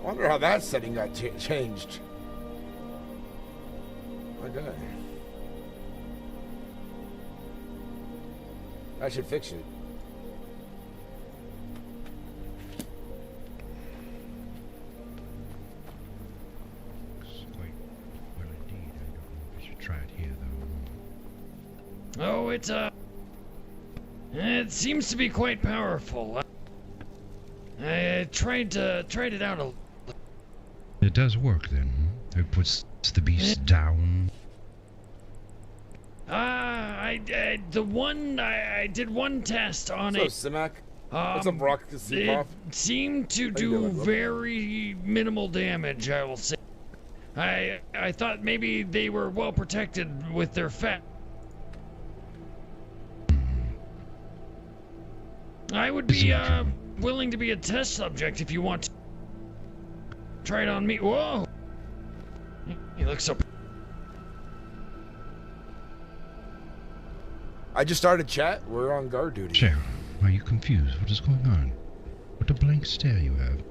I wonder how that setting got changed. Okay. I should fix it. Quite well indeed. I don't know if I should try it here, though. Oh, it seems to be quite powerful. I tried it out a. It does work then. It puts the beast down. I did one test on it. What's up, Simak? What's up, Brock? It seemed to do very minimal damage, I will say. I thought maybe they were well protected with their fat. I would be willing to be a test subject if you want to. Try it on me. Whoa! He looks so. I just started chat. We're on guard duty. Cheryl, are you confused? What is going on? What a blank stare you have.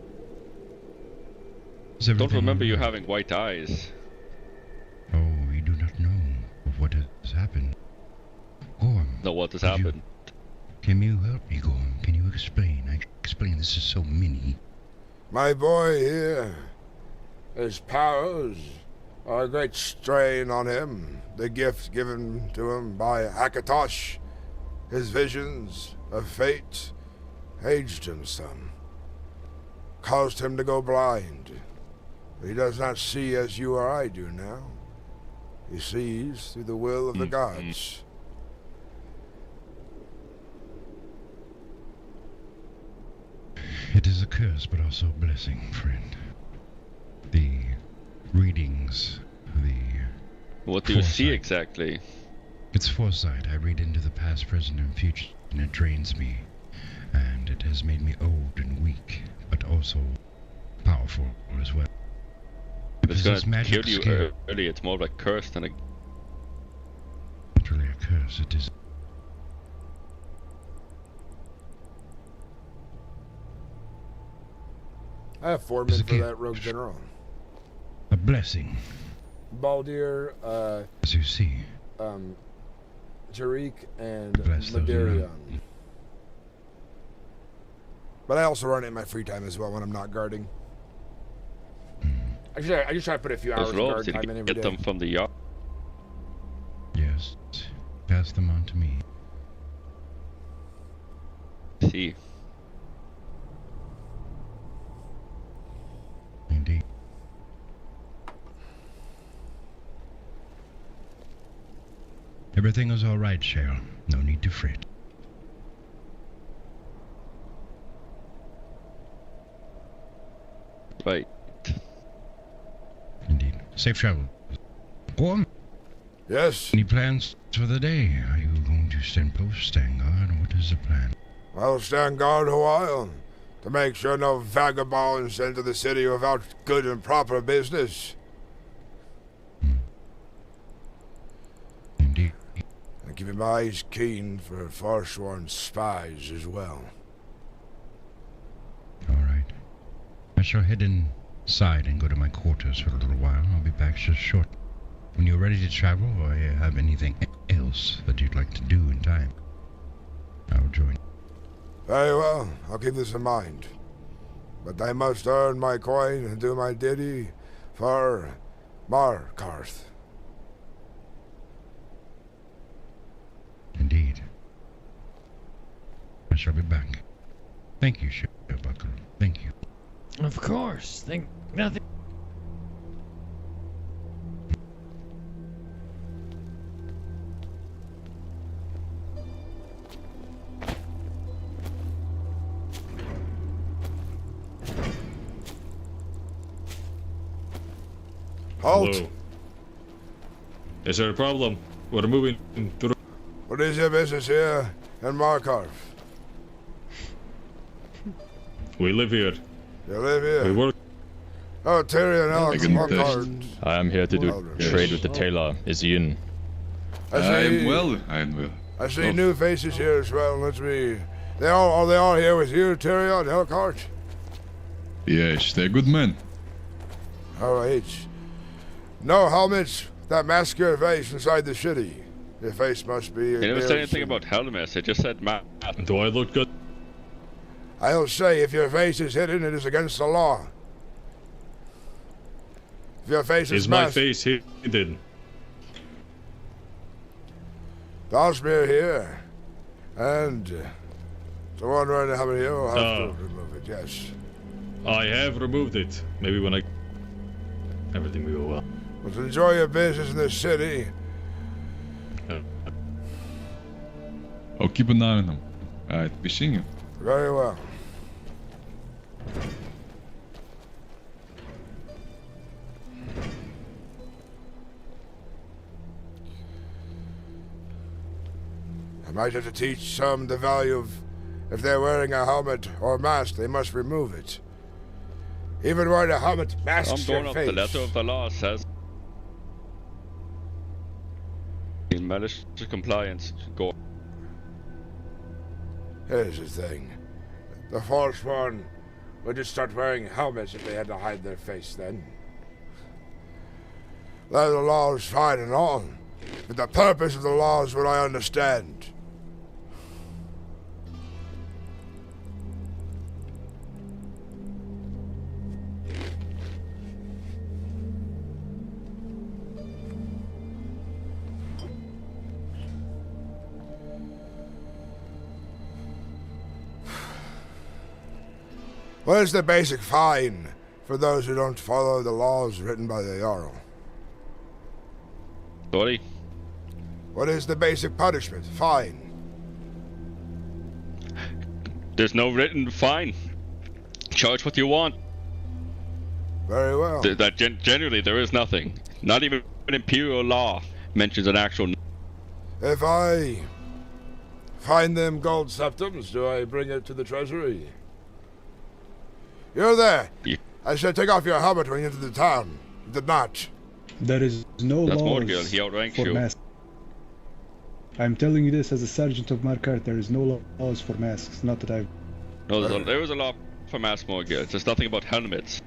Don't remember you having white eyes. Oh, you do not know of what has happened. Gorm. No, what has happened? Can you help me, Gorm? Can you explain? I explain this is so mini. My boy here, his powers are a great strain on him. The gift given to him by Akatosh, his visions of fate, aged him some, caused him to go blind. He does not see as you or I do now. He sees through the will of the gods. It is a curse, but also a blessing, friend. The readings, What do you see exactly? It's foresight. I read into the past, present, and future, and it drains me. And it has made me old and weak, but also powerful as well. It's gonna kill you early. It's more like curse than a... Not really a curse, it is... I have 4 men for that rogue general. A blessing. Baldir, as you see. Tariq, and Bless those Madarion. around. But I also run it in my free time as well when I'm not guarding. I just try to put a few hours of guard time in every day. Get them from the yard. Yes. Pass them on to me. See. Indeed. Everything is all right, Cheryl. No need to fret. Right. Indeed. Safe travel. Gorm? Yes? Any plans for the day? Are you going to stand post, stand guard, or what is the plan? I'll stand guard a while to make sure no vagabonds enter the city without good and proper business. Indeed. And keeping my eyes keen for forsworn spies as well. All right. I shall head inside and go to my quarters for a little while. I'll be back just short. When you're ready to travel, or you have anything else that you'd like to do in time, I'll join. Very well, I'll keep this in mind. But I must earn my coin and do my duty for Markarth. Indeed. I shall be back. Thank you, Buckle. Thank you. Of course. Think nothing. Halt! Hello. Is there a problem? We're moving through. What is your business here in Markarth? We live here. You live here? We work. Oh, Tyrion, Alex, Markarth. I am here to do trade with the tailor, Izyin. I am well. I see new faces here as well. Are they all here with you, Tyrion, Elkhart? Yes, they're good men. Alright. No helmets that mask your face inside the city. Your face must be... They never said anything about helmets, they just said mask. Do I look good? I'll say if your face is hidden, it is against the law. If your face is my masked... face hidden? Dosmere here. And... the one wearing the helmet here will have to remove it, yes. I have removed it. Maybe when everything will go well. But enjoy your business in the city. I'll keep an eye on them. Alright, be seeing you. Very well. I might have to teach some the value of if they're wearing a helmet or mask, they must remove it. Even wearing a helmet masks your face. The letter of the law says in malicious compliance, go. Here's the thing. The Forsworn would just start wearing helmets if they had to hide their face then. The law is fine and all, but the purpose of the law is what I understand. What is the basic fine for those who don't follow the laws written by the Jarl? Sorry? What is the basic punishment? Fine. There's no written fine. Charge what you want. Very well. Generally, there is nothing. Not even imperial law mentions an actual... If I find them gold septums, do I bring it to the treasury? You're there. Yeah. I said take off your helmet when you entered the town. You did not. There is no That's laws Morgil. He outranks for you. masks. I'm telling you this as a sergeant of Markarth. There is no laws for masks. Not that I've... No, there was a law for mass Morgil. There's nothing about helmets.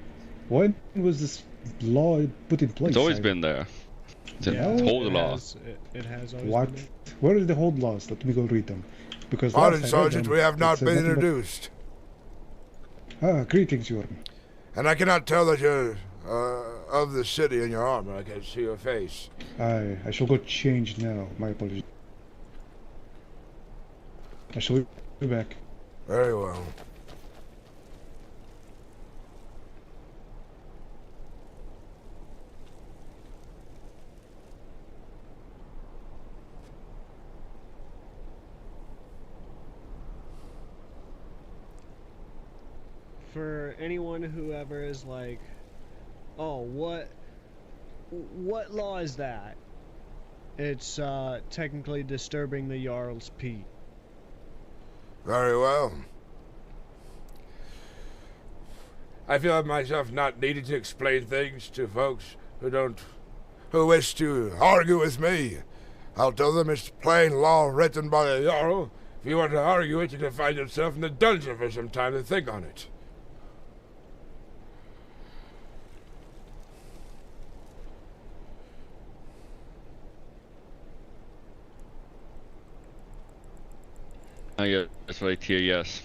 When was this law put in place? It's always been there. It's an old law. It has always What? been there. Where are the old laws? Let me go read them. Because Pardon, last I read Sergeant, them, we have it not said been nothing but- introduced. Greetings, Jordan. And I cannot tell that you're of the city in your armor. I can see your face. I shall go change now. My apologies. I shall be back. Very well. For anyone who ever is like, oh, what law is that? It's technically disturbing the Jarl's peace. Very well. I feel myself not needing to explain things to folks who wish to argue with me. I'll tell them it's plain law written by the Jarl. If you want to argue it, you can find yourself in the dungeon for some time to think on it. Yeah, it's right here, yes.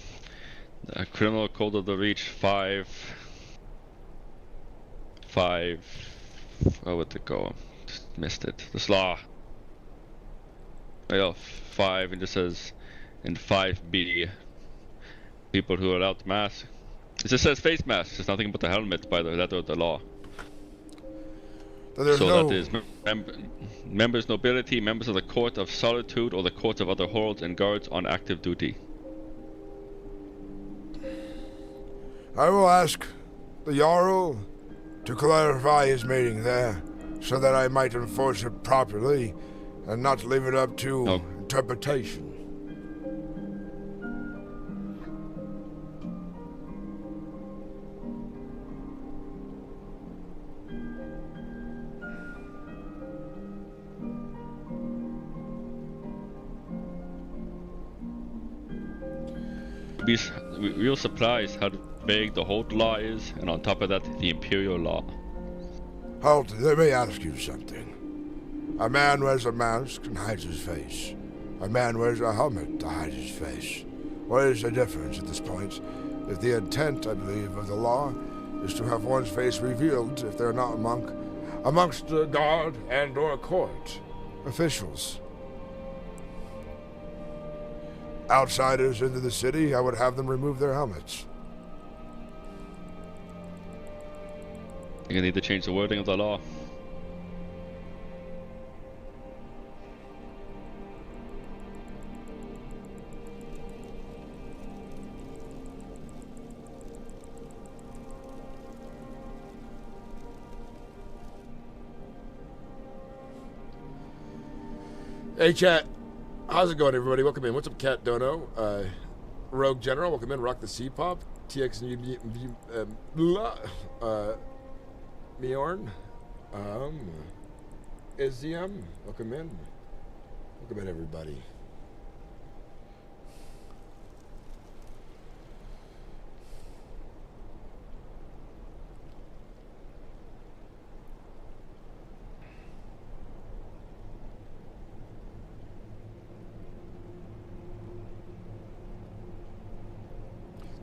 The criminal code of the reach 5. Where would it go? Just missed it. This law. Yeah, 5, and it says in 5B, people who are allowed to mask. It just says face masks. There's nothing but the helmet by the letter of the law. That is members nobility, members of the Court of Solitude or the Court of Other Holds, and guards on active duty. I will ask the Jarl to clarify his meaning there, so that I might enforce it properly and not leave it up to interpretation. Be real surprised how vague the whole law is, and on top of that, the imperial law. Halt, let me ask you something. A man wears a mask and hides his face. A man wears a helmet to hide his face. What is the difference at this point? If the intent, I believe, of the law is to have one's face revealed if they're not amongst the guard and or court officials. Outsiders into the city, I would have them remove their helmets. You're gonna need to change the wording of the law. Hey chat, how's it going everybody? Welcome in. What's up Cat Dono? Rogue General, welcome in. Rock the C-Pop. TX Miorn. Izium, welcome in. Welcome in everybody.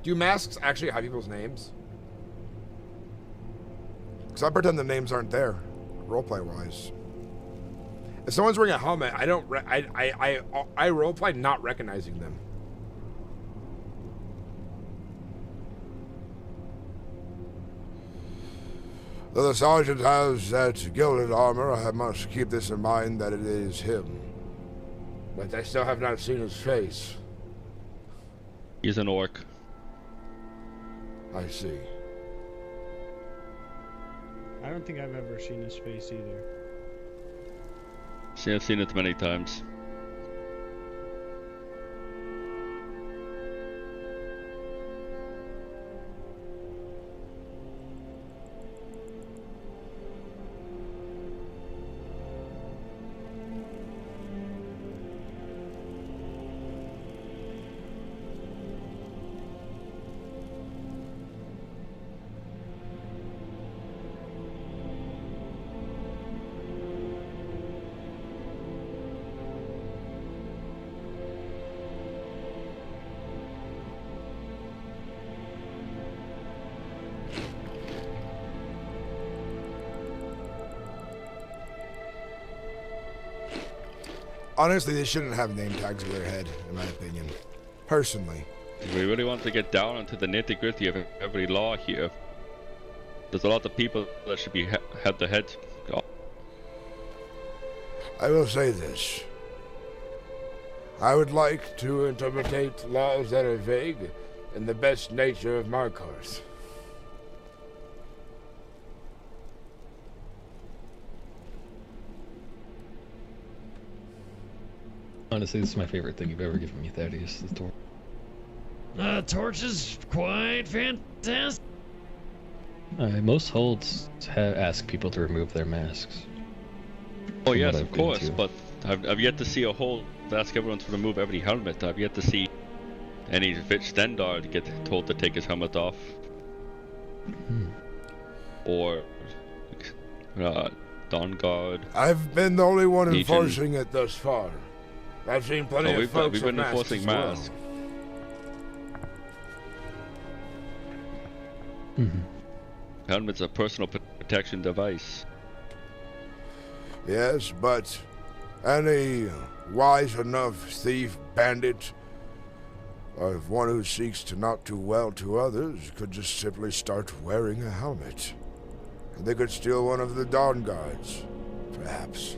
Do masks actually have people's names? Because I pretend the names aren't there, roleplay wise. If someone's wearing a helmet, I roleplay not recognizing them. Though the sergeant has that gilded armor, I must keep this in mind that it is him. But I still have not seen his face. He's an orc. I see. I don't think I've ever seen his face either. See, I've seen it many times. Honestly, they shouldn't have name tags over their head, in my opinion. Personally. If we really want to get down into the nitty-gritty of every law here, there's a lot of people that should be head to head. I will say this. I would like to interpret laws that are vague in the best nature of my course. Honestly, this is my favorite thing you've ever given me, Thaddeus, the torch. Torch is quite fantastic. Most holds ask people to remove their masks. Oh yes, of course, but I've yet to see a hold that ask everyone to remove every helmet. I've yet to see any Vich Stendard get told to take his helmet off. Or Dawn Guard. I've been the only one enforcing it thus far. I've seen plenty of folks we've been with enforcing masks. Helmet's a personal protection device. Yes, but any wise enough thief, bandit, or one who seeks to not do well to others could just simply start wearing a helmet. And they could steal one of the Dawn Guards, perhaps.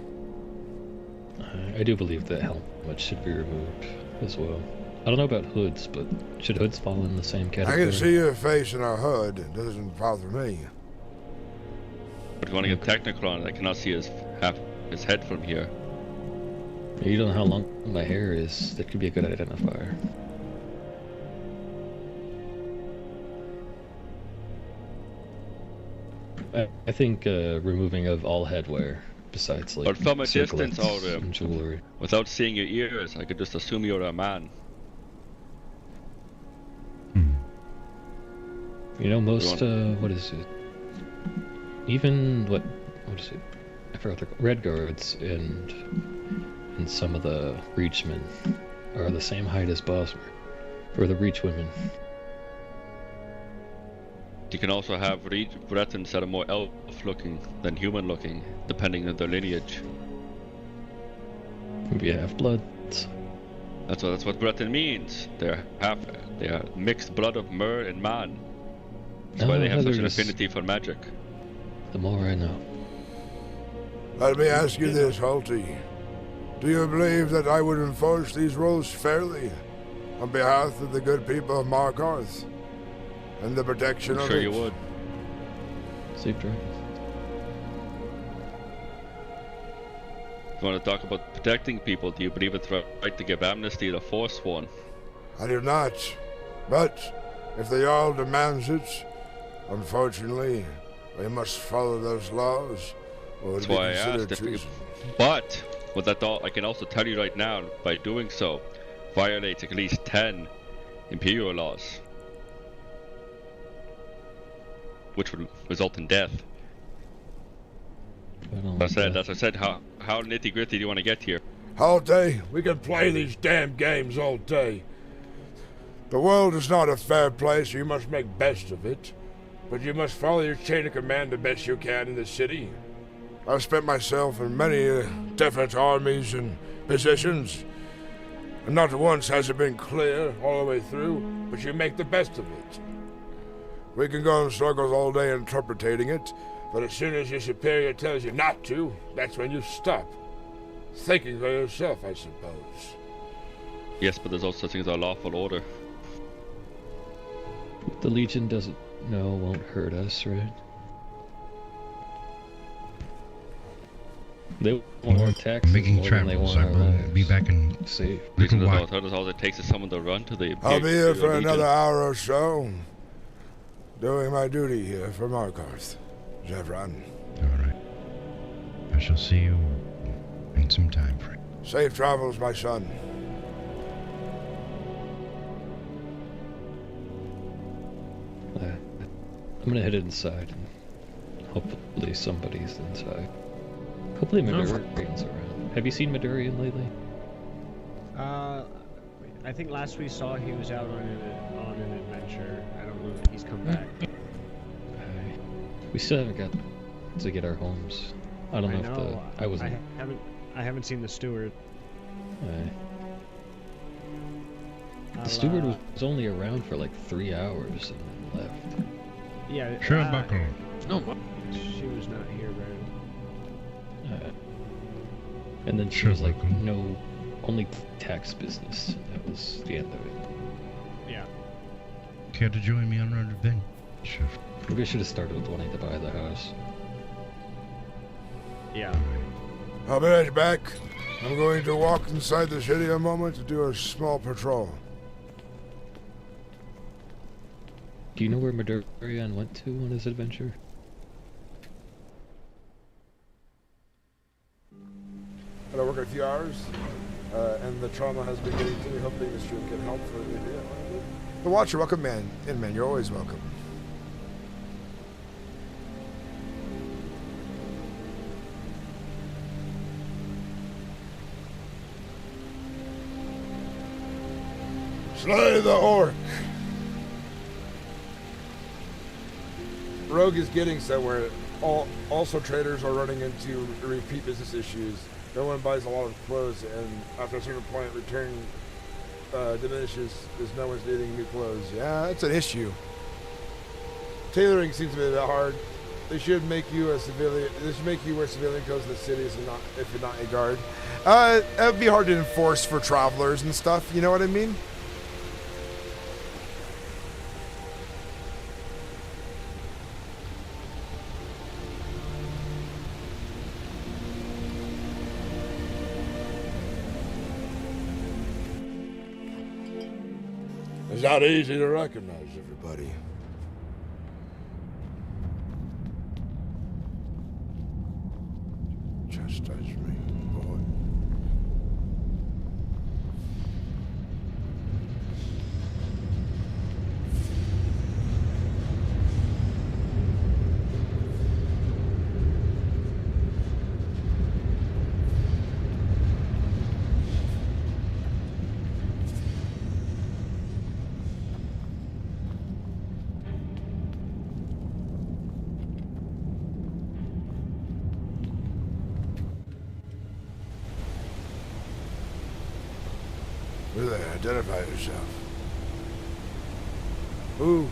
I do believe that helmet should be removed as well. I don't know about hoods, but should hoods fall in the same category? I can see your face in a hood. It doesn't bother me. But if you want to get technical on it, I cannot see half his head from here. You don't know how long my hair is. That could be a good identifier. I think removing of all headwear. Besides, like, but from a distance, and jewelry. Without seeing your ears, I could just assume you're a man. You know, most, what is it? Even, what is it? I forgot, the Red Guards and some of the Reachmen are the same height as Bosmer, or the Reach women. You can also have Bretons that are more elf-looking than human-looking, depending on their lineage. Maybe half-bloods. That's what Breton means. They are mixed blood of mer and man. That's why they have such an affinity for magic. The more I know. Let me ask you this, Halty. Do you believe that I would enforce these rules fairly on behalf of the good people of Markarth and the protection of it? I'm sure you would. Safe driving. If you want to talk about protecting people, do you believe it's right to give amnesty to Forsworn? I do not. But if the Jarl demands it, unfortunately, we must follow those laws. That's why I asked if you... But, with that thought, I can also tell you right now, by doing so, violates at least 10 imperial laws, which would result in death. As I said, how nitty gritty do you want to get here? All day, we can play these damn games all day. The world is not a fair place, so you must make best of it. But you must follow your chain of command the best you can in the city. I've spent myself in many different armies and positions, and not once has it been clear all the way through, but you make the best of it. We can go in circles all day interpreting it, but as soon as your superior tells you not to, that's when you stop. Thinking for yourself, I suppose. Yes, but there's also such things as a lawful order. The Legion doesn't know, won't hurt us, right? They want our taxes making more than they travels. want I our will lives. be back in Safe. Legion doesn't know, all it takes is someone to run to the... I'll be here for another hour or so, doing my duty here for Markarth. Zevran. Alright. I shall see you in some time, Frank. Safe travels, my son. I'm gonna head inside, and hopefully somebody's inside. Hopefully Midorian's around. Have you seen Midorian lately? I think last we saw he was out on an adventure. I don't know if he's come back. We still haven't got to get our homes. I don't know if I haven't seen the steward. The steward was only around for like 3 hours and then left. Yeah. Sure, buckle. No, she was not here, right? And then she was like, no, only tax business. And that was the end of it. Yeah. Care to join me on an adventure? Maybe I should have started with wanting to buy the house. Yeah. I'll be right back. I'm going to walk inside the city a moment to do a small patrol. Do you know where Midorian went to on his adventure? I work a few hours, and the trauma has been getting to me. Hopefully this stream can help for the video. The Watcher, welcome, man. Man, you're always welcome. Slay the orc! Rogue is getting somewhere. Also, traders are running into repeat business issues. No one buys a lot of clothes, and after a certain point, return diminishes because no one's needing new clothes. Yeah, it's an issue. Tailoring seems to be a bit hard. They should make you a civilian. They should make you wear civilian clothes in the cities, and not if you're not a guard. It would be hard to enforce for travelers and stuff. You know what I mean? It's not easy to recognize everybody. Chastise me, boy. You there, identify yourself. Who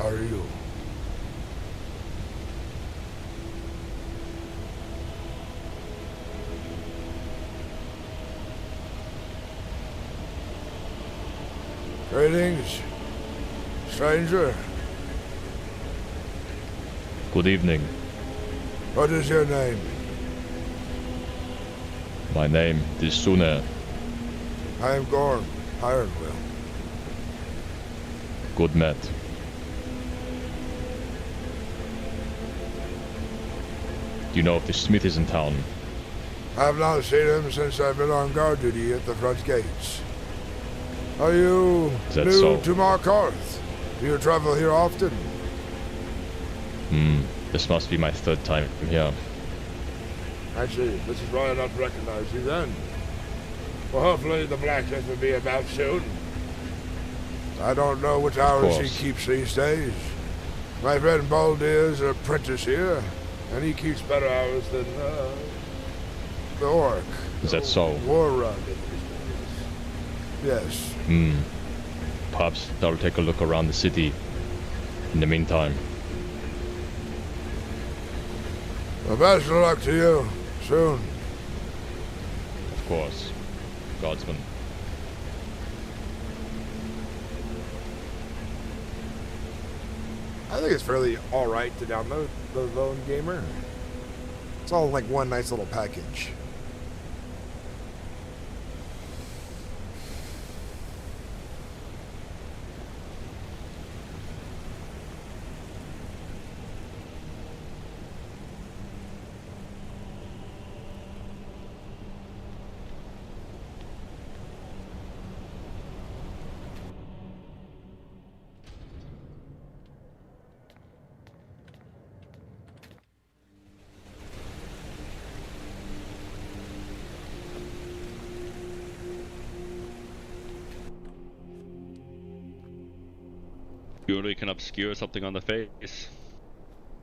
are you? Greetings, stranger. Good evening. What is your name? My name is Sune. I am Gorm IronWill. Good met. Do you know if the smith is in town? I have not seen him since I've been on guard duty at the front gates. Are you new so? to Markarth? Do you travel here often? This must be my third time here. I see. This is why I not recognize you then. Well, hopefully the blacksmith will be about soon. I don't know which hours he keeps these days. My friend Baldy is an apprentice here, and he keeps better hours than the orc. Is that so? War run. Yes. Perhaps I'll take a look around the city in the meantime. Well, best of luck to you. Soon. Of course. Guardsman. I think it's fairly alright to download the Lone Gamer. It's all like one nice little package. Purely can obscure something on the face.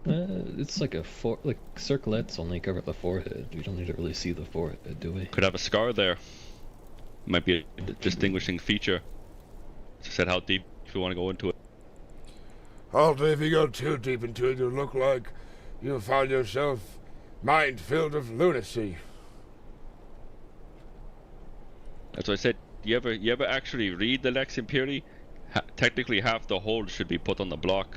It's like like circlets only cover the forehead. We don't need to really see the forehead, do we? Could have a scar there. Might be a distinguishing feature. Just said how deep if you want to go into it. Also, if you go too deep into it, you'll look like you'll find yourself mind-filled of lunacy. That's what I said. You ever actually read the Lex Imperii? Technically, half the hold should be put on the block.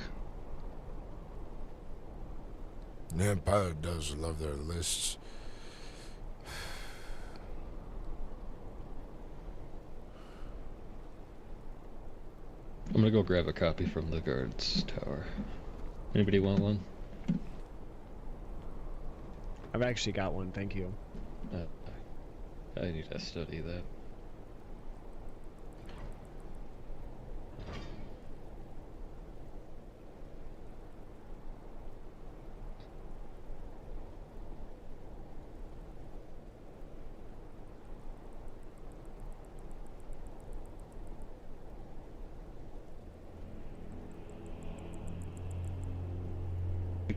The Empire does love their lists. I'm gonna go grab a copy from the guard's tower. Anybody want one? I've actually got one, thank you. I need to study that.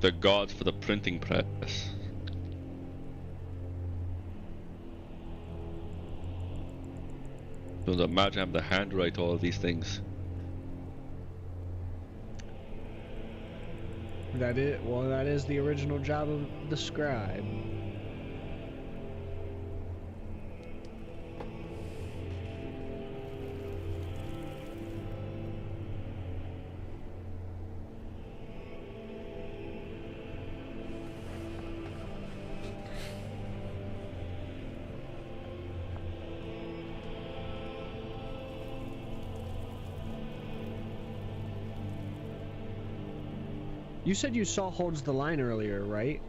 The gods for the printing press. Don't imagine having to handwrite all of these things. That is the original job of the scribe. You said you saw Holds the Line earlier, right?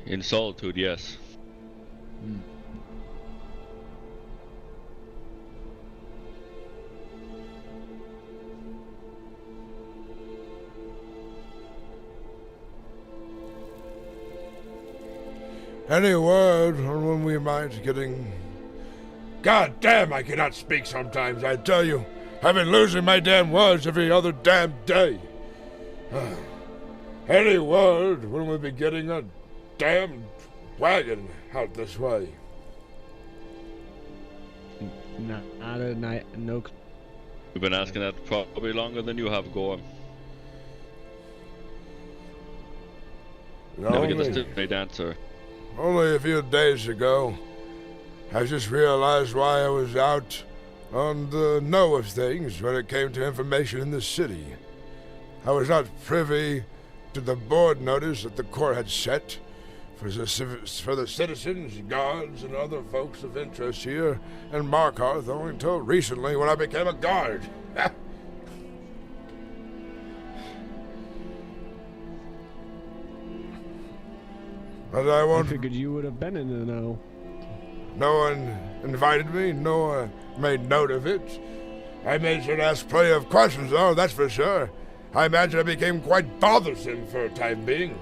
In Solitude, yes. Any word on when we might getting... God damn, I cannot speak sometimes, I tell you. I've been losing my damn words every other damn day. Any word when we'll be getting a damn wagon out this way? Not a night. No. We've been asking that probably longer than you have, Gorm. Never get the straight answer. Only a few days ago, I just realized why I was out on the know of things when it came to information in the city. I was not privy to the board notice that the court had set for the citizens, guards, and other folks of interest here in Markarth only until recently when I became a guard. But I figured you would have been in the know. No one invited me, no one made note of it. I made sure to ask plenty of questions, though, that's for sure. I imagine I became quite bothersome for a time being.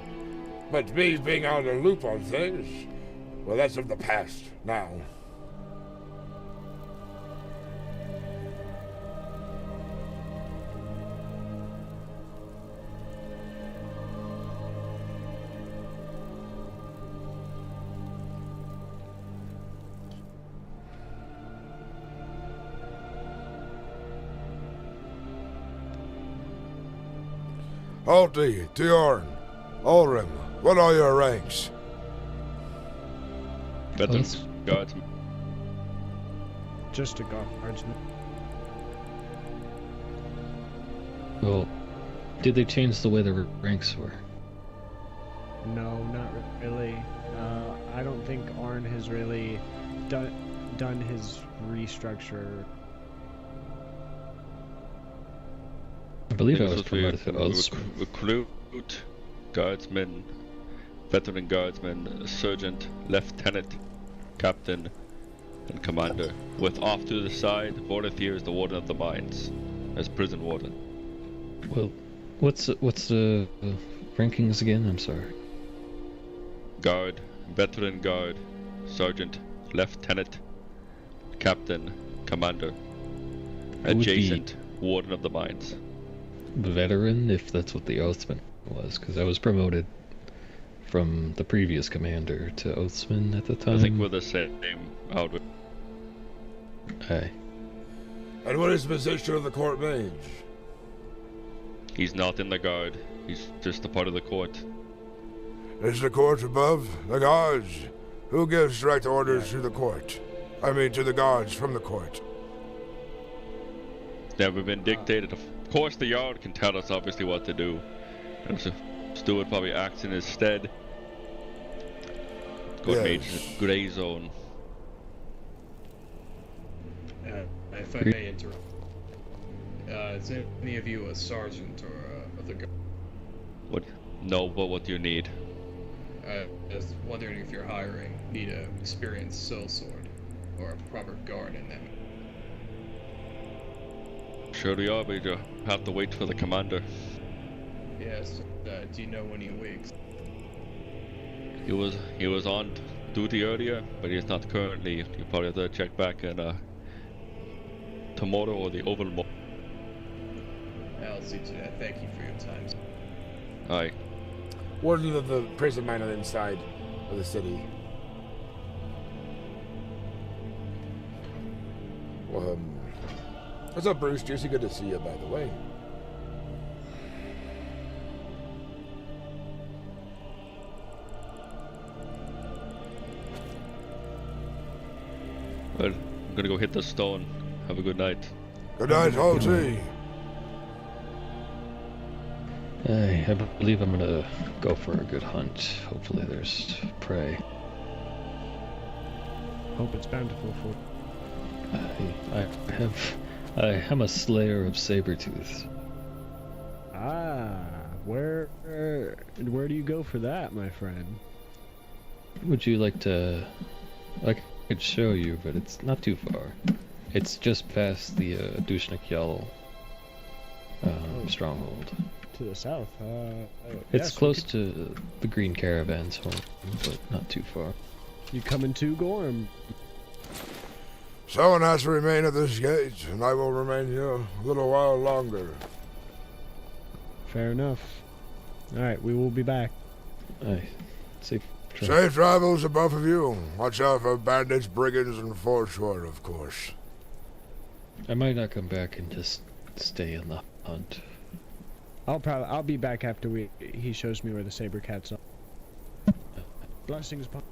But me being out of the loop on things, well, that's of the past now. Alti, Tjorn, Ulrim, what are your ranks? Veterans, guardsmen. Just a guardsman. Well, did they change the way the ranks were? No, not really. I don't think Arn has really done his restructure. I believe I was promoted to recruit, guardsman, veteran guardsman, sergeant, lieutenant, captain, and commander. With off to the side, Vortithir is the warden of the mines, as prison warden. Well, what's the rankings again? I'm sorry. Guard, veteran guard, sergeant, lieutenant, captain, commander, adjacent, warden of the mines. Veteran, if that's what the Oathsman was, because I was promoted from the previous commander to Oathsman at the time. I think we're the same outward. Aye. And what is the position of the court mage? He's not in the guard. He's just a part of the court. Is the court above the guards? Who gives direct orders to the court? I mean, to the guards from the court. Never been dictated. Of course, the Yard can tell us obviously what to do. And so Stuart probably acts in his stead. Court mage in a grey zone. If I may interrupt. Is any of you a sergeant or of the guard? What? No, but what do you need? I was wondering if you're need an experienced sellsword or a proper guard in them. Sure we are, but you have to wait for the commander. Yes. Do you know when he wakes? He was on duty earlier, but he's not currently. You probably have to check back in tomorrow or the Oval Mo. I'll see to that. Thank you for your time. Aye. Warden of the prison mine on the inside of the city. What's up, Bruce? Juicy, good to see you, by the way. Well, I'm gonna go hit the stone. Have a good night. Good night, Halsey. I believe I'm gonna go for a good hunt. Hopefully there's prey. Hope it's bountiful for. I am a slayer of saber-tooths. Ah, where do you go for that, my friend? Would you like to? I could show you, but it's not too far. It's just past the Dushnik-Yal stronghold. To the south. It's close to the Green Caravan's home, but not too far. You coming to Gorm? Someone has to remain at this gate, and I will remain here a little while longer. Fair enough. Alright, we will be back. Aye. Safe travels. Safe travels to both of you. Watch out for bandits, brigands, and forswear, of course. I might not come back and just stay in the hunt. I'll be back after he shows me where the saber cat's are. Blessings upon.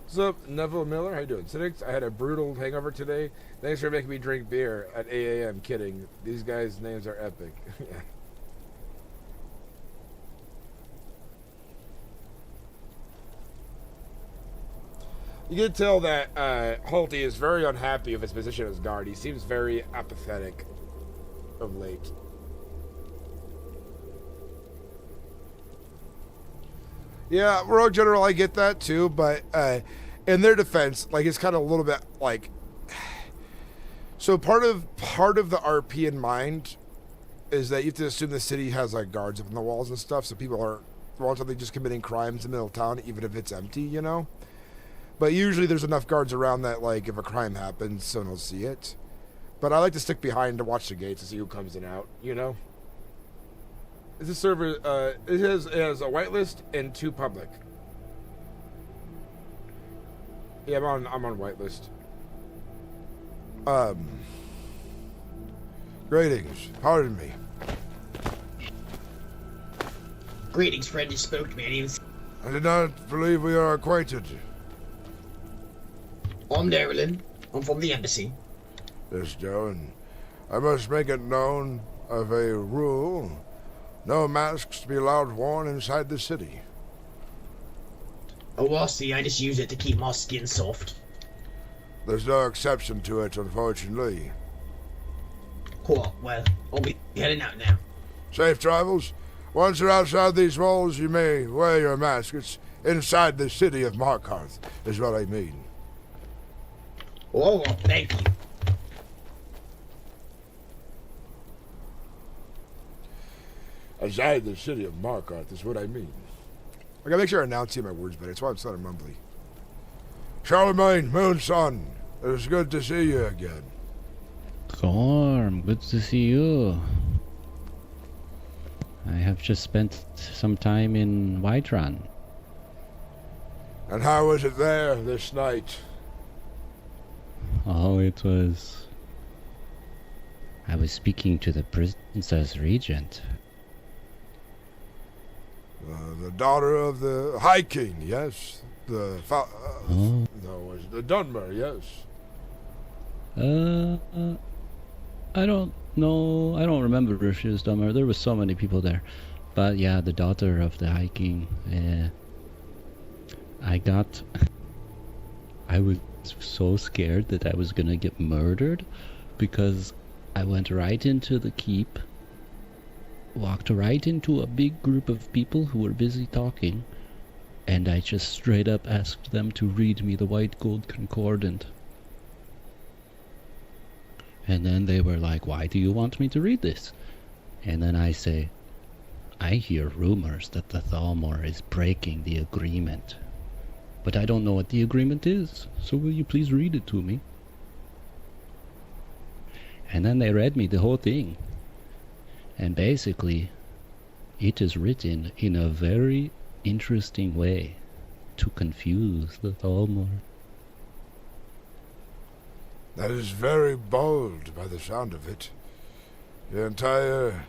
What's up, Neville Miller? How you doing? Sinnix, I had a brutal hangover today. Thanks for making me drink beer at 8 a.m. Kidding. These guys' names are epic. You can tell that Holty is very unhappy with his position as guard. He seems very apathetic of late. Yeah, Rogue General, I get that too, but in their defense, like, it's kind of a little bit like, so part of the RP in mind is that you have to assume the city has like guards up in the walls and stuff, so people aren't relatively just committing crimes in the middle of town, even if it's empty, you know. But usually there's enough guards around that, like, if a crime happens, someone will see it. But I like to stick behind to watch the gates to see who comes in and out, you know. This server, it has a whitelist and 2 public. Yeah, I'm on whitelist. Greetings. Pardon me. Greetings, friend. You spoke to me. I did not believe we are acquainted. I'm Darylin. I'm from the embassy. Yes, Joe, and I must make it known of a rule. No masks to be allowed worn inside the city. Oh, I see. I just use it to keep my skin soft. There's no exception to it, unfortunately. Cool. Well, I'll be heading out now. Safe travels. Once you're outside these walls, you may wear your mask. It's inside the city of Markarth, is what I mean. Oh, thank you. Inside the city of Markarth is what I mean. I gotta make sure I enunciate my words better. That's why I'm sounding mumbly. Charlemagne, Moonson, it is good to see you again. Gorm, good to see you. I have just spent some time in Whiterun. And how was it there this night? Oh, it was... I was speaking to the Princess Regent. The daughter of the High King, yes. The oh. No, was the Dunmer, yes. I don't know. I don't remember if she was Dunmer. There was so many people there. But yeah, the daughter of the High King. I was so scared that I was gonna get murdered because I went right into the keep, walked right into a big group of people who were busy talking, and I just straight up asked them to read me the White Gold Concordant. And then they were like, why do you want me to read this? And then I say, I hear rumors that the Thalmor is breaking the agreement. But I don't know what the agreement is, so will you please read it to me? And then they read me the whole thing. And basically, it is written in a very interesting way to confuse the Thalmor. That is very bold by the sound of it. The entire...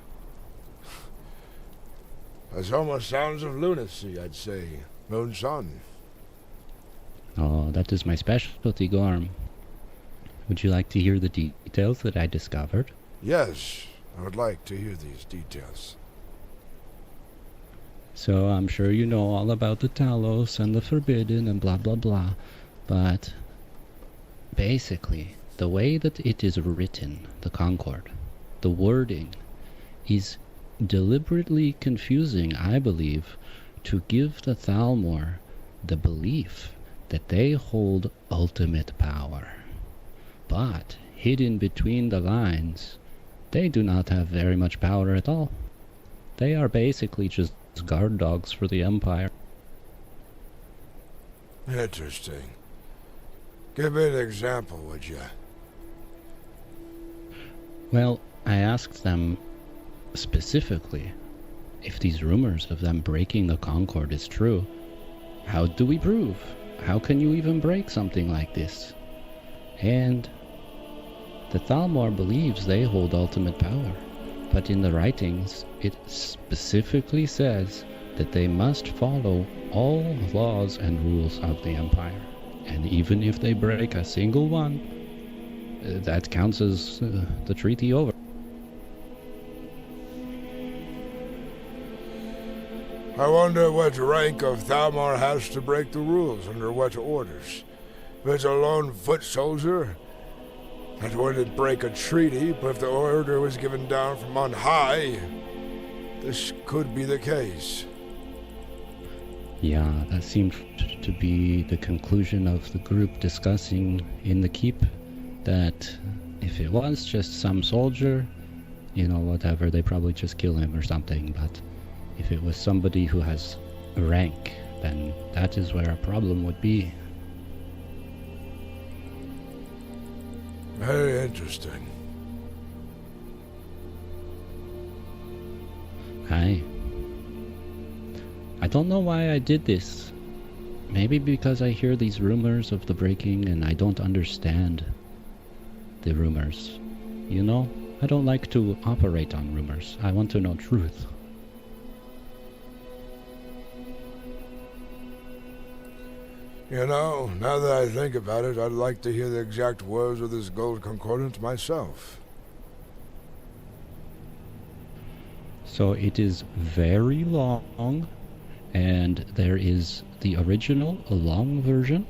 It almost sounds of lunacy, I'd say. Moonson. Oh, that is my specialty, Gorm. Would you like to hear the details that I discovered? Yes, I would like to hear these details. So I'm sure you know all about the Talos and the Forbidden and blah blah blah, but basically, the way that it is written, the Concord, the wording, is deliberately confusing, I believe, to give the Thalmor the belief that they hold ultimate power. But, hidden between the lines, they do not have very much power at all. They are basically just guard dogs for the Empire. Interesting. Give me an example, would you? Well, I asked them specifically if these rumors of them breaking the Concord is true. How do we prove? How can you even break something like this? And The Thalmor believes they hold ultimate power, but in the writings it specifically says that they must follow all laws and rules of the Empire. And even if they break a single one, that counts as the treaty over. I wonder what rank of Thalmor has to break the rules, under what orders. If it's a lone foot soldier, that wouldn't break a treaty, but if the order was given down from on high, this could be the case. Yeah, that seemed to be the conclusion of the group discussing in the keep, that if it was just some soldier, you know, whatever, they probably just kill him or something, but if it was somebody who has a rank, then that is where a problem would be. Very interesting. I don't know why I did this. Maybe because I hear these rumors of the breaking and I don't understand the rumors. You know, I don't like to operate on rumors. I want to know truth. You know, now that I think about it, I'd like to hear the exact words of this gold concordance myself. So it is very long, and there is the original, a long version,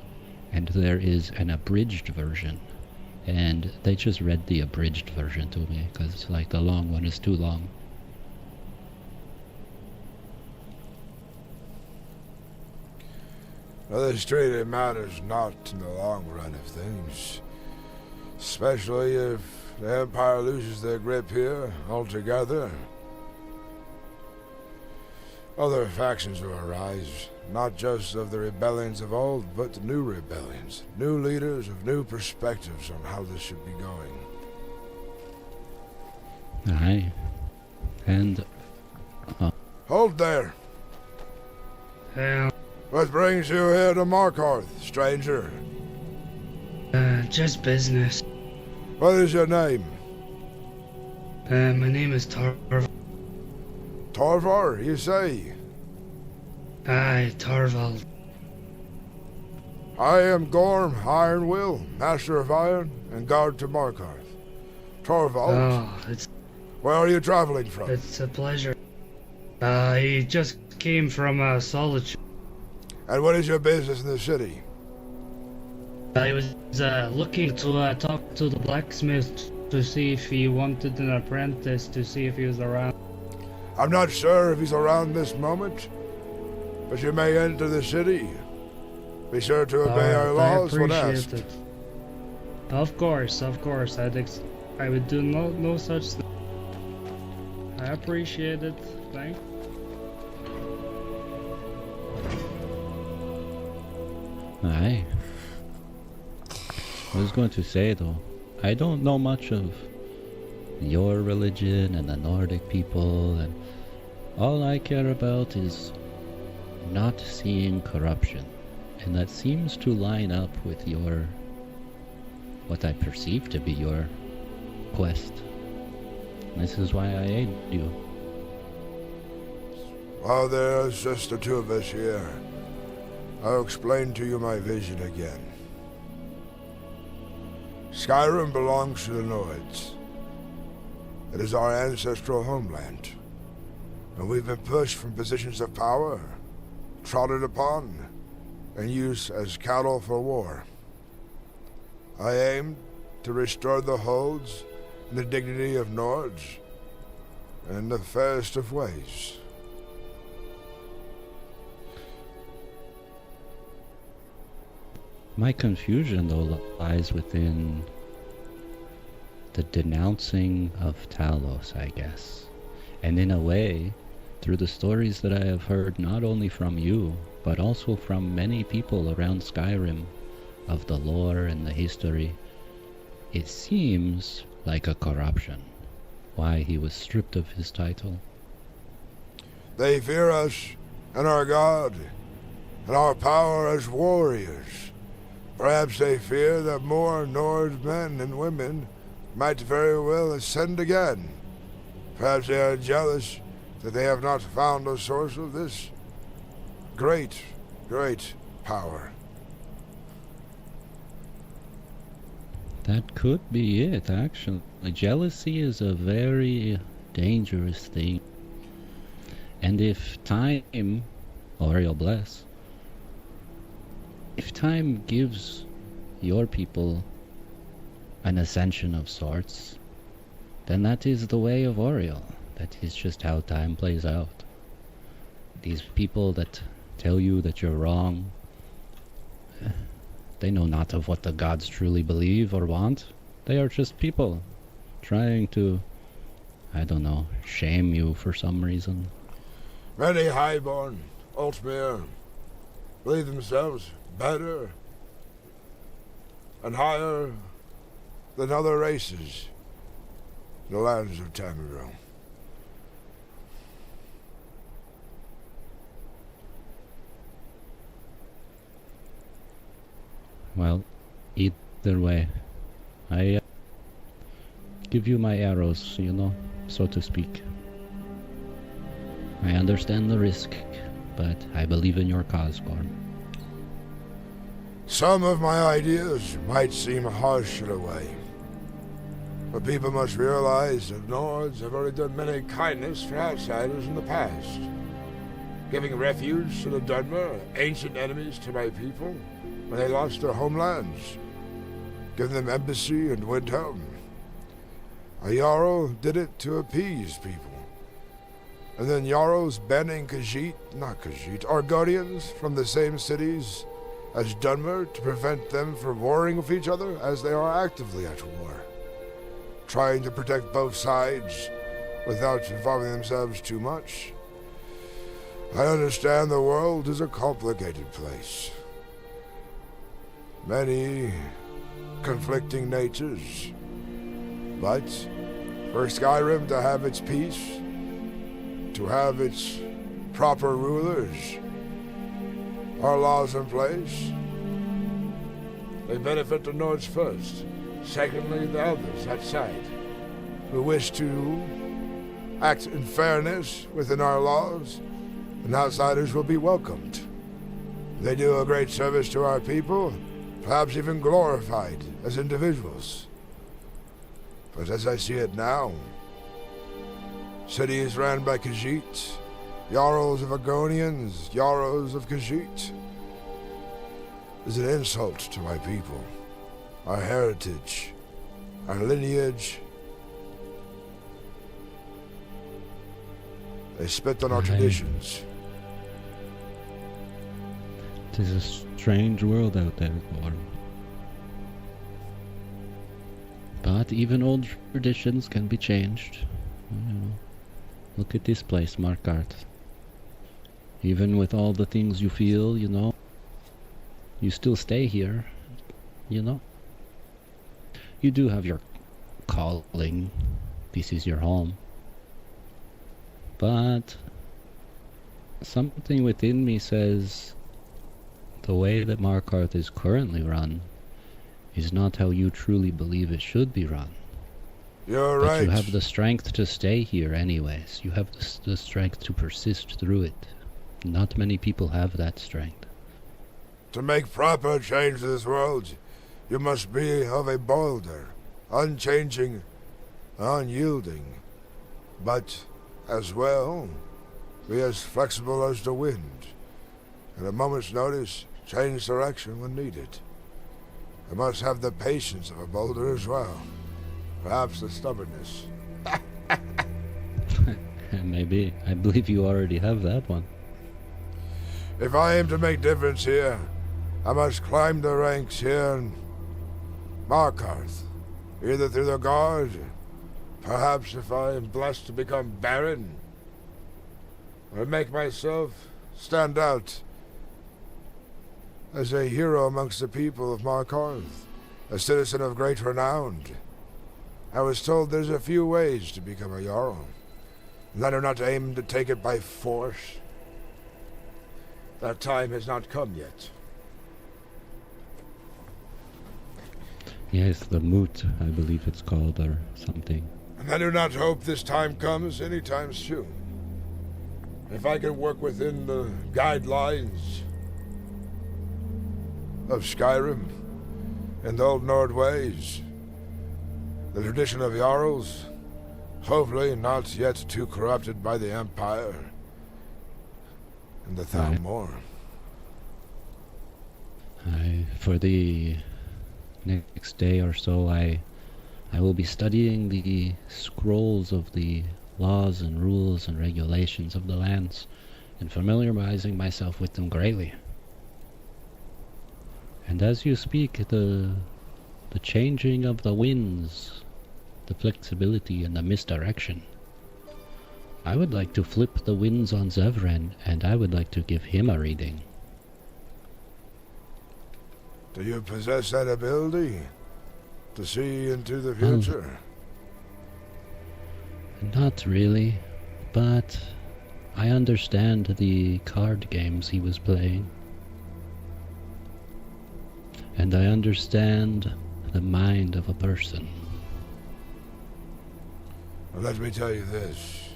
and there is an abridged version. And they just read the abridged version to me, because like the long one is too long. Well, this treaty matters not in the long run of things. Especially if the Empire loses their grip here altogether. Other factions will arise, not just of the rebellions of old, but new rebellions, new leaders of new perspectives on how this should be going. Aye. And... Hold there! What brings you here to Markarth, stranger? Just business. What is your name? My name is Torval. Torvar, you say? Aye, Torval. I am Gorm IronWill, Master of Iron and Guard to Markarth. Torvald. Oh, Where are you traveling from? It's a pleasure. I just came from Solitude. And what is your business in the city? I was looking to talk to the blacksmith to see if he wanted an apprentice, to see if he was around. I'm not sure if he's around this moment, but you may enter the city. Be sure to obey our laws when asked. It. Of course. I would do no such thing. I appreciate it. Thank you. Aye. I was going to say though, I don't know much of your religion and the Nordic people, and all I care about is not seeing corruption. And that seems to line up with what I perceive to be your quest. This is why I aid you. While there's just the two of us here, I'll explain to you my vision again. Skyrim belongs to the Nords. It is our ancestral homeland, and we've been pushed from positions of power, trodden upon, and used as cattle for war. I aim to restore the holds and the dignity of Nords in the fairest of ways. My confusion, though, lies within the denouncing of Talos, I guess. And in a way, through the stories that I have heard not only from you, but also from many people around Skyrim, of the lore and the history, it seems like a corruption. Why he was stripped of his title. They fear us and our God, and our power as warriors. Perhaps they fear that more Nord men and women might very well ascend again. Perhaps they are jealous that they have not found a source of this great, great power. That could be it, actually. Jealousy is a very dangerous thing. And if time, Oriel bless, if time gives your people an ascension of sorts, then that is the way of Oriel. That is just how time plays out. These people that tell you that you're wrong, they know not of what the gods truly believe or want. They are just people trying to, I don't know, shame you for some reason. Many highborn, Altmere, believe themselves better and higher than other races in the lands of Tamriel. Well, either way, I give you my arrows, you know, so to speak. I understand the risk, but I believe in your cause, Gorm. Some of my ideas might seem harsh in a way, but people must realize that Nords have already done many kindness for outsiders in the past, giving refuge to the Dunmer, ancient enemies to my people, when they lost their homelands, giving them embassy and Windhelm. A Jarl did it to appease people. And then Jarls banning Argonians from the same cities as Dunmer to prevent them from warring with each other as they are actively at war, trying to protect both sides without involving themselves too much. I understand the world is a complicated place. Many conflicting natures, but for Skyrim to have its peace, to have its proper rulers, our laws in place, they benefit the Nords first, secondly the others outside, who wish to act in fairness within our laws, and outsiders will be welcomed. They do a great service to our people, perhaps even glorified as individuals. But as I see it now, cities ran by Khajiit, Jarls of Argonians, Jarls of Khajiit, is an insult to my people, our heritage, our lineage. They spit on our traditions. It is a strange world out there, Gorm. But even old traditions can be changed. You know, look at this place, Markarth. Even with all the things you feel, you know, you still stay here, you know. You do have your calling. This is your home. But something within me says the way that Markarth is currently run is not how you truly believe it should be run. You're but right. You have the strength to stay here anyways. You have the strength to persist through it. Not many people have that strength. To make proper change to this world, you must be of a boulder, unchanging, unyielding, but as well be as flexible as the wind. At a moment's notice, change direction when needed. I must have the patience of a boulder as well. Perhaps the stubbornness. Maybe. I believe you already have that one. If I aim to make difference here, I must climb the ranks here in Markarth, either through the Guard, perhaps if I am blessed to become Baron, or make myself stand out as a hero amongst the people of Markarth, a citizen of great renown. I was told there's a few ways to become a Jarl, and I do not aim to take it by force. That time has not come yet. Yes, the moot, I believe it's called, or something. And I do not hope this time comes anytime soon. If I can work within the guidelines of Skyrim and the old Nord ways, the tradition of Jarls, hopefully not yet too corrupted by the Empire and the Thalmor. For the next day or so, I will be studying the scrolls of the laws and rules and regulations of the lands and familiarizing myself with them greatly. And as you speak, the changing of the winds, the flexibility and the misdirection, I would like to flip the winds on Zevran, and I would like to give him a reading. Do you possess that ability to see into the future? Not really, but I understand the card games he was playing. And I understand the mind of a person. Well, let me tell you this.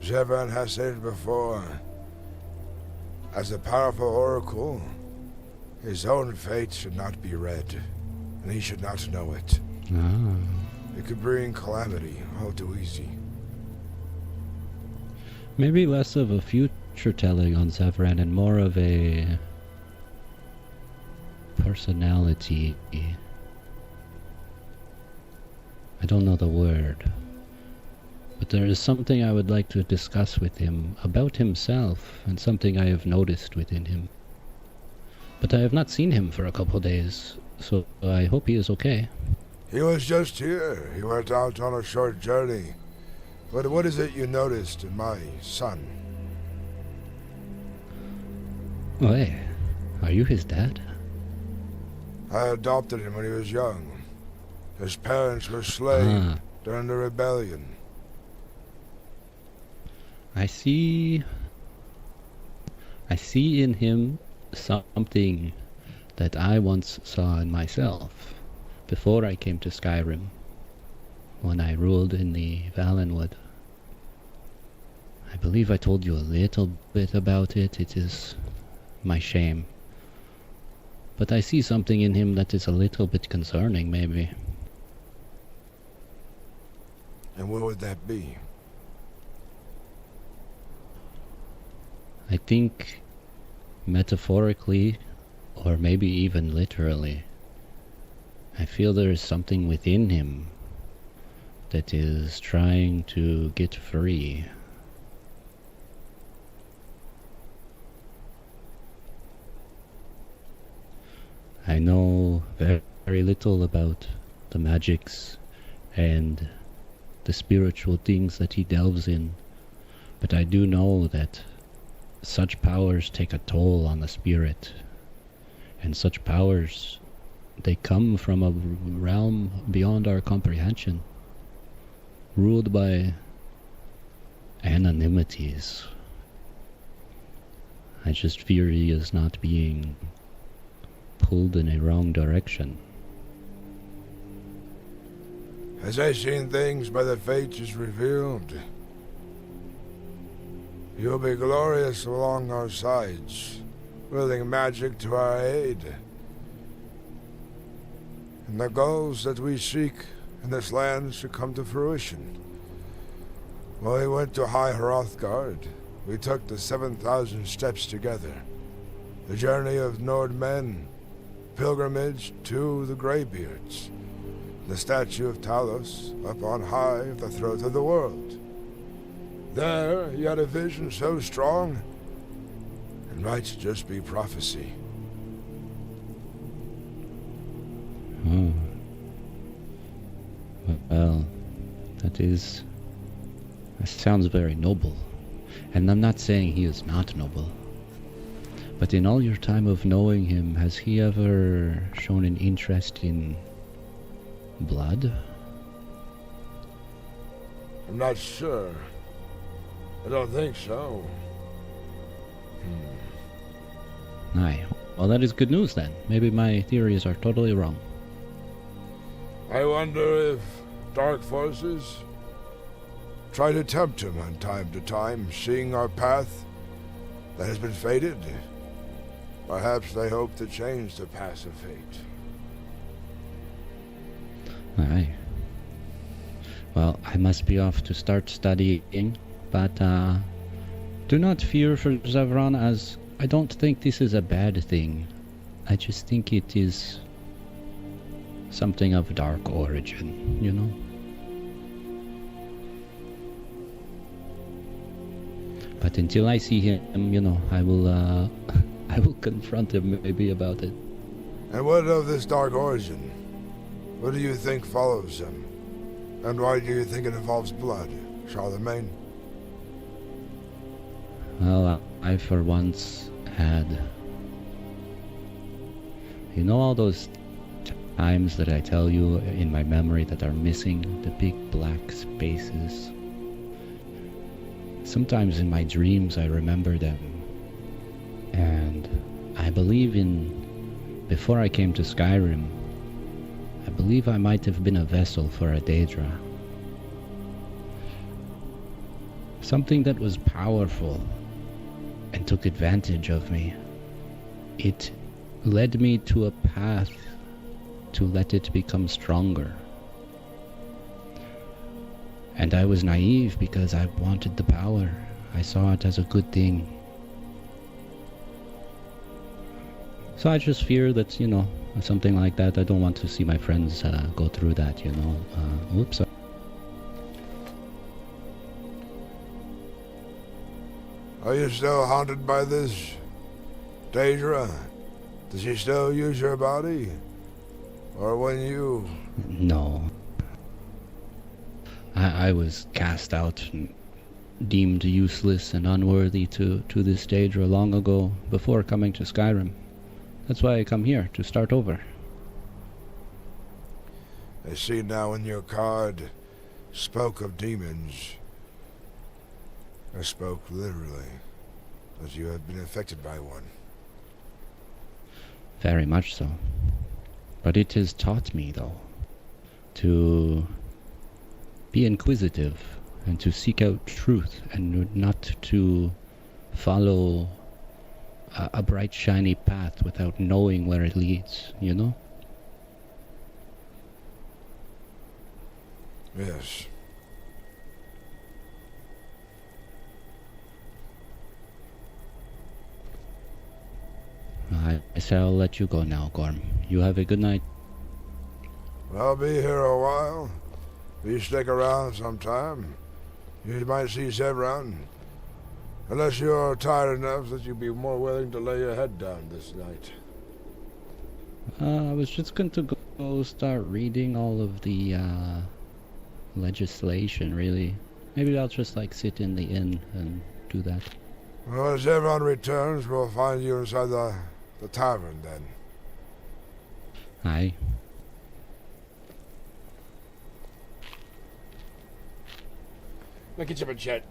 Zevran has stated before, as a powerful oracle, his own fate should not be read, and he should not know it. Ah. It could bring calamity all too easy. Maybe less of a future telling on Zevran and more of a personality. I don't know the word. But there is something I would like to discuss with him about himself and something I have noticed within him. But I have not seen him for a couple days, so I hope he is okay. He was just here. He went out on a short journey. But what is it you noticed in my son? Oh, hey. Are you his dad? I adopted him when he was young. His parents were slain during the rebellion. I see in him something that I once saw in myself before I came to Skyrim, when I ruled in the Valenwood. I believe I told you a little bit about it. It is my shame. But I see something in him that is a little bit concerning, maybe. And what would that be? I think metaphorically, or maybe even literally, I feel there is something within him that is trying to get free. I know very little about the magics and the spiritual things that he delves in, but I do know that such powers take a toll on the spirit, and such powers, they come from a realm beyond our comprehension, ruled by anonymities. I just fear he is not being pulled in a wrong direction. As I seen things by the fates revealed, you'll be glorious along our sides, wielding magic to our aid. And the goals that we seek in this land should come to fruition. When we went to High Hrothgard, we took the 7,000 steps together. The journey of Nord men, pilgrimage to the Greybeards, the statue of Talos up on high at the throat of the world. There, he had a vision so strong, it might just be prophecy. Well, that sounds very noble. And I'm not saying he is not noble. But in all your time of knowing him, has he ever shown an interest in blood? I'm not sure. I don't think so. Aye. Well, that is good news then. Maybe my theories are totally wrong. I wonder if dark forces try to tempt him from time to time, seeing our path that has been fated. Perhaps they hope to change the passive fate. Aye. Well, I must be off to start studying, but do not fear for Zevran, as I don't think this is a bad thing. I just think it is something of dark origin, you know? But until I see him, you know, I will I will confront him maybe about it. And what of this dark origin? What do you think follows him? And why do you think it involves blood, Charlemagne? Well, I for once had... You know all those times that I tell you in my memory that are missing? The big black spaces. Sometimes in my dreams I remember them. And I believe before I came to Skyrim, I believe I might have been a vessel for a Daedra. Something that was powerful and took advantage of me. It led me to a path to let it become stronger. And I was naive because I wanted the power. I saw it as a good thing. So I just fear that, you know, something like that, I don't want to see my friends go through that, you know. Oops. Are you still haunted by this, Daedra? Does she still use your body? Or when you... No. I was cast out and deemed useless and unworthy to this Daedra long ago, before coming to Skyrim. That's why I come here, to start over. I see now in your card, spoke of demons. I spoke literally, as you had been affected by one. Very much so. But it has taught me, though, to be inquisitive and to seek out truth and not to follow a bright shiny path without knowing where it leads, you know? Yes. I shall let you go now, Gorm. You have a good night. I'll be here a while. If you stick around sometime, you might see Zevran. Unless you're tired enough that you'd be more willing to lay your head down this night. I was just going to go start reading all of the legislation, really. Maybe I'll just like sit in the inn and do that. Well, as Zevran returns, we'll find you inside the tavern then. Aye. Look at you in chat.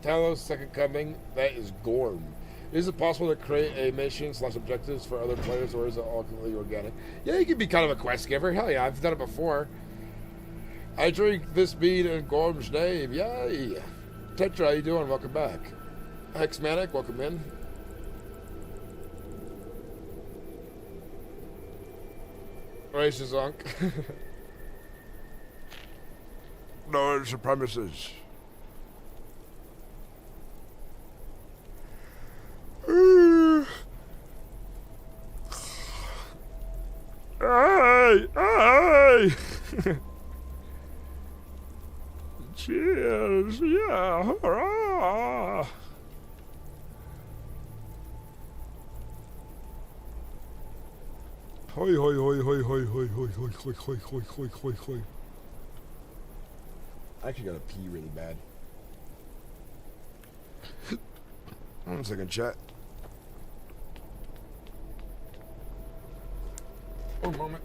Talos' second coming, that is Gorm. Is it possible to create a mission/objectives for other players, or is it all completely organic? Yeah, you can be kind of a quest giver. Hell yeah, I've done it before. I drink this mead in Gorm's name. Yay! Tetra, how you doing? Welcome back. Hexmanic, welcome in. Racist Zonk. No supremacists. Aye! Aye! Cheers! Yeah! Hurrah! Hoi hoi hoi hoi hoi hoi hoi hoi hoi hoi hoi hoi hoi hoi. I actually gotta pee really bad. 1 second, chat. 1 moment.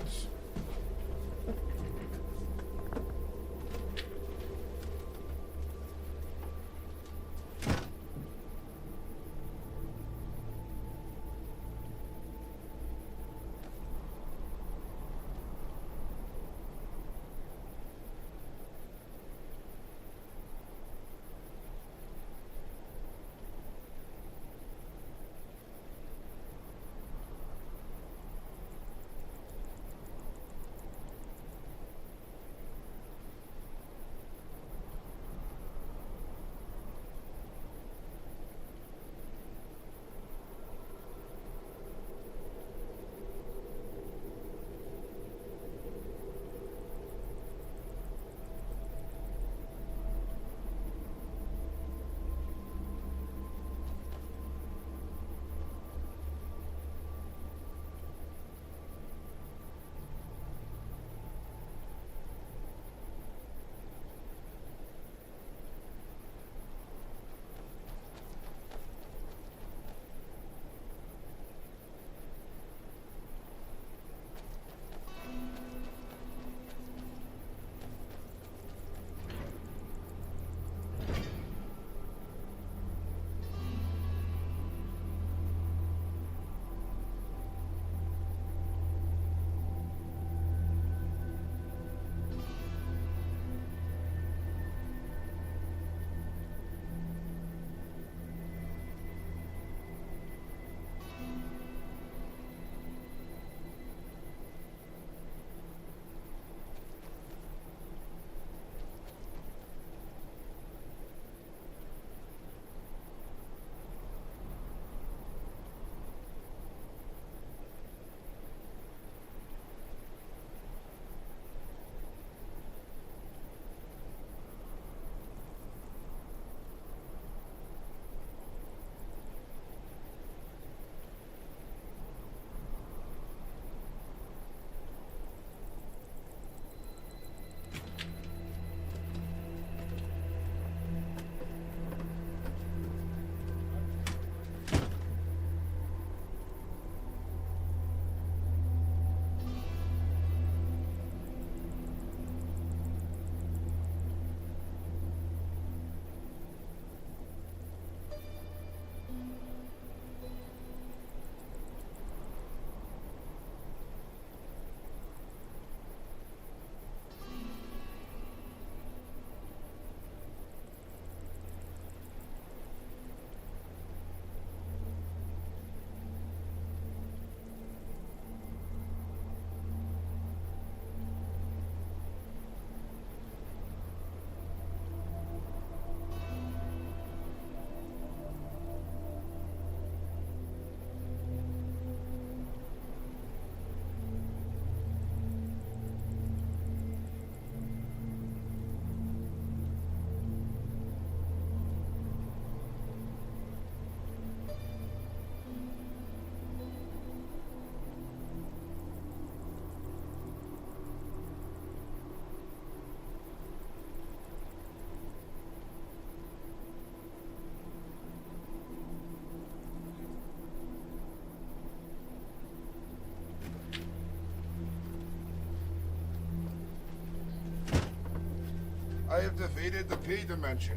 I've defeated the P dimension.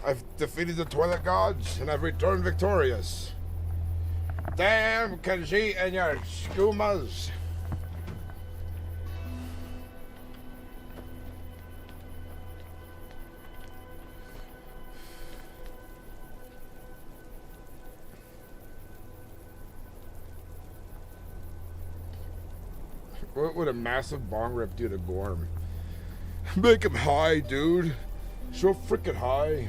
I've defeated the toilet gods, and I've returned victorious. Damn Khajiit and your skumas. What would a massive bong rip do to Gorm? Make him high, dude. So freaking high.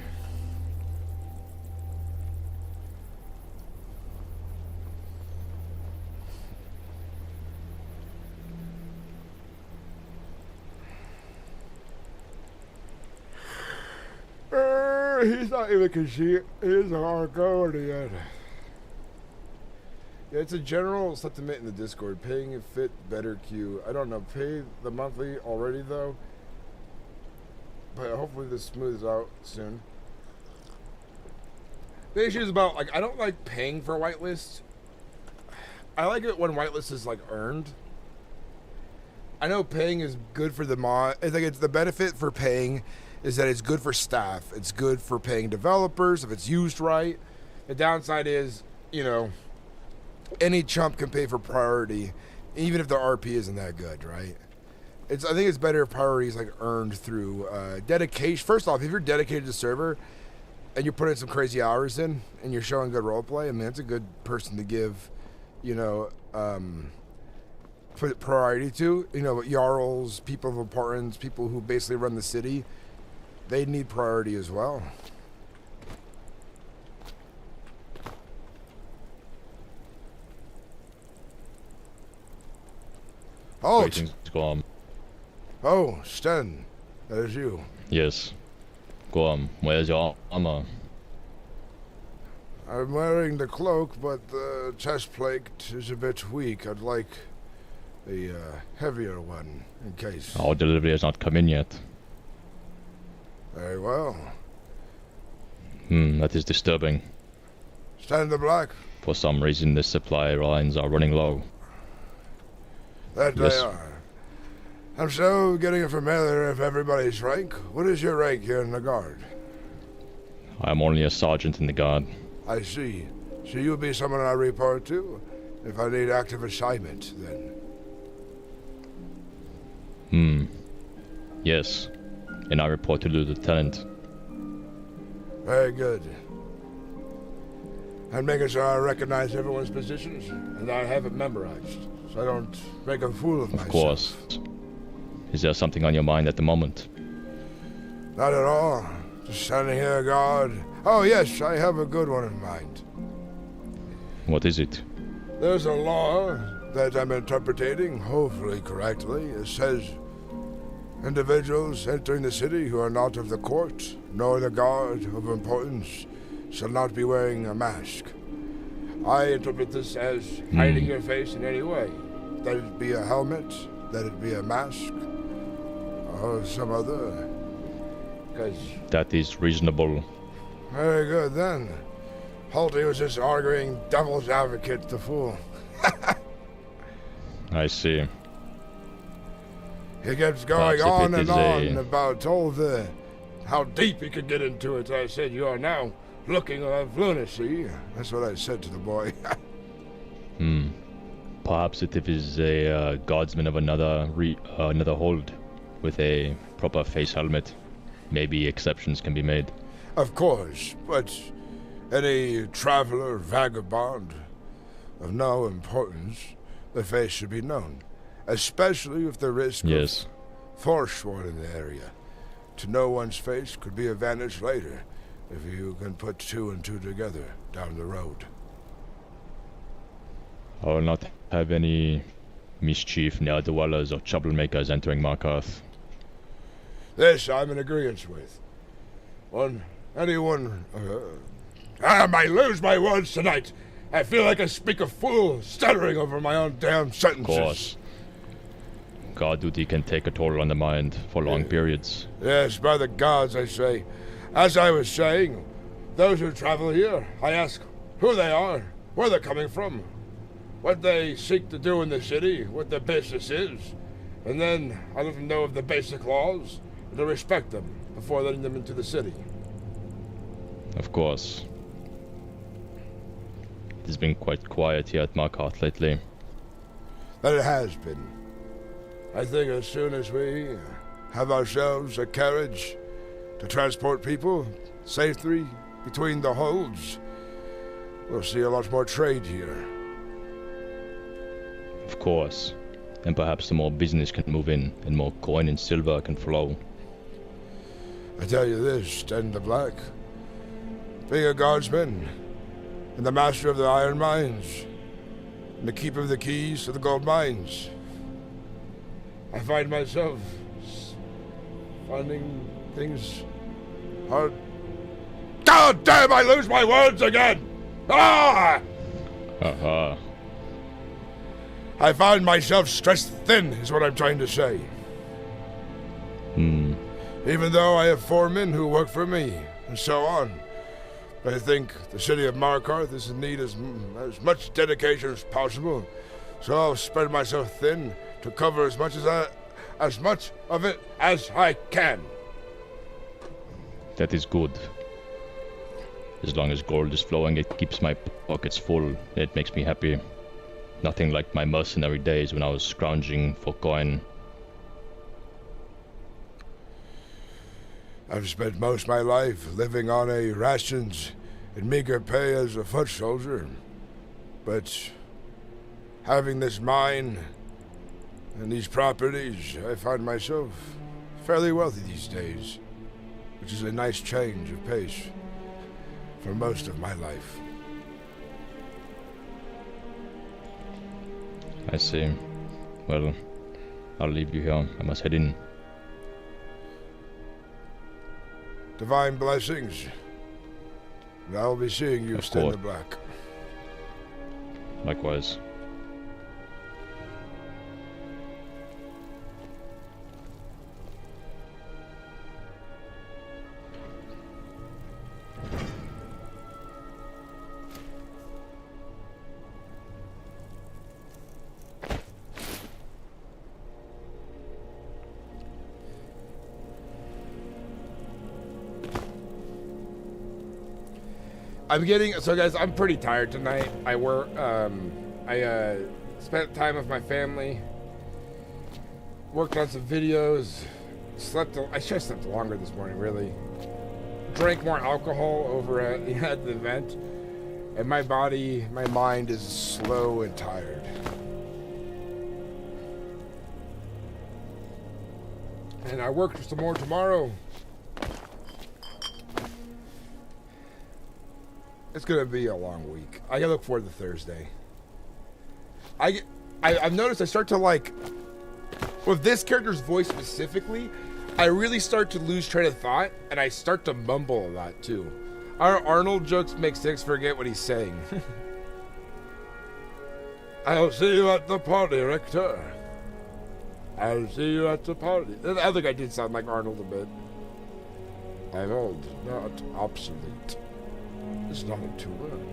He's not even Khajiit. He's our guardian. Yeah, it's a general sentiment in the Discord. Paying a fit better queue. I don't know. Pay the monthly already though. But hopefully this smooths out soon. The issue is about, like, I don't like paying for whitelist. I like it when whitelist is, like, earned. I know paying is good for the mod. I think it's the benefit for paying is that it's good for staff. It's good for paying developers if it's used right. The downside is, you know, any chump can pay for priority, even if the RP isn't that good, right? I think it's better if priority is like earned through dedication. First off, if you're dedicated to the server and you're putting some crazy hours in and you're showing good roleplay, I mean, that's a good person to give, you know, put priority to. You know, Jarls, people of importance, people who basically run the city, they need priority as well. Oh, Gorm. Oh, Sten, that is you. Yes. Gorm, where's your armor? I'm wearing the cloak, but the chest plate is a bit weak. I'd like a heavier one, in case. Our delivery has not come in yet. Very well. That is disturbing. Stand the black. For some reason, the supply lines are running low. That yes. They are. I'm so getting familiar with everybody's rank. What is your rank here in the guard? I'm only a sergeant in the guard. I see. So you'll be someone I report to? If I need active assignment, then. Yes. And I report to the lieutenant. Very good. I'm making sure I recognize everyone's positions, and I have it memorized, so I don't make a fool of myself. Of course. Is there something on your mind at the moment? Not at all. Just standing here, guard. Oh yes, I have a good one in mind. What is it? There's a law that I'm interpreting, hopefully correctly. It says individuals entering the city who are not of the court, nor the guard of importance, shall not be wearing a mask. I interpret this as hiding your face in any way. That it be a helmet, that it be a mask, or some other. That is reasonable. Very good then. Halty was just arguing devil's advocate, the fool. I see. He keeps going on and on about all the how deep he could get into it. I said, you are now looking of lunacy. That's what I said to the boy. Perhaps if it is a guardsman of another hold with a proper face helmet, maybe exceptions can be made. Of course, but any traveler, vagabond of no importance, the face should be known, especially with the risk of forsworn in the area. To know one's face could be advantage later, if you can put two and two together down the road. I will not have any mischief, ne'er-dwellers, or troublemakers entering Markarth. This I'm in agreement with. Anyone... I might lose my words tonight. I feel like I speak a fool, stuttering over my own damn sentences. Of course. Guard duty can take a toll on the mind for long periods. Yes, by the gods, I say. As I was saying, those who travel here, I ask who they are, where they're coming from, what they seek to do in the city, what their business is, and then I let them know of the basic laws and to respect them. before letting them into the city. Of course. It has been quite quiet here at Markarth lately. That it has been. I think as soon as we have ourselves a carriage to transport people safely between the holds, we'll see a lot more trade here. Of course. And perhaps the more business can move in, and more coin and silver can flow. I tell you this, Den the Black. Being a guardsman, and the master of the iron mines, and the keeper of the keys to the gold mines, I find myself finding things hard. God damn, I lose my words again! Ah! Haha. I find myself stressed thin, is what I'm trying to say. Even though I have foremen who work for me, and so on. I think the city of Markarth is in need as much dedication as possible, so I'll spread myself thin to cover as much of it as I can. That is good. As long as gold is flowing, it keeps my pockets full. It makes me happy. Nothing like my mercenary days when I was scrounging for coin. I've spent most of my life living on a rations and meager pay as a foot soldier, but having this mine and these properties, I find myself fairly wealthy these days, which is a nice change of pace for most of my life. I see. Well, I'll leave you here. I must head in. Divine blessings. And I'll be seeing you, Sten the Black. Likewise. So guys, I'm pretty tired tonight. I spent time with my family, worked on some videos, I should have slept longer this morning, really. Drank more alcohol over at the event, and my mind is slow and tired. And I worked some more tomorrow. It's gonna be a long week. I gotta look forward to Thursday. I've noticed I start to with this character's voice specifically, I really start to lose train of thought, and I start to mumble a lot too. Our Arnold jokes make Sinnix forget what he's saying. I'll see you at the party, Rector. I'll see you at the party. I think I did sound like Arnold a bit. I'm old, not obsolete. It's nothing to learn.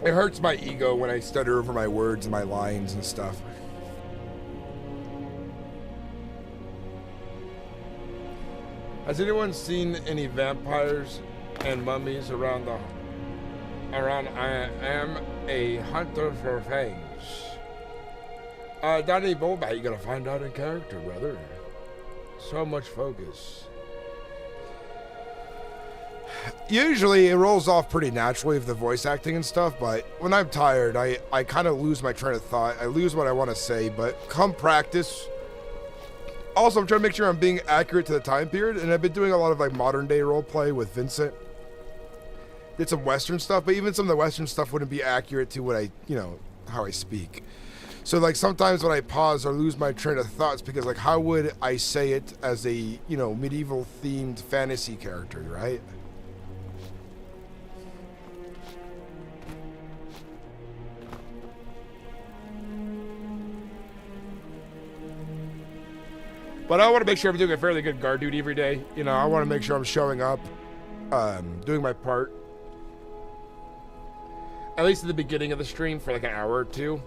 It hurts my ego when I stutter over my words and my lines and stuff. Has anyone seen any vampires and mummies around? I am a hunter for fangs. Danny Bullbat, you gotta find out in character, brother. So much focus. Usually it rolls off pretty naturally with the voice acting and stuff, but when I'm tired, I kind of lose my train of thought. I lose what I want to say, but come practice. Also, I'm trying to make sure I'm being accurate to the time period, and I've been doing a lot of modern day roleplay with Vincent. Did some Western stuff, but even some of the Western stuff wouldn't be accurate to what how I speak. So sometimes when I pause or lose my train of thoughts because how would I say it as a, medieval themed fantasy character, right? But I want to make sure I'm doing a fairly good guard duty every day. I want to make sure I'm showing up, doing my part. at least at the beginning of the stream for like an hour or two.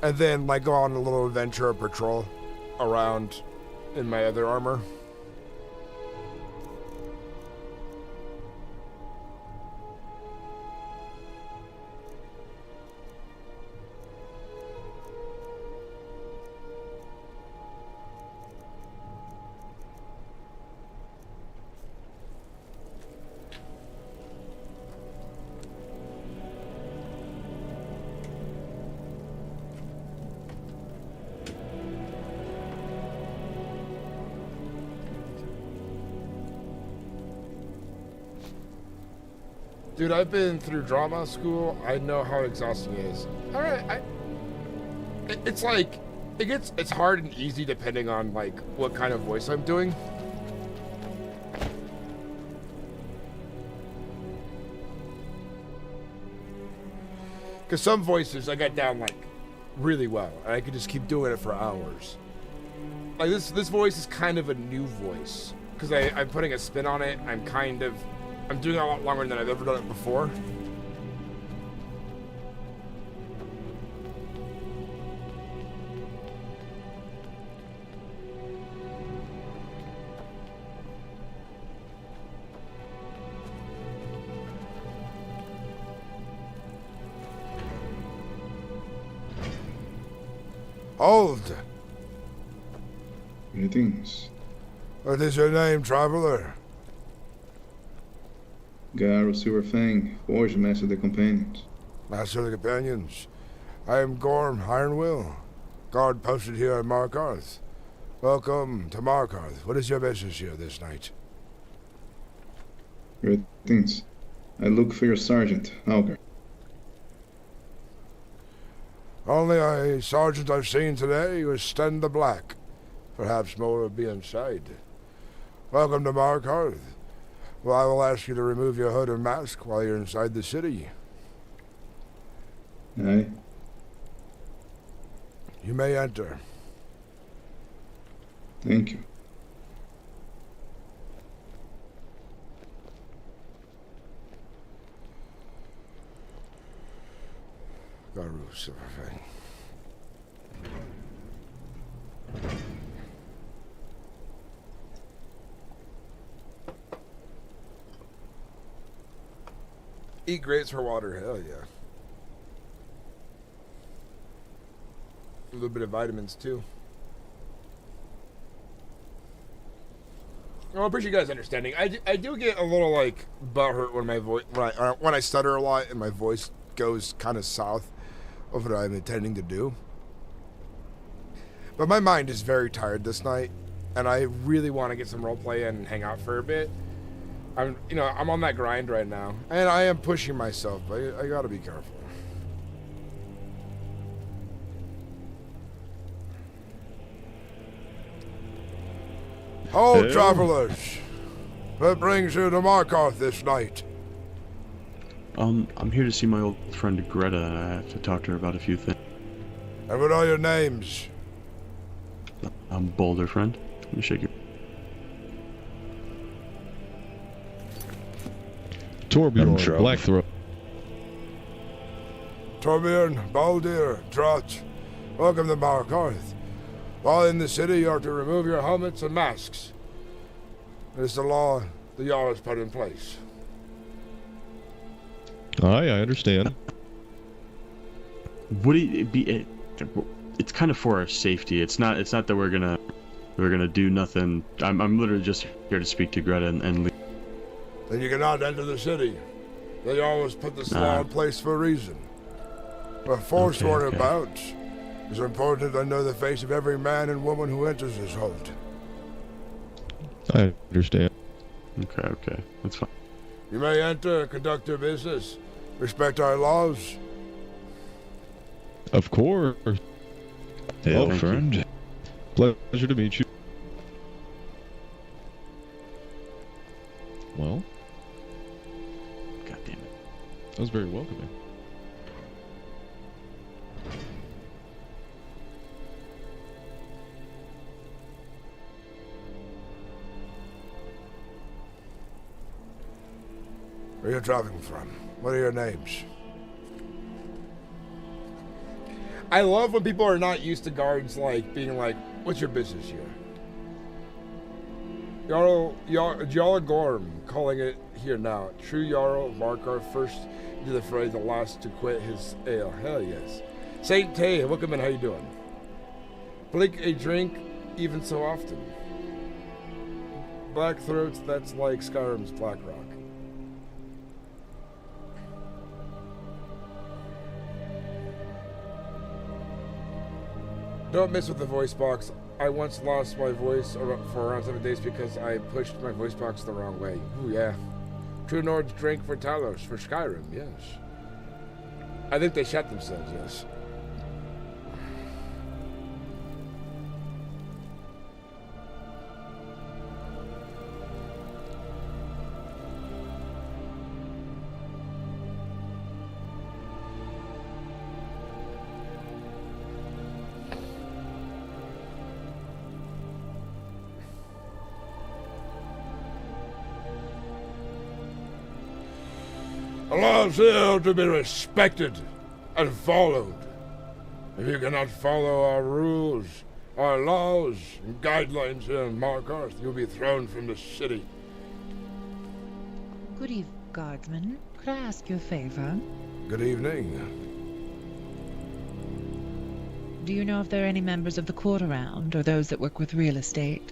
And then like go on a little adventure or patrol around in my other armor. Dude, I've been through drama school. I know how exhausting it is. All right, it's like it's hard and easy depending on like what kind of voice I'm doing. Because some voices I got down like really well, and I could just keep doing it for hours. Like this voice is kind of a new voice because I'm putting a spin on it. I'm doing it a lot longer than I've ever done it before. Hold! Greetings. What is your name, traveler? Gar of Silverfang, Forge Master of the Companions. Master of the Companions. I am Gorm IronWill, guard posted here at Markarth. Welcome to Markarth. What is your business here this night? Greetings. I look for your sergeant, Augur. Only a sergeant I've seen today was Sten the Black. Perhaps more will be inside. Welcome to Markarth. Well, I will ask you to remove your hood and mask while you're inside the city. Aye. You may enter. Thank you. Garu Silverfang. Eat grapes for water, hell yeah. A little bit of vitamins too. Well, I appreciate you guys understanding. I do get a little like butthurt when my voice when I stutter a lot and my voice goes kind of south of what I'm intending to do. But my mind is very tired this night, and I really want to get some roleplay and hang out for a bit. I'm on that grind right now, and I am pushing myself, but I gotta be careful. Ho, travelers! What brings you to Markarth this night? I'm here to see my old friend Greta, and I have to talk to her about a few things. And what are your names? I'm Boulder, friend. Let me shake your... Torbjorn, Blackthroat. Torbjorn, Baldir, Trot, welcome to Markarth. While in the city, you are to remove your helmets and masks. It is the law the Jarl has put in place. Aye, I understand. Would it be? It's kind of for our safety. It's not that we're gonna do nothing. I'm literally just here to speak to Greta and leave. Then you cannot enter the city. They always put this law in place for a reason. We're forsworn about. It's important to know the face of every man and woman who enters this hold. I understand. Okay, that's fine. You may enter and conduct your business. Respect our laws. Of course. Hello, friend. Pleasure to meet you. Well. God damn it. That was very welcoming. Where are you traveling from? What are your names? I love when people are not used to guards like being like, "What's your business here?" Jarl Gorm, calling it here now. True Jarl Markar, first into the fray, the last to quit his ale. Hell yes. Saint Tay, welcome in. How you doing? Blink a drink, even so often. Black throats. That's like Skyrim's Black Rock. Don't mess with the voice box. I once lost my voice for around 7 days because I pushed my voice box the wrong way. Ooh, yeah. True Nords drink for Talos, for Skyrim, yes. I think they shot themselves, yes. Allows here to be respected and followed. If you cannot follow our rules, our laws, and guidelines here in Markarth, you'll be thrown from the city. Good evening, guardsman. Could I ask you a favor? Good evening. Do you know if there are any members of the court around, or those that work with real estate?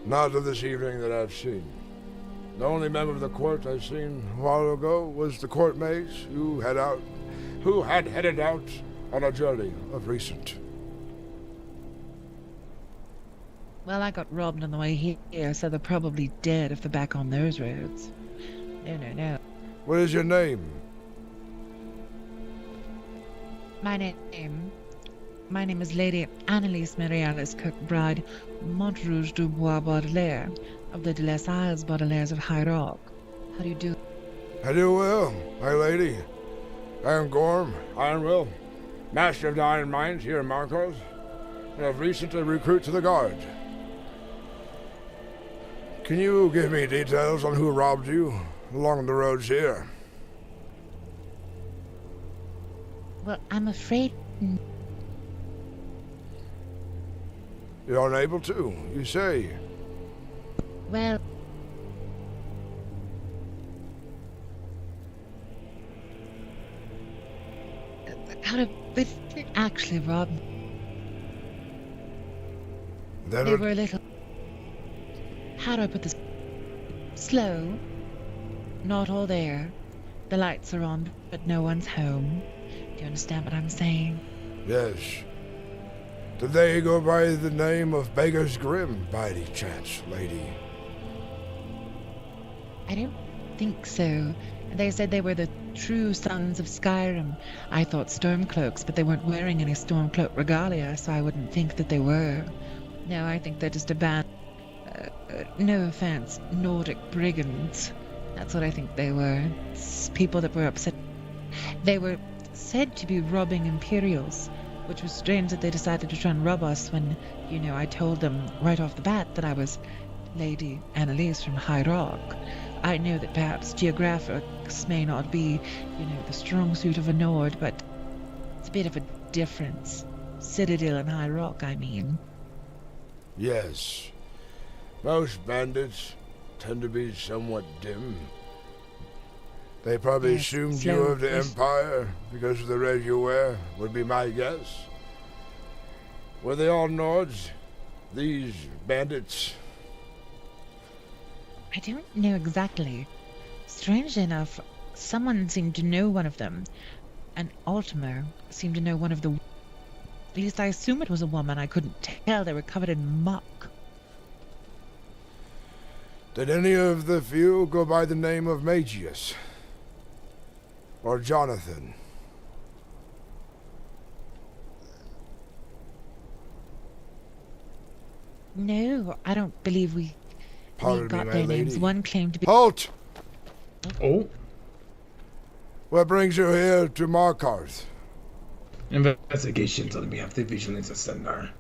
Not of this evening that I've seen. The only member of the court I've seen a while ago was the court mace who had headed out on a journey of recent. Well, I got robbed on the way here, so they're probably dead if they're back on those roads. No. What is your name? My name is Lady Annalise Merialis Kirkbride Montrouge du Bois Baudelaire of the Les Isles Baudelaires of High Rock. How do you do? I do well, my lady. I am Gorm IronWill Master of the Iron Mines here in Markarth, and have recently recruited to the Guard. Can you give me details on who robbed you along the roads here? Well, I'm afraid... You're unable to, you say? Well... They didn't actually rob me. They were a little... How do I put this? Slow. Not all there. The lights are on, but no one's home. Do you understand what I'm saying? Yes. Did they go by the name of Beggar's Grim, by any chance, lady? I don't think so. They said they were the true sons of Skyrim. I thought Stormcloaks, but they weren't wearing any Stormcloak regalia, so I wouldn't think that they were. No, I think they're just a band... no offense, Nordic brigands. That's what I think they were. It's people that were upset. They were said to be robbing imperials, which was strange that they decided to try and rob us when, I told them right off the bat that I was Lady Annalise from High Rock. I know that perhaps geographics may not be, the strong suit of a Nord, but it's a bit of a difference. Citadel and High Rock, I mean. Yes. Most bandits tend to be somewhat dim. They probably assumed you of the Empire because of the red you wear, would be my guess. Were they all Nords? These bandits? I don't know exactly. Strangely enough, someone seemed to know one of them. And Ultima seemed to know one of the... At least I assume it was a woman. I couldn't tell. They were covered in muck. Did any of the few go by the name of Magius? Or Jonathan? No, I don't believe we got their names. One claimed to be... Halt! Oh? What brings you here to Markarth? Investigations on behalf of the Vigilance Ascendar.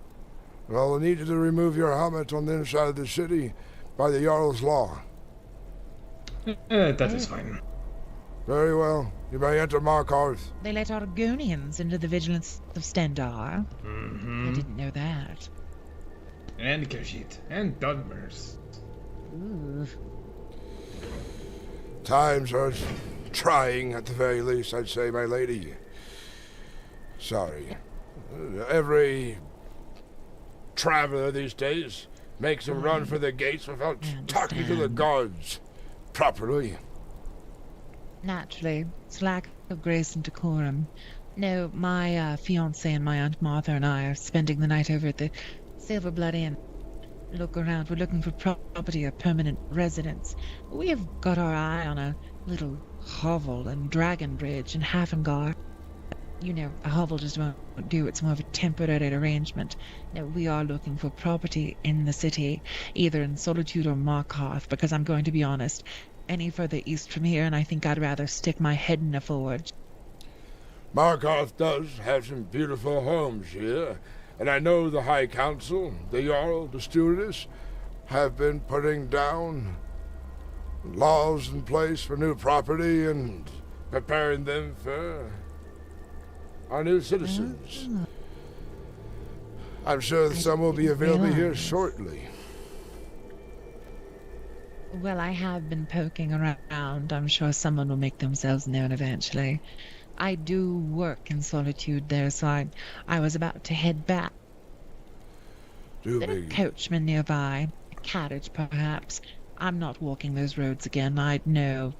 Well, I need you to remove your helmet on the inside of the city by the Jarl's law. That is fine. Very well. You may enter Markarth. They let Argonians into the vigilance of Stendar. Mm-hmm. I didn't know that. And Khajiit. And Dunmers. Ooh. Times are trying, at the very least, I'd say, my lady. Sorry. Every traveler these days makes them run for the gates without talking to the guards properly. Naturally, it's lack of grace and decorum. No, my fiance and my Aunt Martha and I are spending the night over at the Silver Blood Inn. Look around, we're looking for property or permanent residence. We have got our eye on a little hovel and Dragon Bridge in Havengard. You know, a hovel just won't do, it's more of a temporary arrangement. No, we are looking for property in the city, either in Solitude or Markarth, because I'm going to be honest, any further east from here and I think I'd rather stick my head in a forge. Markarth does have some beautiful homes here, and I know the High Council, the Jarl, the Stewardess, have been putting down laws in place for new property and preparing them for our new citizens. I'm sure that some will be available here shortly. Well, I have been poking around. I'm sure someone will make themselves known eventually. I do work in Solitude there, so I was about to head back. There are coachmen nearby. A carriage, perhaps. I'm not walking those roads again. No.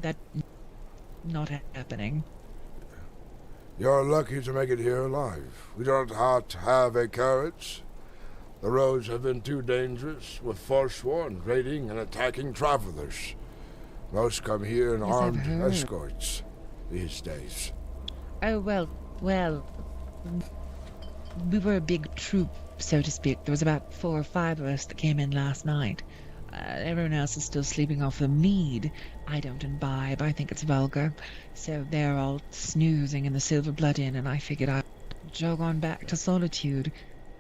That's not happening. You're lucky to make it here alive. We don't have to have a carriage. The roads have been too dangerous, with forsworn raiding and attacking travelers. Most come here in armed escorts these days. Oh, well, we were a big troop, so to speak. There was about 4 or 5 of us that came in last night. Everyone else is still sleeping off the mead. I don't imbibe, I think it's vulgar. So they're all snoozing in the Silver Blood Inn, and I figured I'd jog on back to Solitude,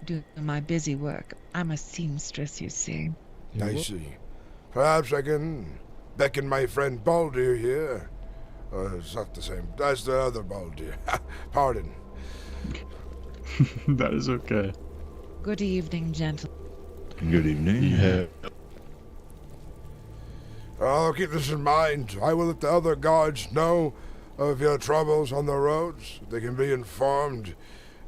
doing my busy work. I'm a seamstress, you see. I see. Perhaps I can beckon my friend Baldur here. It's not the same. That's the other Baldur. Pardon. That is okay. Good evening, gentlemen. Good evening. Yeah. I'll keep this in mind. I will let the other guards know of your troubles on the roads. They can be informed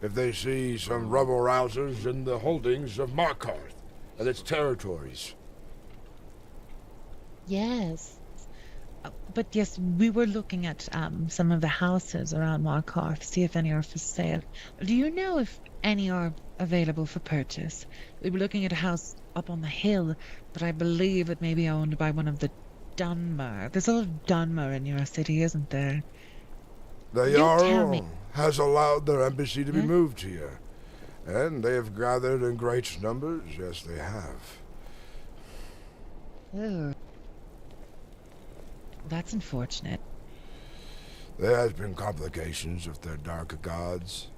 if they see some rebel-rousers in the holdings of Markarth and its territories. Yes. But yes, we were looking at some of the houses around Markarth, see if any are for sale. Do you know if any are available for purchase? We were looking at a house up on the hill, but I believe it may be owned by one of the Dunmer. There's a lot of Dunmer in your city, isn't there? The Jarl has allowed their embassy to be moved here, and they have gathered in great numbers. Yes, they have. Oh. That's unfortunate. There has been complications with their dark gods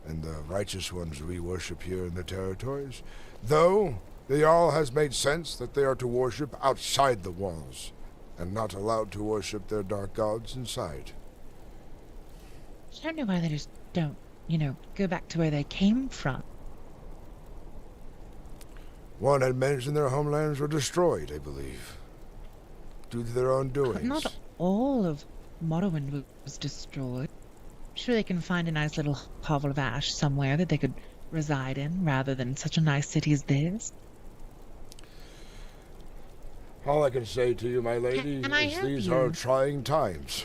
and the righteous ones we worship here in the territories, though the Jarl has made sense that they are to worship outside the walls and not allowed to worship their dark gods inside. I don't know why they just don't, go back to where they came from. One had mentioned their homelands were destroyed, I believe, due to their own doings. But not all of Morrowind was destroyed. Sure, they can find a nice little hovel of ash somewhere that they could reside in, rather than such a nice city as this. All I can say to you, my lady, is these are trying times.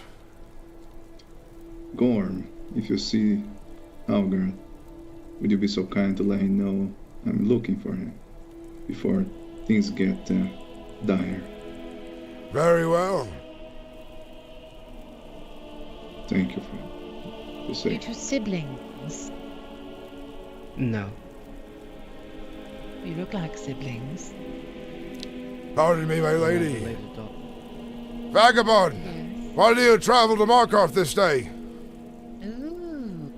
Gorm, if you see Algard, would you be so kind to let him know I'm looking for him before things get dire? Very well. Thank you for the sake. You two siblings? No. You look like siblings. Pardon me, my lady. Vagabond, why do you travel to Markarth this day? Ooh.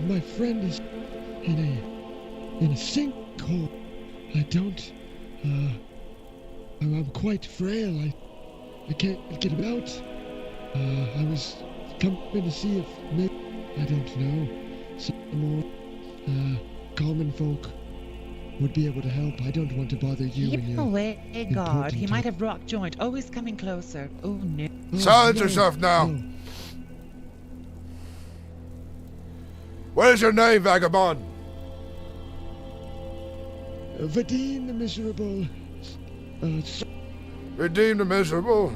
My friend is in a sinkhole. I don't I'm quite frail. I can't get about. I was coming to see if maybe, I don't know, some more common folk would be able to help. I don't want to bother you. Keep away, guard. He might have rock joint. Oh, he's coming closer. Oh, no. Silence yourself now. No. What is your name, vagabond? Vadim the Miserable. Redeem the Miserable.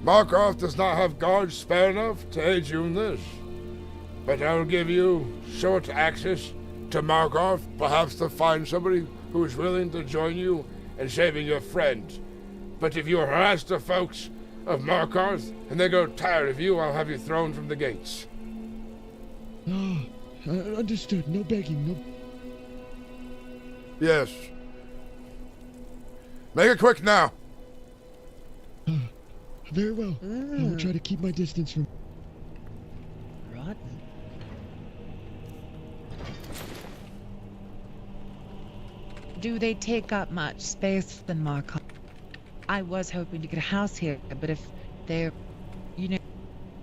Markarth does not have guards spare enough to aid you in this. But I will give you short access to Markarth, perhaps to find somebody who is willing to join you in saving your friend. But if you harass the folks of Markarth and they grow tired of you, I'll have you thrown from the gates. Ah, understood. No begging, no... Yes. Make it quick now. Very well. I will try to keep my distance from... Rotten. Do they take up much space in Markarth? I was hoping to get a house here, but if they're,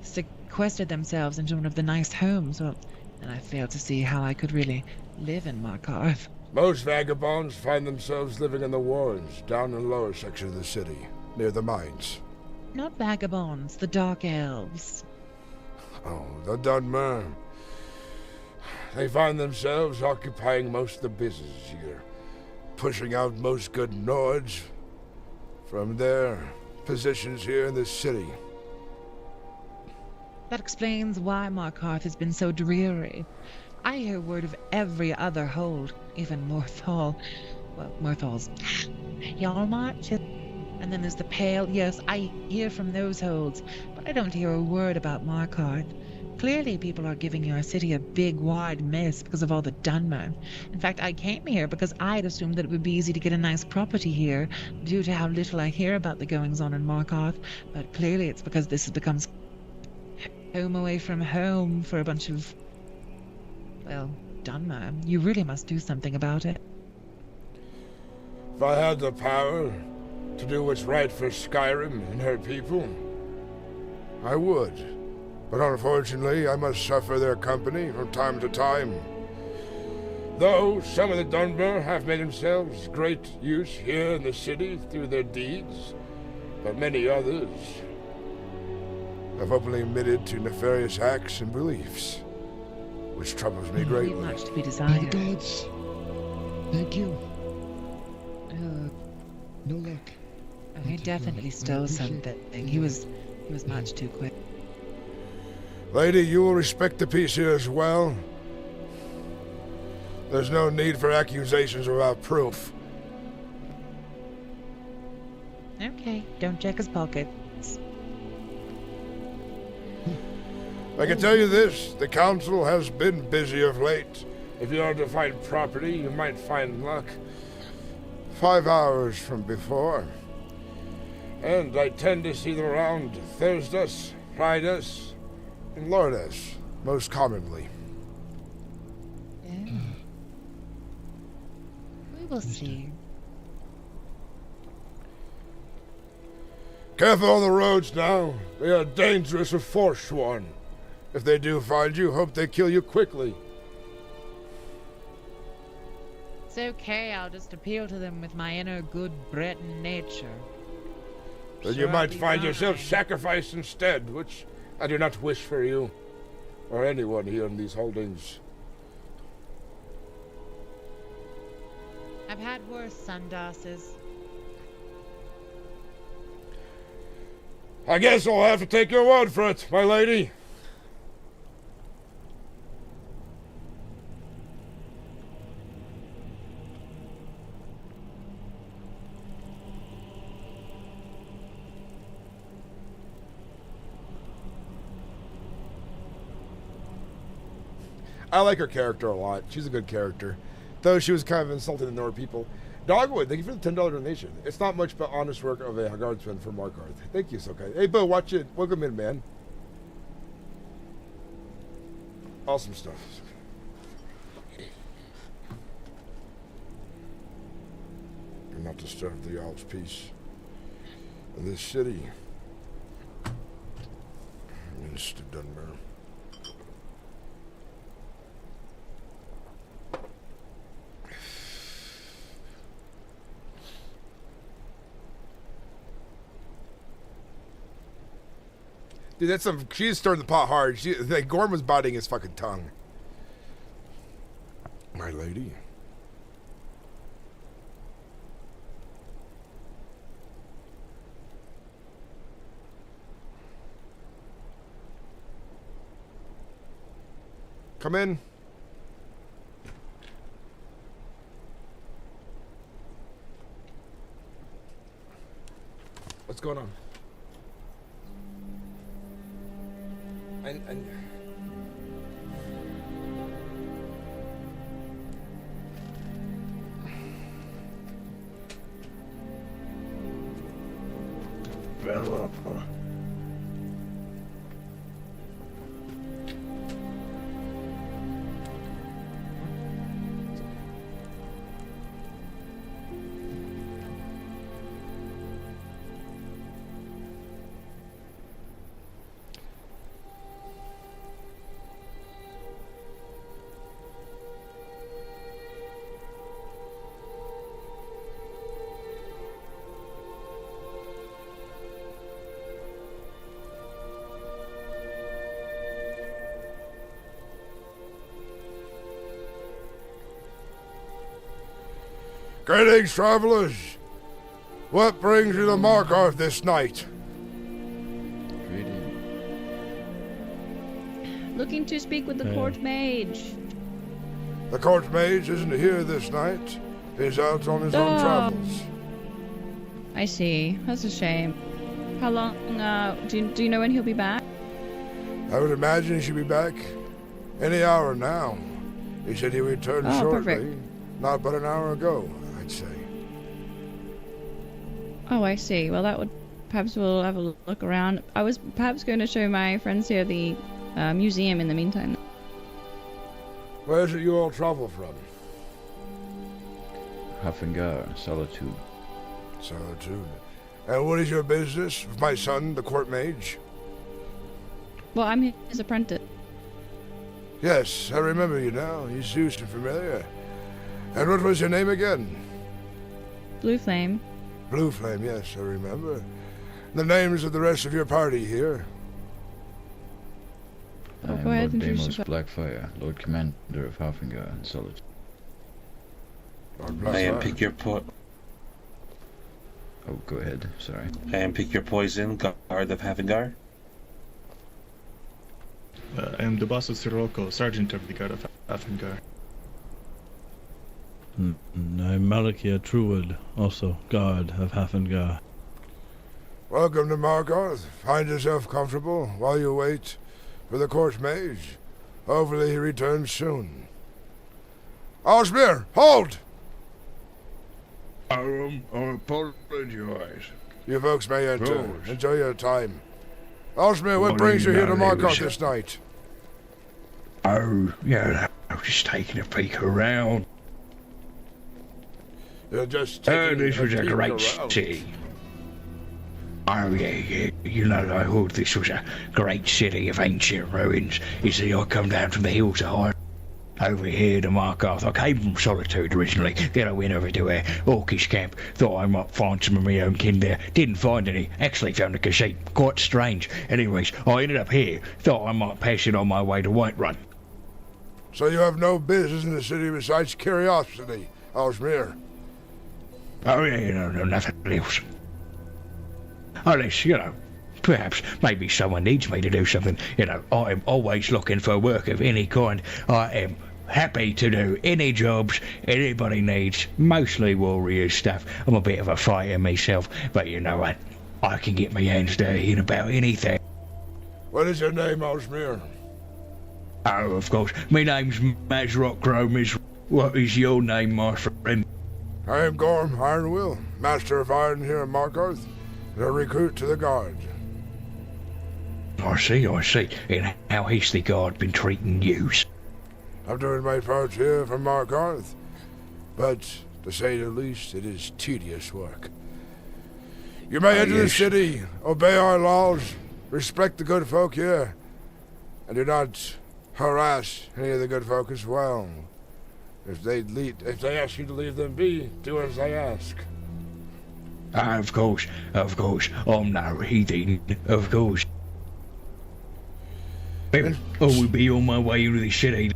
sequestered themselves into one of the nice homes, well, then I fail to see how I could really live in Markarth. Most vagabonds find themselves living in the warrens, down in the lower section of the city, near the mines. Not vagabonds, the dark elves. Oh, the Dunmer. They find themselves occupying most of the business here, pushing out most good Nords from their positions here in the city. That explains why Markarth has been so dreary. I hear word of every other hold, even Morthal. Well, Morthal's Yarmarch, and then there's the Pale. Yes, I hear from those holds, but I don't hear a word about Markarth. Clearly, people are giving your city a big, wide miss because of all the Dunmer. In fact, I came here because I'd assumed that it would be easy to get a nice property here, due to how little I hear about the goings-on in Markarth. But clearly, it's because this has become home away from home for a bunch of, well, Dunmer. You really must do something about it. If I had the power to do what's right for Skyrim and her people, I would. But unfortunately, I must suffer their company from time to time. Though some of the Dunmer have made themselves great use here in the city through their deeds, but many others have openly admitted to nefarious acts and beliefs, which troubles me greatly. Much to be By desired. the gods. Thank you. No luck. He definitely stole something. He was much too quick. Lady, you will respect the peace here as well. There's no need for accusations without proof. Okay, don't check his pockets. I can tell you this, the council has been busy of late. If you are to find property, you might find luck 5 hours from before. And I tend to see them around Thursdays, Fridays, and Lordes, most commonly. Yeah. We will see. Careful on the roads now. They are dangerous if forsworn. If they do find you, hope they kill you quickly. It's okay, I'll just appeal to them with my inner good Breton nature. Then Sure, you I'll might be find yourself fine. sacrificed instead, which I do not wish for you, or anyone here in these holdings. I've had worse sundasses. I guess I'll have to take your word for it, my lady. I like her character a lot. She's a good character. Though she was kind of insulting the Nord people. Dogwood, thank you for the $10 donation. It's not much but honest work of a guardsman for Markarth. Thank you, Sokai. Hey, Bo, watch it. Welcome in, man. Awesome stuff. not disturb the Jarl's peace in this city. Mr. Dunbar. Dude, that's some. She just stirred the pot hard. Like Gorm was biting his fucking tongue. My lady. Come in. What's going on? And Greetings, travelers. What brings you to Markarth this night? Looking to speak with the court mage. The court mage isn't here this night. He's out on his own travels. I see. That's a shame. How long, do you know when he'll be back? I would imagine he should be back any hour now. He said he returned shortly. Perfect. Not but an hour ago, I'd say. Oh, I see. Well, that would... Perhaps we'll have a look around. I was perhaps going to show my friends here the museum in the meantime. Where is it you all travel from? Hafengar, Solitude. Solitude. And what is your business with my son, the court mage? Well, I'm his apprentice. Yes, I remember you now. You seem familiar. And what was your name again? Blue Flame. Blue Flame, yes, I remember. The names of the rest of your party here. I am go ahead Lord and Deimos Blackfire, Lord Commander of Hafengar and Solitude. May I pick your Oh, go ahead, sorry. May I pick your poison, Guard of Hafengar? I am the boss of Sirocco, Sergeant of the Guard of Hafengar. I'm Malakia Truwood, also Guard of Hafengar. Welcome to Markarth. Find yourself comfortable while you wait for the court mage. Hopefully he returns soon. Osmir, hold! I apologize. You folks may enter. Rose. Enjoy your time. Osmir, what Morning, brings you here to Malleus. Markarth this night? Oh, yeah, I was just taking a peek around. You're just This was a peek great around. city. Oh, yeah. You know, I heard this was a great city of ancient ruins. You see, I come down from the hillside over here to Markarth. I came from Solitude originally. Then I went over to a Orcish camp. Thought I might find some of my own kin there. Didn't find any. Actually found a cassette. Quite strange. Anyways, I ended up here. Thought I might pass it on my way to Whiterun. So you have no business in the city besides curiosity, Osmir. Oh, yeah, no, nothing else. Unless, perhaps maybe someone needs me to do something. I am always looking for work of any kind. I am happy to do any jobs anybody needs, mostly warrior stuff. I'm a bit of a fighter myself, but you know what? I can get my hands dirty in about anything. What is your name, Osmir? Oh, of course. My name's Mazrock Gromis. What is your name, my friend? I am Gorm IronWill, Master of Iron here in Markarth, and a recruit to the Guard. I see. And how has the Guard been treating you? I'm doing my part here for Markarth, but To say the least, it is tedious work. You may enter the city, obey our laws, respect the good folk here, and do not harass any of the good folk as well. If they ask you to leave them be, do as they ask. Of course. I'm no heathen, of course. I will be on my way into the city.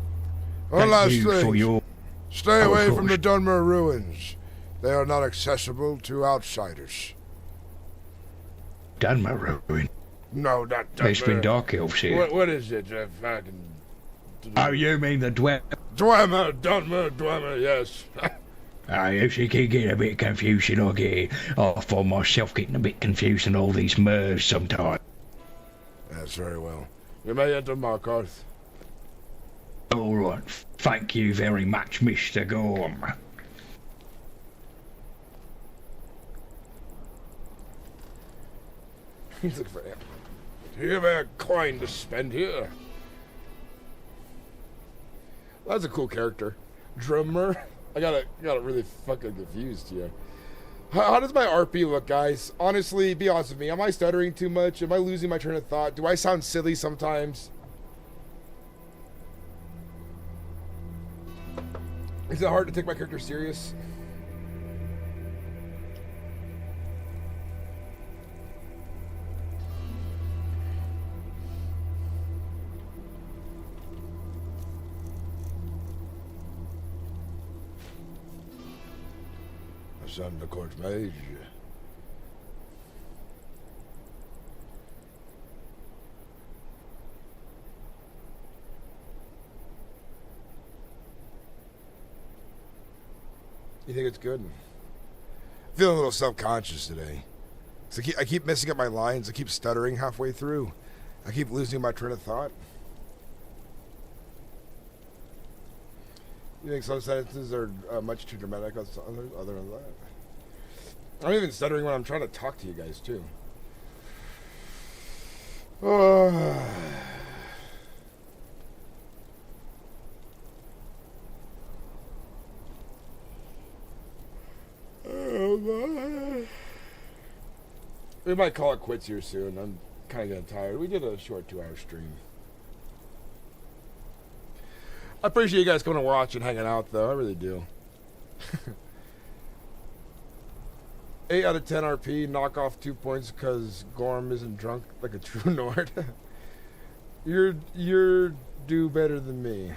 One last Thank you for thing. your... Stay Of away from course. the Dunmer ruins. They are not accessible to outsiders. Dunmer ruin? No, not Dunmer. It's been dark elves here. What is it? Fucking... Oh, you mean the Dunmer, yes. if you can get a bit confusing, I find myself getting a bit confused in all these murs sometimes. That's very well. You may enter Markarth. All right. Thank you very much, Mr. Gorm. He's looking for him. Do you have a coin to spend here? That's a cool character. Drummer. I got it really fucking confused here. How does my RP look, guys? Honestly, be honest with me. Am I stuttering too much? Am I losing my train of thought? Do I sound silly sometimes? Is it hard to take my character serious? Son the court mage. You think it's good? Feeling a little self-conscious today. So I keep messing up my lines. I keep stuttering halfway through. I keep losing my train of thought. You think some sentences are much too dramatic other than that? I'm even stuttering when I'm trying to talk to you guys, too. We might call it quits here soon. I'm kind of getting tired. We did a short 2-hour stream. I appreciate you guys coming to watch and hanging out, though. I really do. 8 out of 10 RP. Knock off 2 points because Gorm isn't drunk like a true Nord. You're do better than me.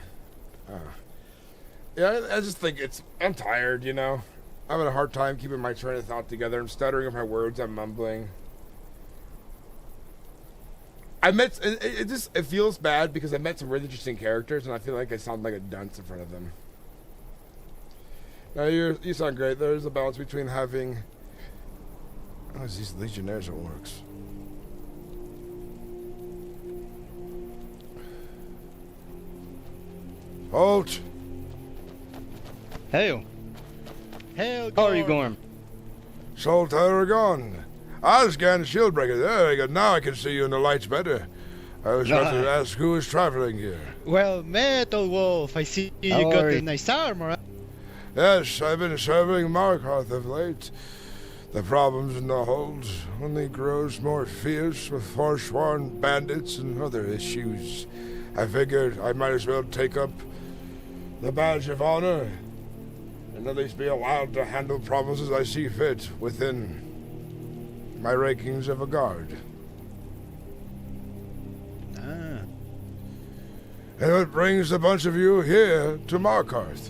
Yeah, I just think I'm tired, you know. I'm having a hard time keeping my train of thought together. I'm stuttering on my words. I'm mumbling. It feels bad because I met some really interesting characters and I feel like I sound like a dunce in front of them. Now you sound great. There's a balance between having these legionnaires or orcs. Halt! Hail! Hail, How are you, Gorm? Salt Aragon. Osgan Shieldbreaker. There we go. Now I can see you in the lights better. I was about to ask who is traveling here. Well, Metal Wolf, I see you got a nice armor. Yes, I've been serving Markarth of late. The problems in the hold only grows more fierce with forsworn bandits and other issues. I figured I might as well take up the badge of honor and at least be allowed to handle problems as I see fit within my rankings of a guard. And what brings a bunch of you here to Markarth?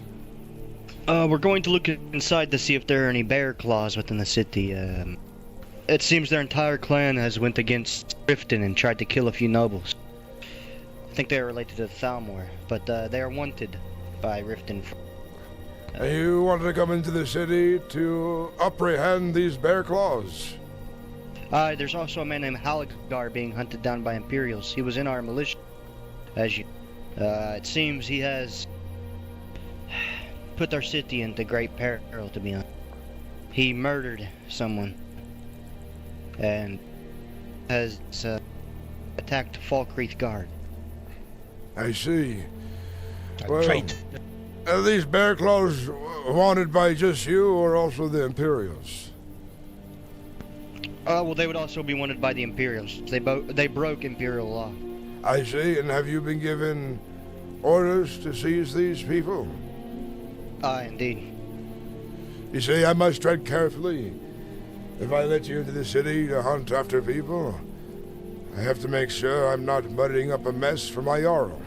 We're going to look inside to see if there are any bear claws within the city. It seems their entire clan has went against Riften and tried to kill a few nobles. I think they are related to the Thalmor, but they are wanted by Riften. And you wanted to come into the city to apprehend these bear claws? There's also a man named Halagar being hunted down by Imperials. He was in our militia, as you... it seems he has put our city into great peril, to be honest. He murdered someone and has attacked Falkreath Guard. I see. Well, these bear claws, wanted by just you or also the Imperials? Well, they would also be wanted by the Imperials. They broke Imperial law. I see, and have you been given orders to seize these people? Indeed. You see, I must tread carefully. If I let you into the city to hunt after people, I have to make sure I'm not muddying up a mess for my Jarl.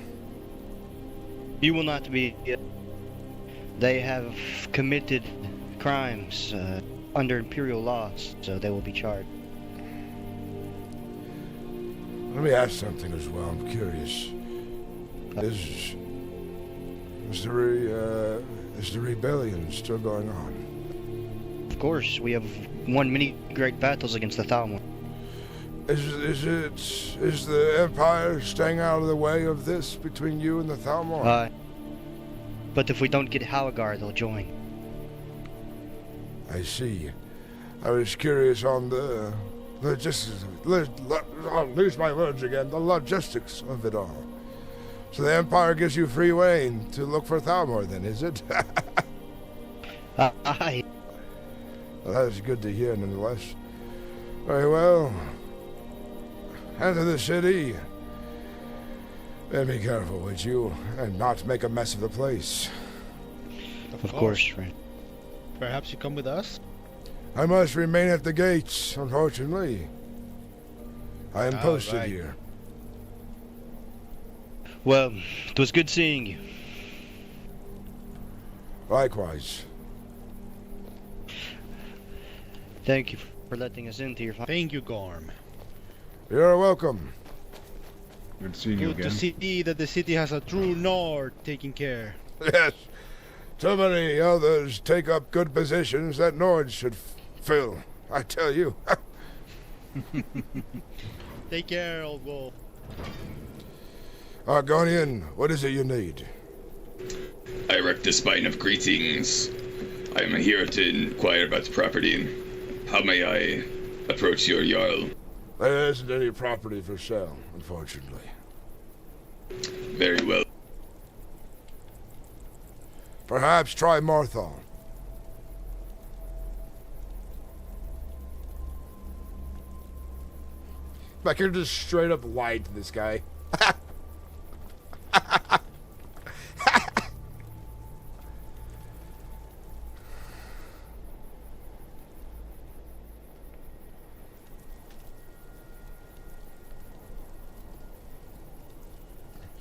You will not be. They have committed crimes under Imperial laws, so they will be charged. Let me ask something as well. I'm curious. Is the rebellion still going on? Of course, we have won many great battles against the Thalmor. Is the Empire staying out of the way of this between you and the Thalmor? But if we don't get Halagar, they'll join. I see. I was curious on the logistics. I'll lose my words again. The logistics of it all. So the Empire gives you free rein to look for Thalmor, then, is it? Aye. Well, that is good to hear, nonetheless. Very well. Enter the city. And be careful, would you? And not make a mess of the place. Of course, friend. Perhaps you come with us? I must remain at the gates, unfortunately. I am posted right. here. Well, it was good seeing you. Likewise. Thank you for letting us into your farm. Thank you, Gorm. You're welcome. Good seeing you Good again. to see that the city has a true Nord taking care. Yes. Too many others take up good positions that Nords should fill. I tell you. Take care, old wolf. Argonian, what is it you need? I wreck the spine of greetings. I am here to inquire about property. How may I approach your Jarl? There isn't any property for sale, unfortunately. Very well. Perhaps try Marthal. Like you're just straight up lied to this guy.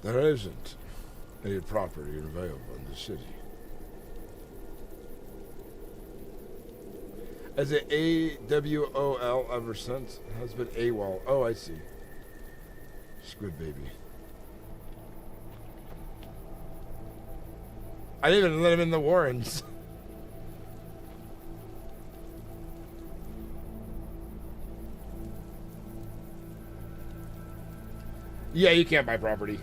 There isn't any property available in the city. Is it AWOL ever since? It has been AWOL. Oh, I see. Squid baby. I didn't even let him in the Warrens. Yeah, you can't buy property.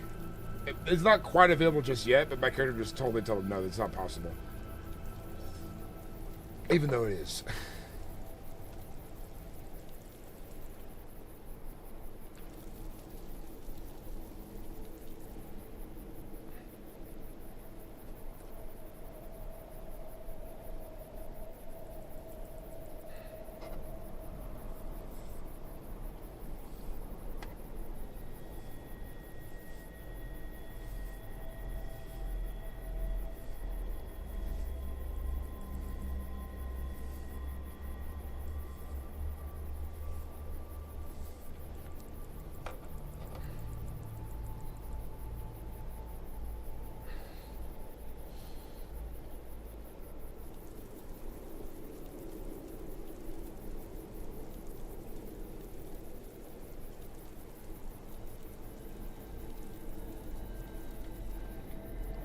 It's not quite available just yet, but my character just told him no, it's not possible. Even though it is.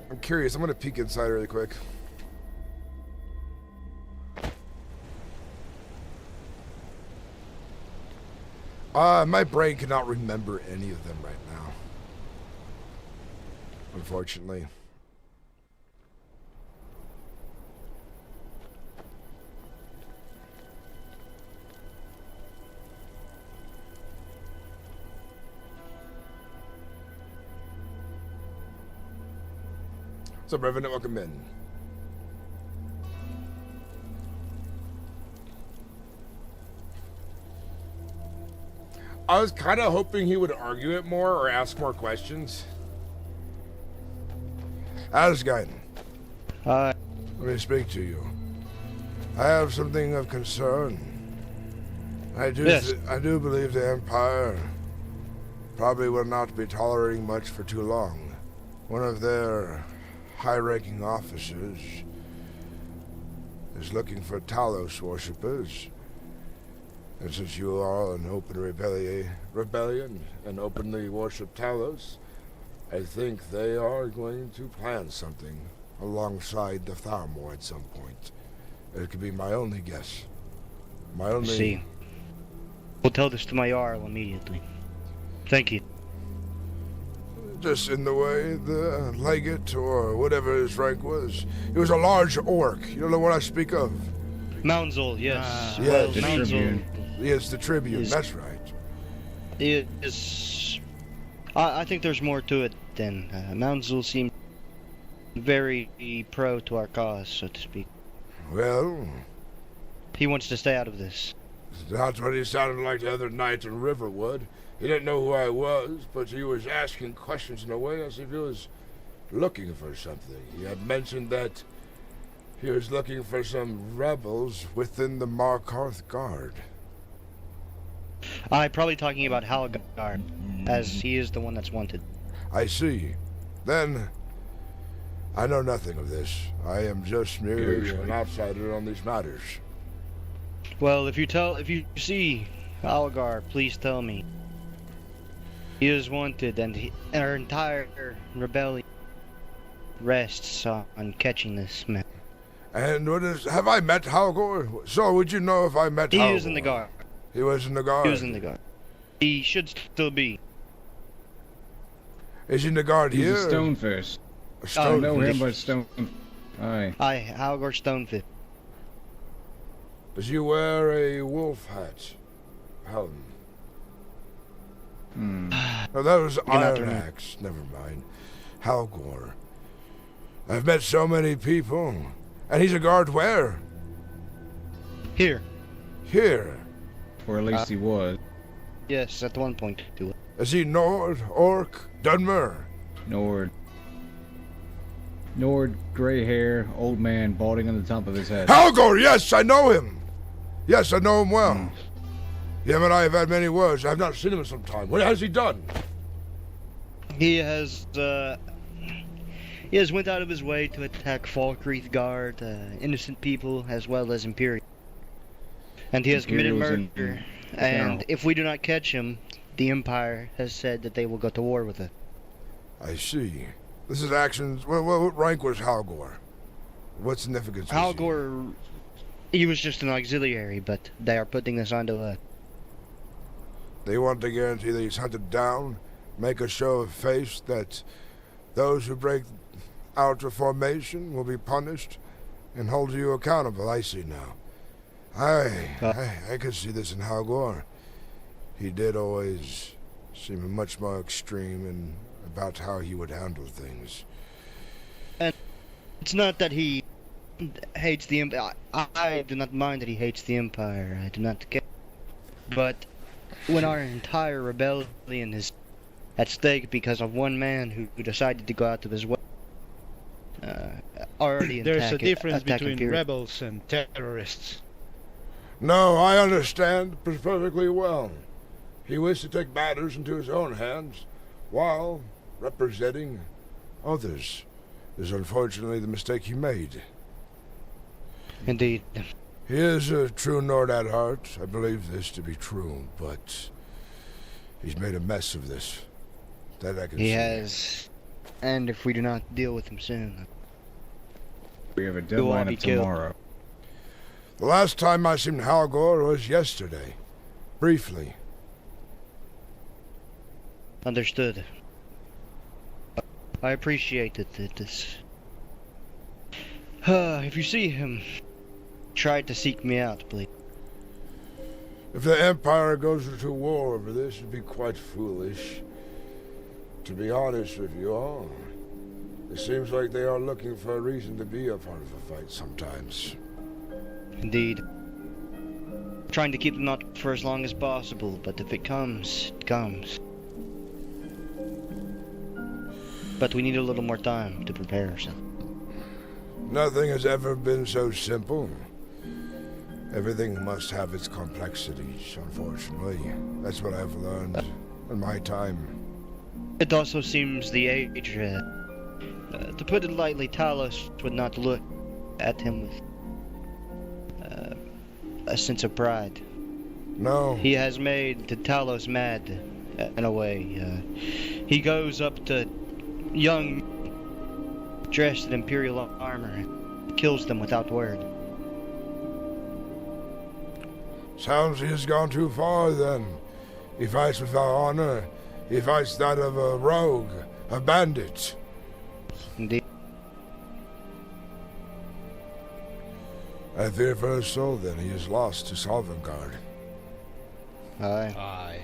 I'm curious. I'm going to peek inside really quick. My brain cannot remember any of them right now. Unfortunately. What's up, Revenant? Welcome in. I was kind of hoping he would argue it more or ask more questions. Asgard. Hi. Let me speak to you. I have something of concern. I do believe the Empire probably will not be tolerating much for too long. One of their high-ranking officers is looking for Talos worshippers. And since you are an open rebellion and openly worship Talos, I think they are going to plan something alongside the Tharmor at some point. It could be my only guess. My only... See. We'll tell this to my Jarl immediately. Thank you. Just in the way the legate, or whatever his rank was. He was a large orc. You don't know what I speak of? Moundzul, yes. Yes, the Moundzul. Yes, the Tribune, that's right. It is... I think there's more to it than... Moundzul seems very pro to our cause, so to speak. Well... He wants to stay out of this. That's what he sounded like the other night in Riverwood. He didn't know who I was, but he was asking questions in a way as if he was looking for something. He had mentioned that he was looking for some rebels within the Markarth Guard. I'm probably talking about Halgar, as he is the one that's wanted. I see. Then, I know nothing of this. I am just merely an outsider on these matters. Well, if you see Halgar, please tell me. He is wanted, and our entire rebellion rests on catching this man. And have I met Halgar? So, would you know if I met Halgar? He is in the guard. He was in the guard? He was in the guard. He should still be. Is he in the guard here? He's a Stonefist. I know him, but Stone... Aye. Aye, Halgar Stonefist. Does he wear a wolf hat? Helm. Oh, that was Iron Axe. Never mind. Halgar. I've met so many people. And he's a guard where? Here. Here? Or at least he was. Yes, at one point to it. Is he Nord, Orc, Dunmer? Nord, gray hair, old man, balding on the top of his head. Halgar, yes, I know him. Yes, I know him well. Him and I have had many words. I've not seen him in some time. What has he done? He has went out of his way to attack Falkreath Guard, innocent people, as well as Imperial. And he has committed murder. And if we do not catch him, the Empire has said that they will go to war with us. I see. This is actions. What rank was Halgar? What significance was Halgar, he was just an auxiliary, but they are putting this onto us. They want to guarantee that he's hunted down, make a show of face that those who break out of formation will be punished, and hold you accountable. I see now. I could see this in Halgar. He did always seem much more extreme about how he would handle things. And it's not that he hates the Empire. I do not mind that he hates the Empire. I do not care. But when our entire rebellion is at stake because of one man who decided to go out of his way, already there's a difference between Imperial. rebels and terrorists. No, I understand perfectly well. He wished to take matters into his own hands while representing others. Is unfortunately the mistake he made. Indeed. He is a true Nord at heart. I believe this to be true, but he's made a mess of this. That I can see. He has. And if we do not deal with him soon, we have a deadline of tomorrow. The last time I seen Halgar was yesterday. Briefly. Understood. I appreciate it. If you see him, try to seek me out, please. If the Empire goes into war over this, it'd be quite foolish. To be honest with you all, it seems like they are looking for a reason to be a part of a fight sometimes. Indeed. Trying to keep them out for as long as possible, but if it comes, it comes. But we need a little more time to prepare ourselves. Nothing has ever been so simple. Everything must have its complexities, unfortunately. That's what I've learned in my time. It also seems the age, to put it lightly, Talos would not look at him with a sense of pride. No. He has made the Talos mad, in a way. He goes up to young, dressed in imperial armor, and kills them without word. Sounds he has gone too far, then. He fights without honor. He fights that of a rogue, a bandit. Indeed. I fear for his soul, then. He is lost to Sovngarde. Aye.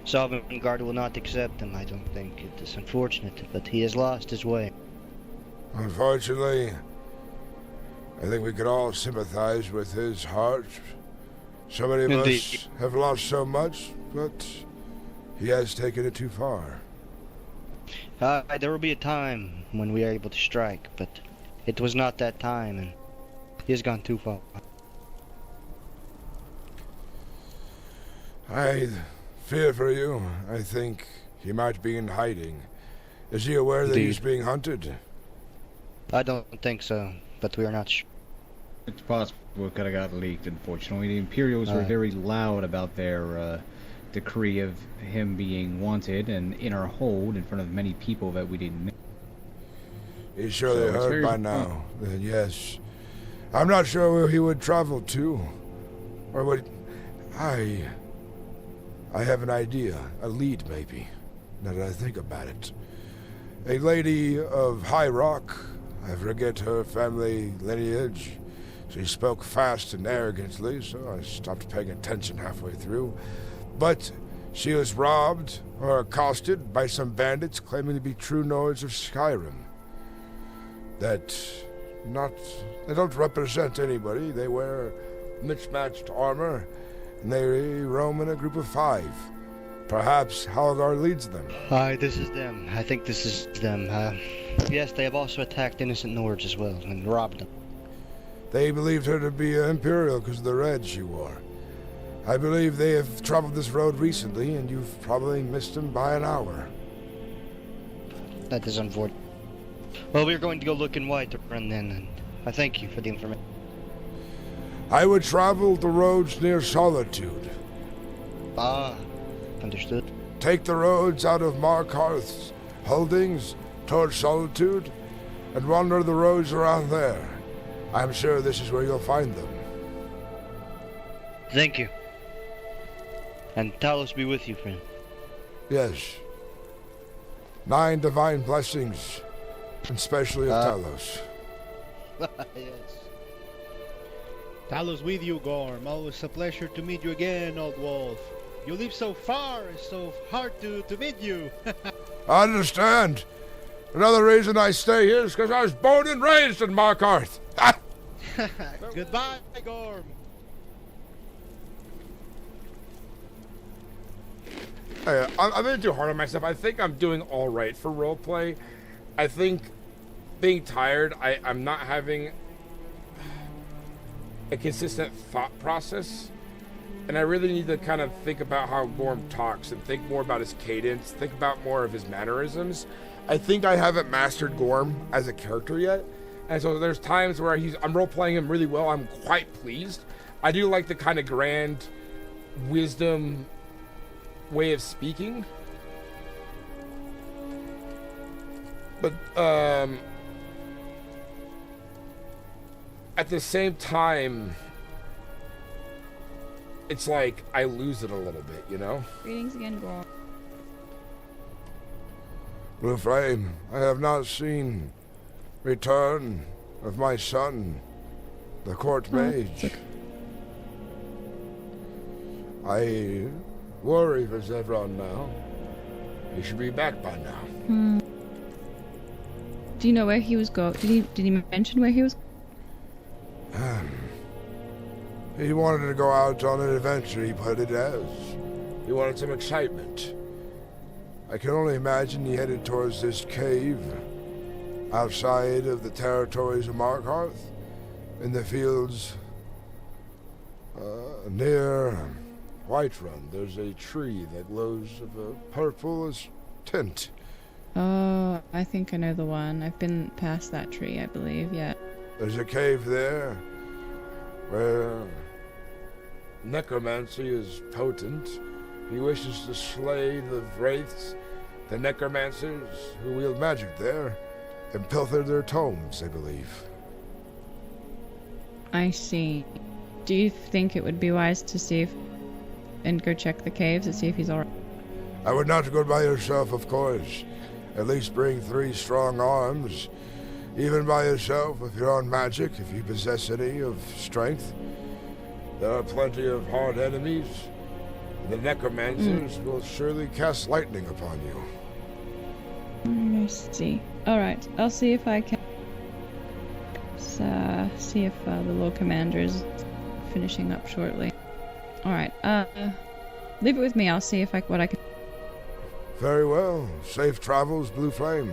Sovngarde will not accept him, I don't think. It is unfortunate, but he has lost his way. Unfortunately, I think we could all sympathize with his heart. So many of us have lost so much, but he has taken it too far. There will be a time when we are able to strike, but it was not that time, and he has gone too far. I fear for you. I think he might be in hiding. Is he aware that he's being hunted? I don't think so, but we are not sure. It's possible it could have got leaked, unfortunately. The Imperials were very loud about their decree of him being wanted and in our hold in front of many people that we didn't know. He's surely heard by now. Then yes. I'm not sure where he would travel to. Or would... I have an idea. A lead, maybe. Now that I think about it. A lady of High Rock. I forget her family lineage. She spoke fast and arrogantly, so I stopped paying attention halfway through. But she was robbed or accosted by some bandits claiming to be true Nords of Skyrim. They don't represent anybody. They wear mismatched armor, and they roam in a group of 5. Perhaps Halgar leads them. Aye, this is them. I think this is them. Yes, they have also attacked innocent Nords as well, and robbed them. They believed her to be an imperial because of the red she wore. I believe they have traveled this road recently, and you've probably missed them by an hour. That is unfortunate. Well, we're going to go look in Whiterun then, and I thank you for the information. I would travel the roads near Solitude. Ah, understood. Take the roads out of Markarth's holdings towards Solitude, and wander the roads around there. I'm sure this is where you'll find them. Thank you. And Talos be with you, friend. Yes. 9 divine blessings, and especially of Talos. Yes. Talos with you, Gorm. Always a pleasure to meet you again, old wolf. You live so far, it's so hard to meet you. I understand. Another reason I stay here is because I was born and raised in Markarth. Goodbye, Gorm. Hey, I'm gonna do hard on myself. I think I'm doing all right for roleplay. I think being tired, I'm not having a consistent thought process, and I really need to kind of think about how Gorm talks and think more about his cadence, think about more of his mannerisms. I think I haven't mastered Gorm as a character yet, and so there's times where I'm role-playing him really well. I'm quite pleased. I do like the kind of grand wisdom way of speaking, but at the same time, it's like I lose it a little bit, you know? Greetings again, Gorm. Blue Flame, I have not seen return of my son, the court mage. I worry for Zevran now. He should be back by now. Do you know where he was going? Did he mention where he was? He wanted to go out on an adventure, he put it as. He wanted some excitement. I can only imagine he headed towards this cave outside of the territories of Markarth, in the fields near Whiterun. There's a tree that glows of a purplish tint. Oh, I think I know the one. I've been past that tree, I believe, yeah. There's a cave there where necromancy is potent. He wishes to slay the wraiths, the necromancers who wield magic there, and pilfer their tomes, I believe. I see. Do you think it would be wise to see if... and go check the caves to see if he's alright? I would not go by yourself, of course. At least bring 3 strong arms. Even by yourself, if you're on magic, if you possess any of strength. There are plenty of hard enemies. The necromancers will surely cast lightning upon you. I see. Alright, I'll see if I can... see if the Lord Commander is finishing up shortly. Alright, leave it with me. I'll see if what I can... Very well. Safe travels, Blue Flame.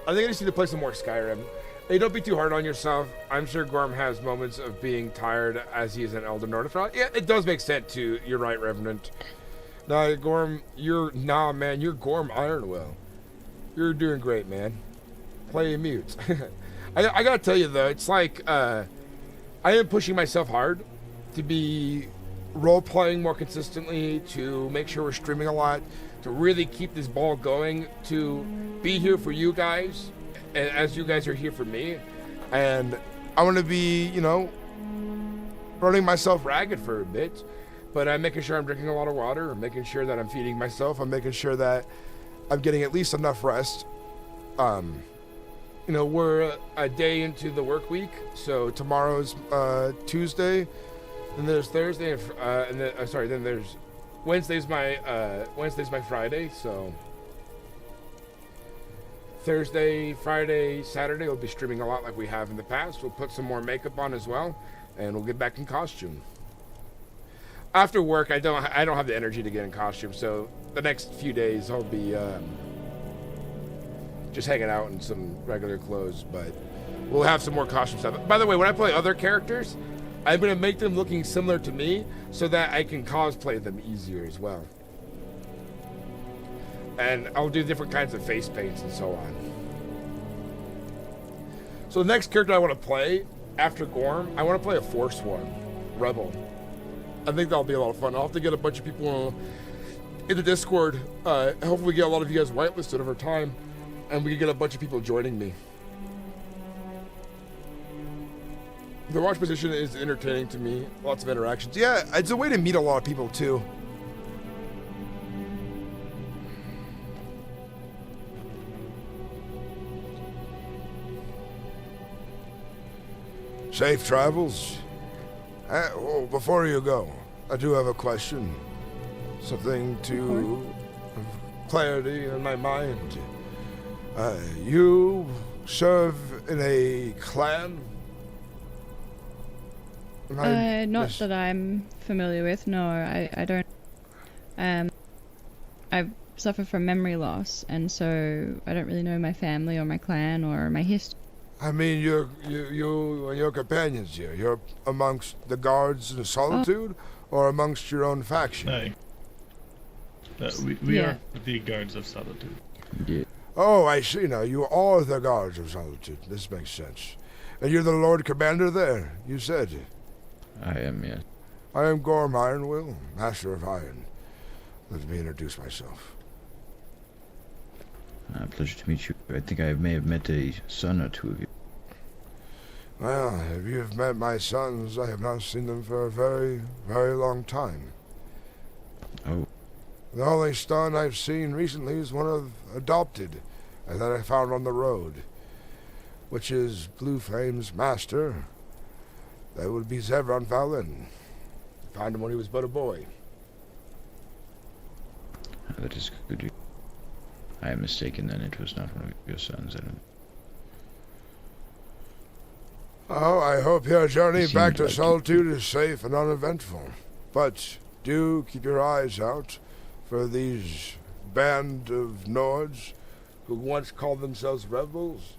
I think I just need to play some more Skyrim. Hey, don't be too hard on yourself. I'm sure Gorm has moments of being tired as he is an Elder Nordic. Yeah, it does make sense too. You're right, Revenant. Nah, Gorm, man, you're Gorm IronWill. You're doing great, man. Play mute. I gotta tell you though, it's like I am pushing myself hard to be role-playing more consistently, to make sure we're streaming a lot, to really keep this ball going, to be here for you guys, and as you guys are here for me. And I want to be, running myself ragged for a bit, but I'm making sure I'm drinking a lot of water, I'm making sure that I'm feeding myself, I'm making sure that I'm getting at least enough rest. We're a day into the work week, so tomorrow's Tuesday, and there's Thursday, and then there's Wednesday's my Friday. So Thursday, Friday, Saturday we'll be streaming a lot like we have in the past. We'll put some more makeup on as well, and we'll get back in costume. After work, I don't have the energy to get in costume, so the next few days I'll be just hanging out in some regular clothes, but we'll have some more costume stuff. By the way, when I play other characters, I'm going to make them looking similar to me so that I can cosplay them easier as well. And I'll do different kinds of face paints and so on. So the next character I want to play after Gorm, I want to play a Forsworn Rebel. I think that'll be a lot of fun. I'll have to get a bunch of people in the Discord. Hopefully we get a lot of you guys whitelisted over time, and we can get a bunch of people joining me. The watch position is entertaining to me. Lots of interactions. Yeah, it's a way to meet a lot of people too. Safe travels. Before you go, I do have a question. Something to clarity in my mind. You serve in a clan? Not that I'm familiar with. No, I don't. I suffer from memory loss, and so I don't really know my family or my clan or my history. I mean, you and your companions here. You're amongst the guards in Solitude, or amongst your own faction? No. We are the guards of Solitude. Yeah. Oh, I see now. You are the guards of Solitude. This makes sense. And you're the Lord Commander there, you said. I am, yes. I am Gorm IronWill, Master of Iron. Let me introduce myself. Pleasure to meet you. I think I may have met a son or two of you. Well, if you have met my sons, I have not seen them for a very, very long time. Oh. The only son I've seen recently is one of adopted, and that I found on the road, which is Blue Flame's master. That would be Zevran Valen. Found him when he was but a boy. That is good. I am mistaken, then it was not one of your sons. I don't... Oh, I hope your journey It back seemed to like Solitude is safe and uneventful. But do keep your eyes out for these band of Nords who once called themselves rebels,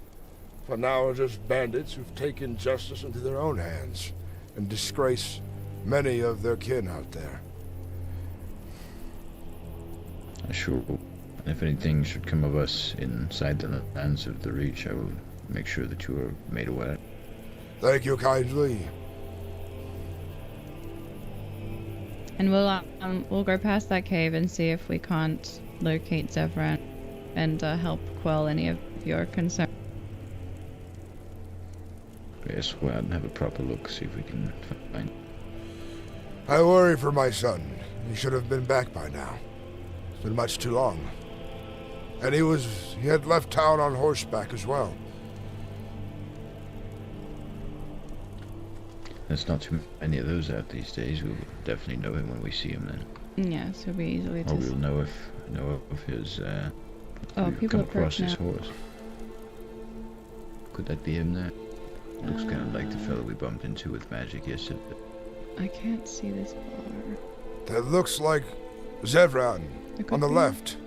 but now are just bandits who've taken justice into their own hands and disgrace many of their kin out there. Sure. If anything should come of us inside the lands of the Reach, I will make sure that you are made aware. Thank you kindly. And we'll go past that cave and see if we can't locate Zevran and help quell any of your concerns. Yes, we'll out and have a proper look, see if we can find... I worry for my son. He should have been back by now. It's been much too long. And he had left town on horseback as well. There's not too many of those out these days. We'll definitely know him when we see him then. Yeah, so we easily Or just... we'll know of his, Oh, we've people come across approach his now. horse. Could that be him there? Looks kind of like the fellow we bumped into with magic yesterday. I can't see this bar. That looks like Zevran on the left.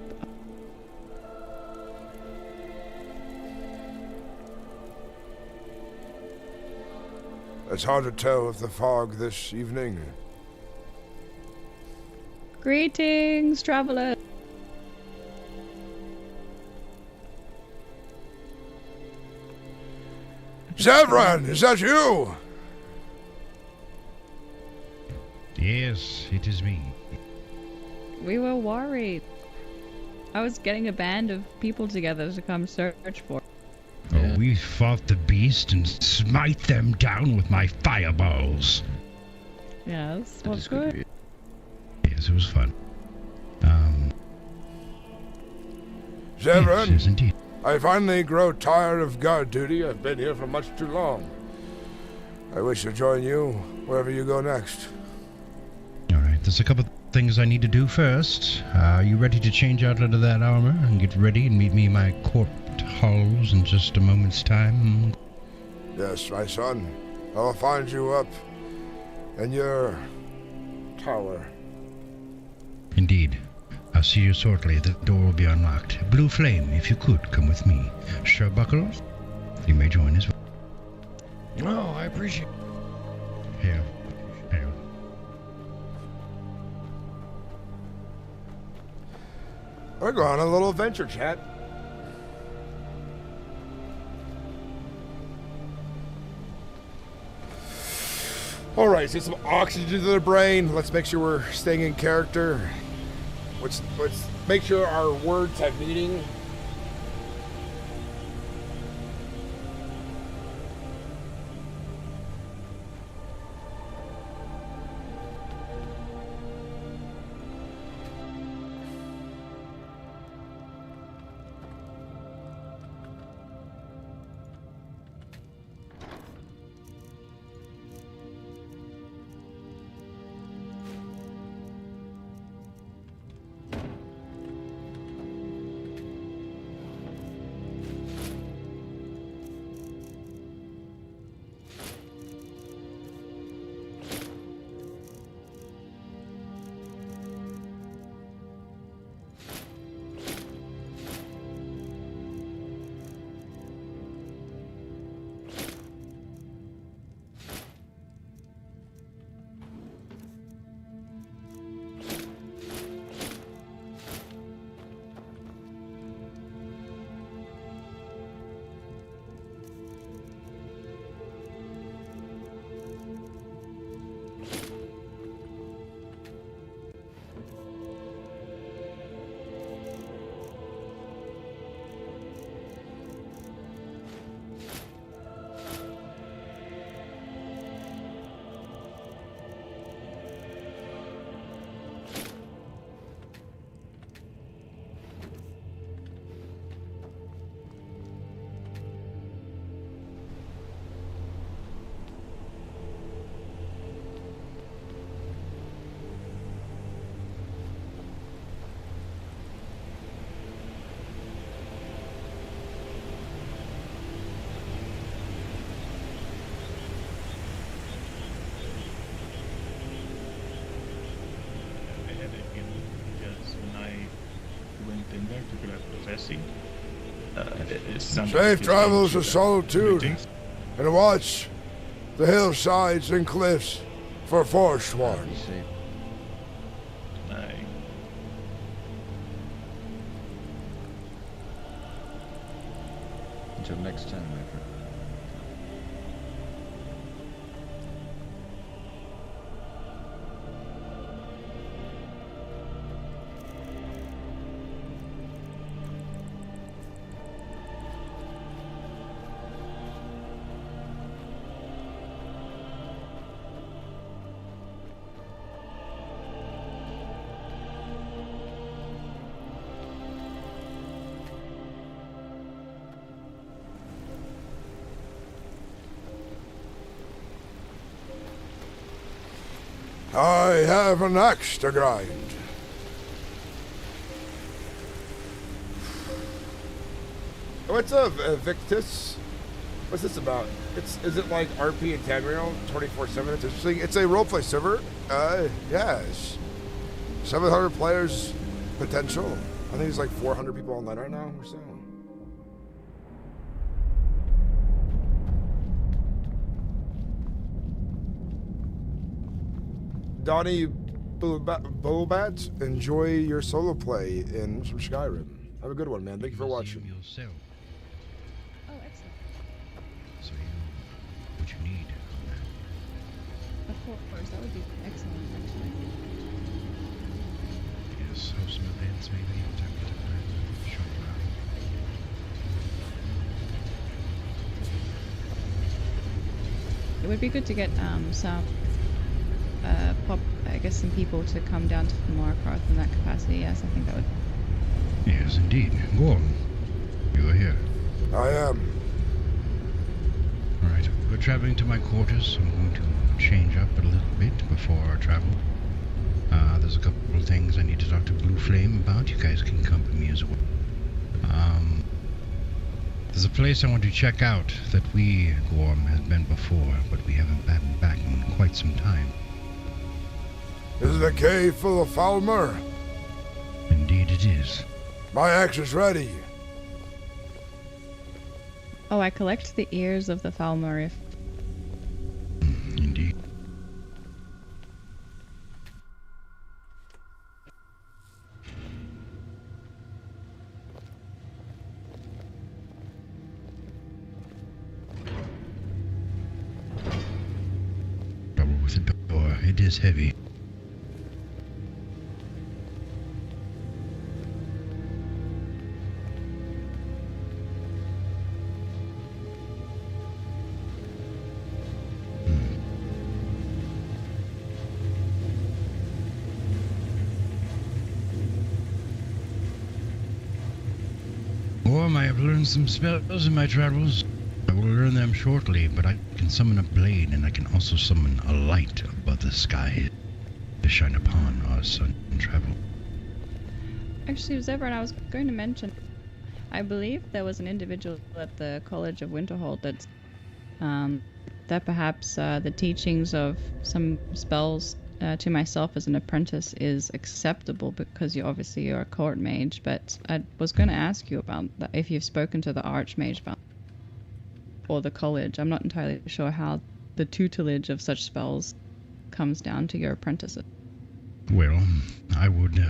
It's hard to tell with the fog this evening. Greetings, traveler. Zevran, is that you? Yes, it is me. We were worried. I was getting a band of people together to come search for. Oh, we fought the beast and smite them down with my fireballs. Yes, was good. Yes, it was fun. Zevran, yes, indeed. I finally grow tired of guard duty. I've been here for much too long. I wish to join you wherever you go next. Alright, there's a couple of things I need to do first. Are you ready to change out into that armor and get ready and meet me in my court halls in just a moment's time? Yes, my son. I'll find you up in your tower. Indeed. I'll see you shortly. The door will be unlocked. Blue Flame, if you could, come with me. Sherbuckle, you may join as well. Oh, I appreciate it. Here. Here. We're going on a little adventure, chat. Alright, so some oxygen to the brain. Let's make sure we're staying in character. Let's make sure our words have meaning. because when I went in there to grab the Vessi, it sounded Safe like travels he of was solitude, meetings. and watch the hillsides and cliffs for forsworn. Aye. Until next time, my friend. I have an axe to grind. What's up, Victus? What's this about? Is it like RP and Tamriel 24/7? It's interesting. It's a roleplay server. Yes. 700 players potential. I think it's like 400 people online right now or so. Donnie Bobat, enjoy your solo play in some Skyrim. Have a good one, man. Thank you for watching. Yourself. Oh, excellent. So what you need. Of course, that would be excellent, actually. Yes, host some events maybe. Shop around. It would be good to get some some people to come down to Morkarth in that capacity. Yes, I think that would. Yes, indeed. Gorm, you are here. I am. Alright, we're traveling to my quarters. I'm going to change up a little bit before our travel. There's a couple of things I need to talk to Blue Flame about. You guys can come with me as well. There's a place I want to check out that we, Gorm, have been before, but we haven't been back in quite some time. Is it a cave full of Falmer? Indeed it is. My axe is ready. Oh, I collect the ears of the Falmer if. Indeed. Trouble with the door. It is heavy. I have learned some spells in my travels. I will learn them shortly, but I can summon a blade, and I can also summon a light above the sky to shine upon our sun and travel. Actually, Zevran, I was going to mention, I believe there was an individual at the College of Winterhold that perhaps the teachings of some spells to myself as an apprentice is acceptable because you're a court mage, but I was going to ask you about that, if you've spoken to the archmage about or the college. I'm not entirely sure how the tutelage of such spells comes down to your apprentices. Well, I would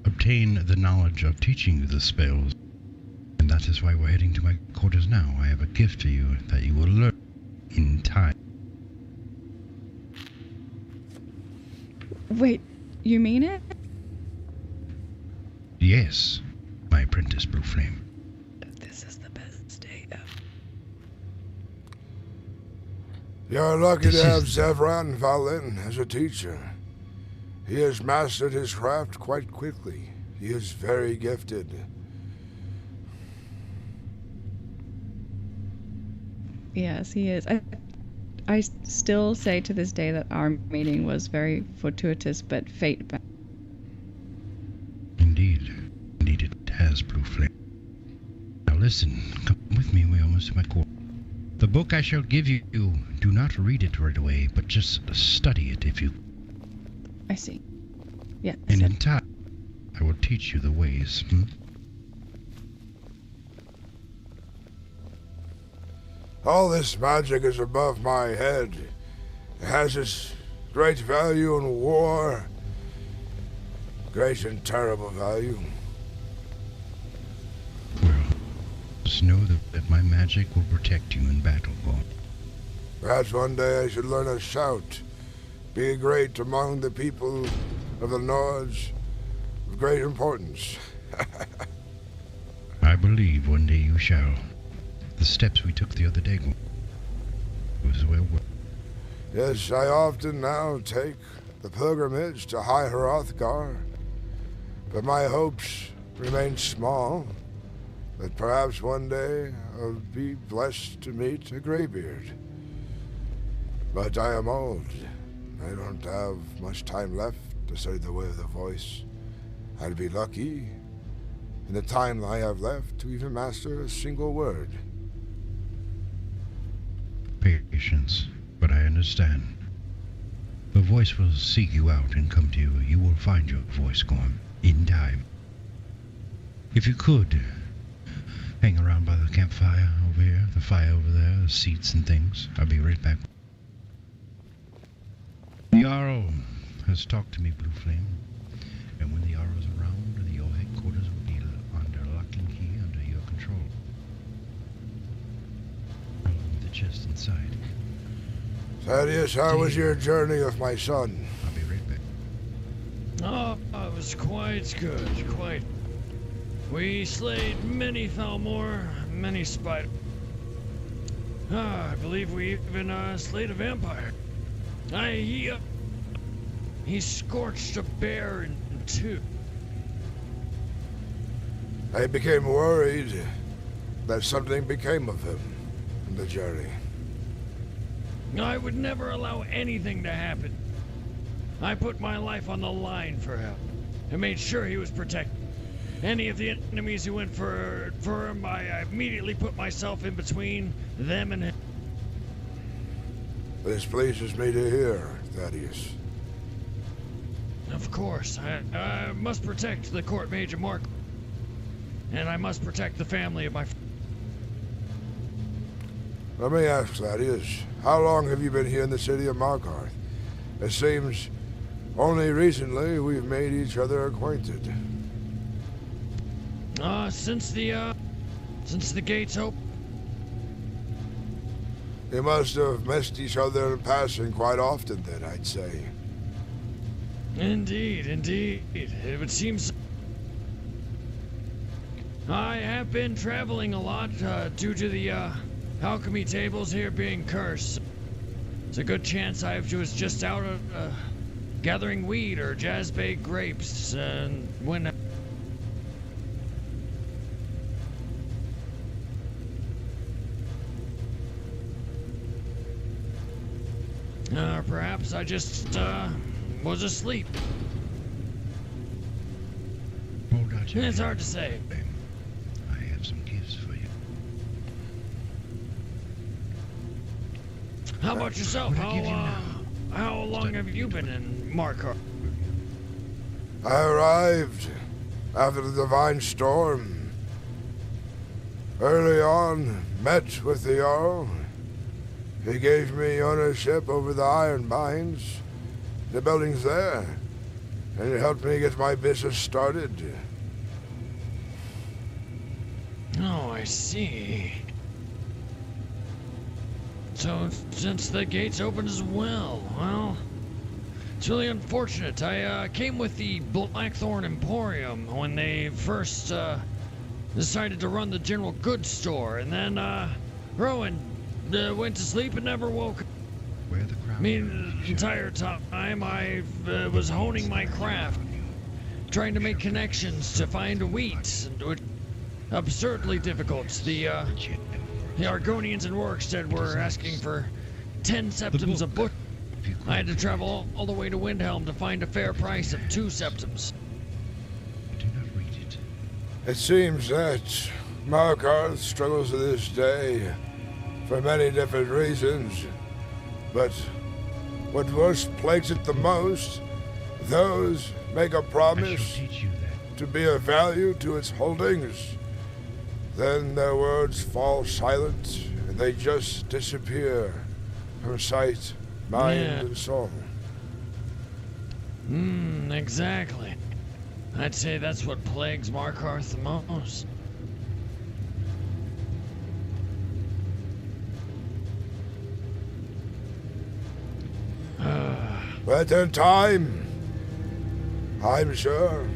obtain the knowledge of teaching you the spells, and that is why we're heading to my quarters now. I have a gift for you that you will learn in time. Wait, you mean it? Yes, my apprentice, Blue Flame. This is the best day ever. You're lucky to have Zevran Valin as a teacher. He has mastered his craft quite quickly. He is very gifted. Yes, he is. I still say to this day that our meeting was very fortuitous, but fate. Indeed it has, Blue Flame. Now listen, come with me, we're almost to my court. The book I shall give you, do not read it right away, but just study it if you... I see. Yeah. And in time, I will teach you the ways. All this magic is above my head. It has its great value in war. Great and terrible value. Just know that my magic will protect you in battle, Gorm. Perhaps one day I should learn a shout. Be great among the people of the Nords of great importance. I believe one day you shall. The steps we took the other day, Gorm, was well worth. Yes, I often now take the pilgrimage to High Hrothgar, but my hopes remain small. That perhaps one day I'll be blessed to meet a graybeard. But I am old. I don't have much time left to study the way of the voice. I'd be lucky, in the time I have left, to even master a single word. Patience, but I understand. The voice will seek you out and come to you. You will find your voice, Gorm, in time. If you could, hang around by the campfire over here, the fire over there, the seats and things. I'll be right back. The Jarl has talked to me, Blue Flame, and when the Jarl is around, your headquarters will be under lock and key, under your control. Along with the chest inside. Thaddeus, how was your journey with my son? I'll be right back. Oh, it was quite good, quite. We slayed many Thalmor, many spider. I believe we even slayed a vampire. He scorched a bear in two. I became worried that something became of him in the journey. I would never allow anything to happen. I put my life on the line for him and made sure he was protected. Any of the enemies who went for him, I immediately put myself in between them and him. This pleases me to hear, Thaddeus. Of course, I must protect the court mage of Mark, and I must protect the family of my. Let me ask, Thaddeus, how long have you been here in the city of Markarth? It seems only recently we've made each other acquainted. Since the gates open. You must have missed each other in passing quite often then, I'd say. Indeed. It would seem so. I have been traveling a lot due to the alchemy tables here being cursed. It's a good chance I was just out gathering weed or jazzbait grapes, and when. Perhaps I just was asleep. It's hard to say. I have some gifts for you. How about yourself? How long have you been in Markarth? I arrived after the Divine Storm. Early on, met with the Jarl. He gave me ownership over the iron mines, the buildings there, and it helped me get my business started. Oh, I see. So, since the gates opened as well, it's really unfortunate. I came with the Blackthorn Emporium when they first decided to run the general goods store, and then Rowan went to sleep and never woke up. The entire time I was honing my craft, trying to make connections to find wheat, which absurdly difficult. The Argonians in Workstead were asking for 10 septums of bush. I had to travel all the way to Windhelm to find a fair price of 2 septums. It seems that Markarth struggles to this day for many different reasons, but what worst plagues it the most, those make a promise to be of value to its holdings, then their words fall silent and they just disappear from sight, mind, and soul. Exactly. I'd say that's what plagues Markarth the most. But in time, I'm sure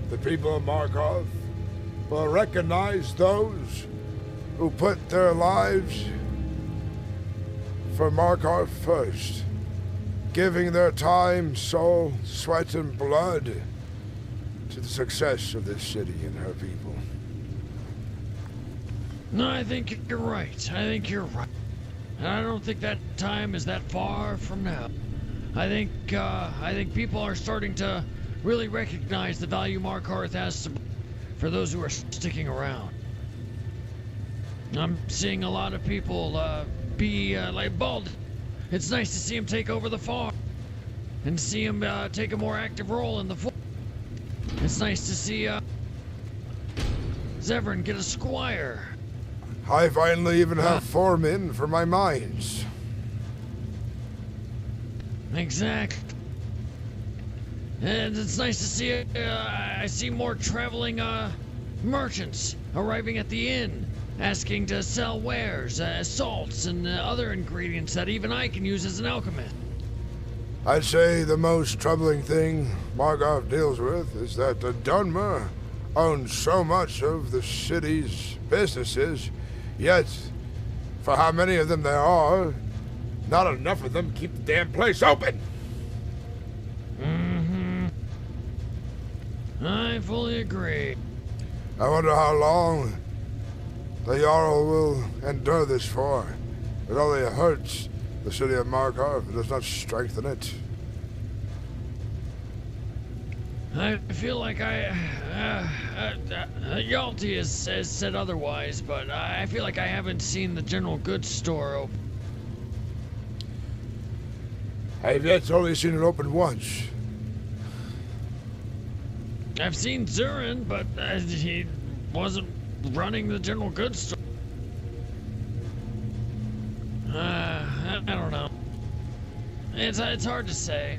the people of Markarth will recognize those who put their lives for Markarth first, giving their time, soul, sweat, and blood to the success of this city and her people. No, I think you're right. I think you're right. And I don't think that time is that far from now. I think people are starting to really recognize the value Markarth has to for those who are sticking around. I'm seeing a lot of people be like Bald. It's nice to see him take over the farm and to see him take a more active role in the farm. It's nice to see Zevran get a squire. I finally even have foremen for my mines. Exact. And it's nice to see I see more traveling merchants arriving at the inn, asking to sell wares, salts, and other ingredients that even I can use as an alchemist. I'd say the most troubling thing Markarth deals with is that the Dunmer owns so much of the city's businesses, yet, for how many of them there are, not enough of them keep the damn place open. I fully agree. I wonder how long the Jarl will endure this for. It only hurts the city of Markarth. It does not strengthen it. I feel like Yalti has said otherwise, but I feel like I haven't seen the general goods store open. I've yet only seen it open once. I've seen Zurin, but he wasn't running the general goods store. I don't know. It's hard to say.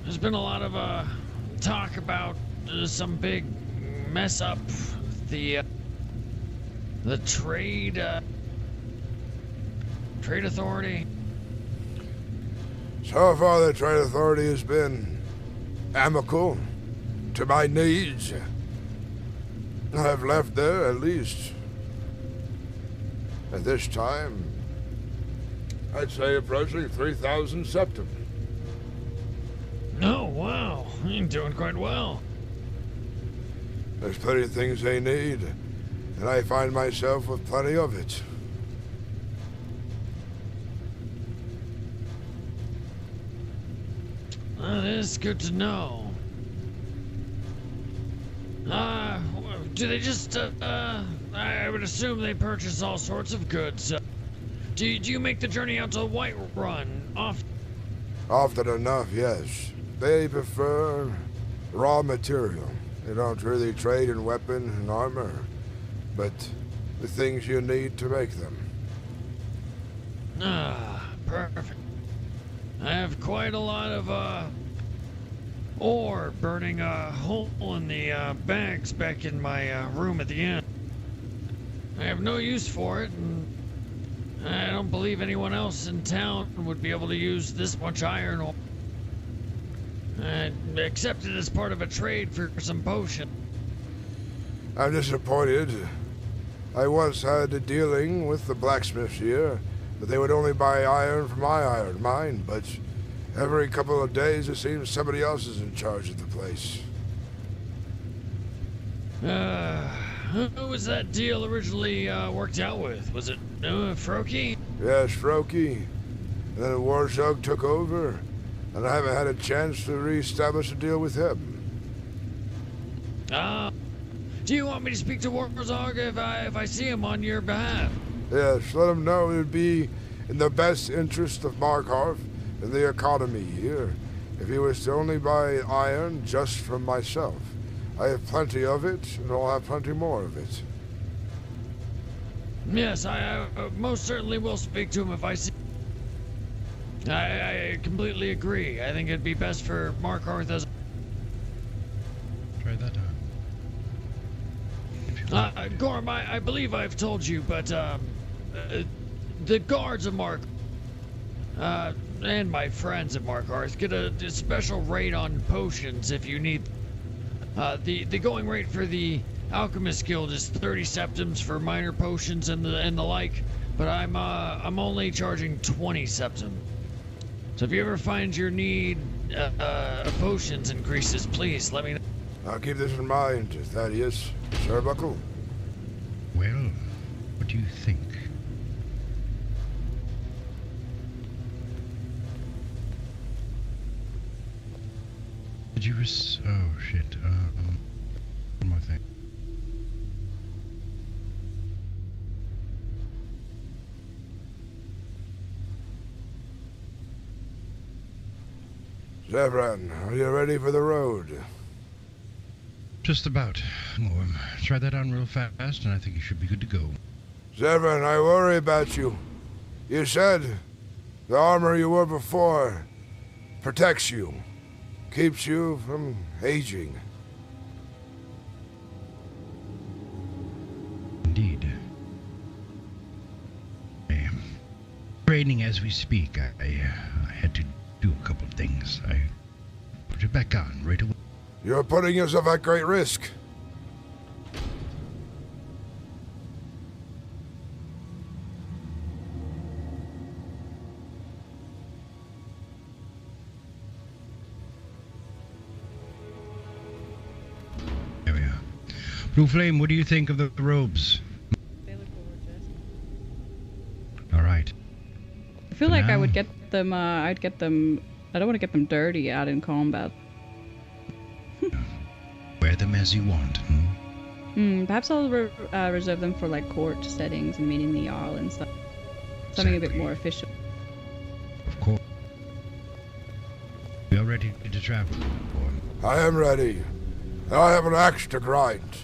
There's been a lot of talk about some big mess up the trade authority. So far, the trade authority has been amicable to my needs. I have left there, at least at this time, I'd say approaching 3,000 septim. Oh, wow. You're doing quite well. There's plenty of things they need, and I find myself with plenty of it. That is good to know. Do they just, I would assume they purchase all sorts of goods. Do you make the journey out to Whiterun often? Often enough, yes. They prefer raw material. They don't really trade in weapon and armor, but the things you need to make them. Perfect. I have quite a lot of, ore burning a hole in the, bags back in my, room at the inn. I have no use for it, and I don't believe anyone else in town would be able to use this much iron ore. I accept it as part of a trade for some potion. I'm disappointed. I once had a dealing with the blacksmiths here, that they would only buy iron from my iron mine, but every couple of days it seems somebody else is in charge of the place. Who was that deal originally worked out with? Was it Froki? Yes, Froki. And then Warzog took over, and I haven't had a chance to re-establish a deal with him. Do you want me to speak to Warzog if I see him on your behalf? Yes, let him know it would be in the best interest of Markarth in the economy here. If you wish to only buy iron just from myself, I have plenty of it, and I'll have plenty more of it. Yes, I most certainly will speak to him if I see. I completely agree. I think it'd be best for Markarth as. Try that on. Gorm, I believe I've told you, but the guards of Mark, and my friends at Markarth get a special rate on potions if you need. The going rate for the Alchemist Guild is 30 septims for minor potions and the like, but I'm only charging 20 septim. So if you ever find your need potions increases, please let me know. I'll keep this in mind, Thaddeus. Sarbuckle. Well, what do you think? Did you oh shit, one more thing. Zevran, are you ready for the road? Just about. Gorm, try that on real fast, and I think you should be good to go. Zevran, I worry about you. You said the armor you wore before protects you, keeps you from aging. Indeed. I am training as we speak. I had to do a couple of things. I put it back on right away. You're putting yourself at great risk. There we are. Blue Flame, what do you think of the robes? They look gorgeous. All right. I feel like I would get them, I'd get them, I don't want to get them dirty out in combat. Wear them as you want. Perhaps I'll reserve them for like court settings and meeting the Jarl and stuff. Something a bit more official. Of course. We are ready to travel. I am ready. I have an axe to grind.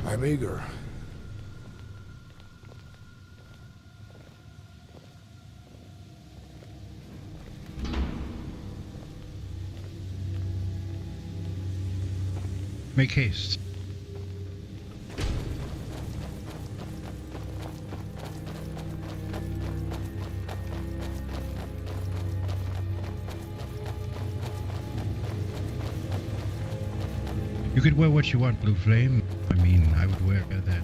I'm eager. Make haste. You could wear what you want, Blue Flame. I mean, I would wear that.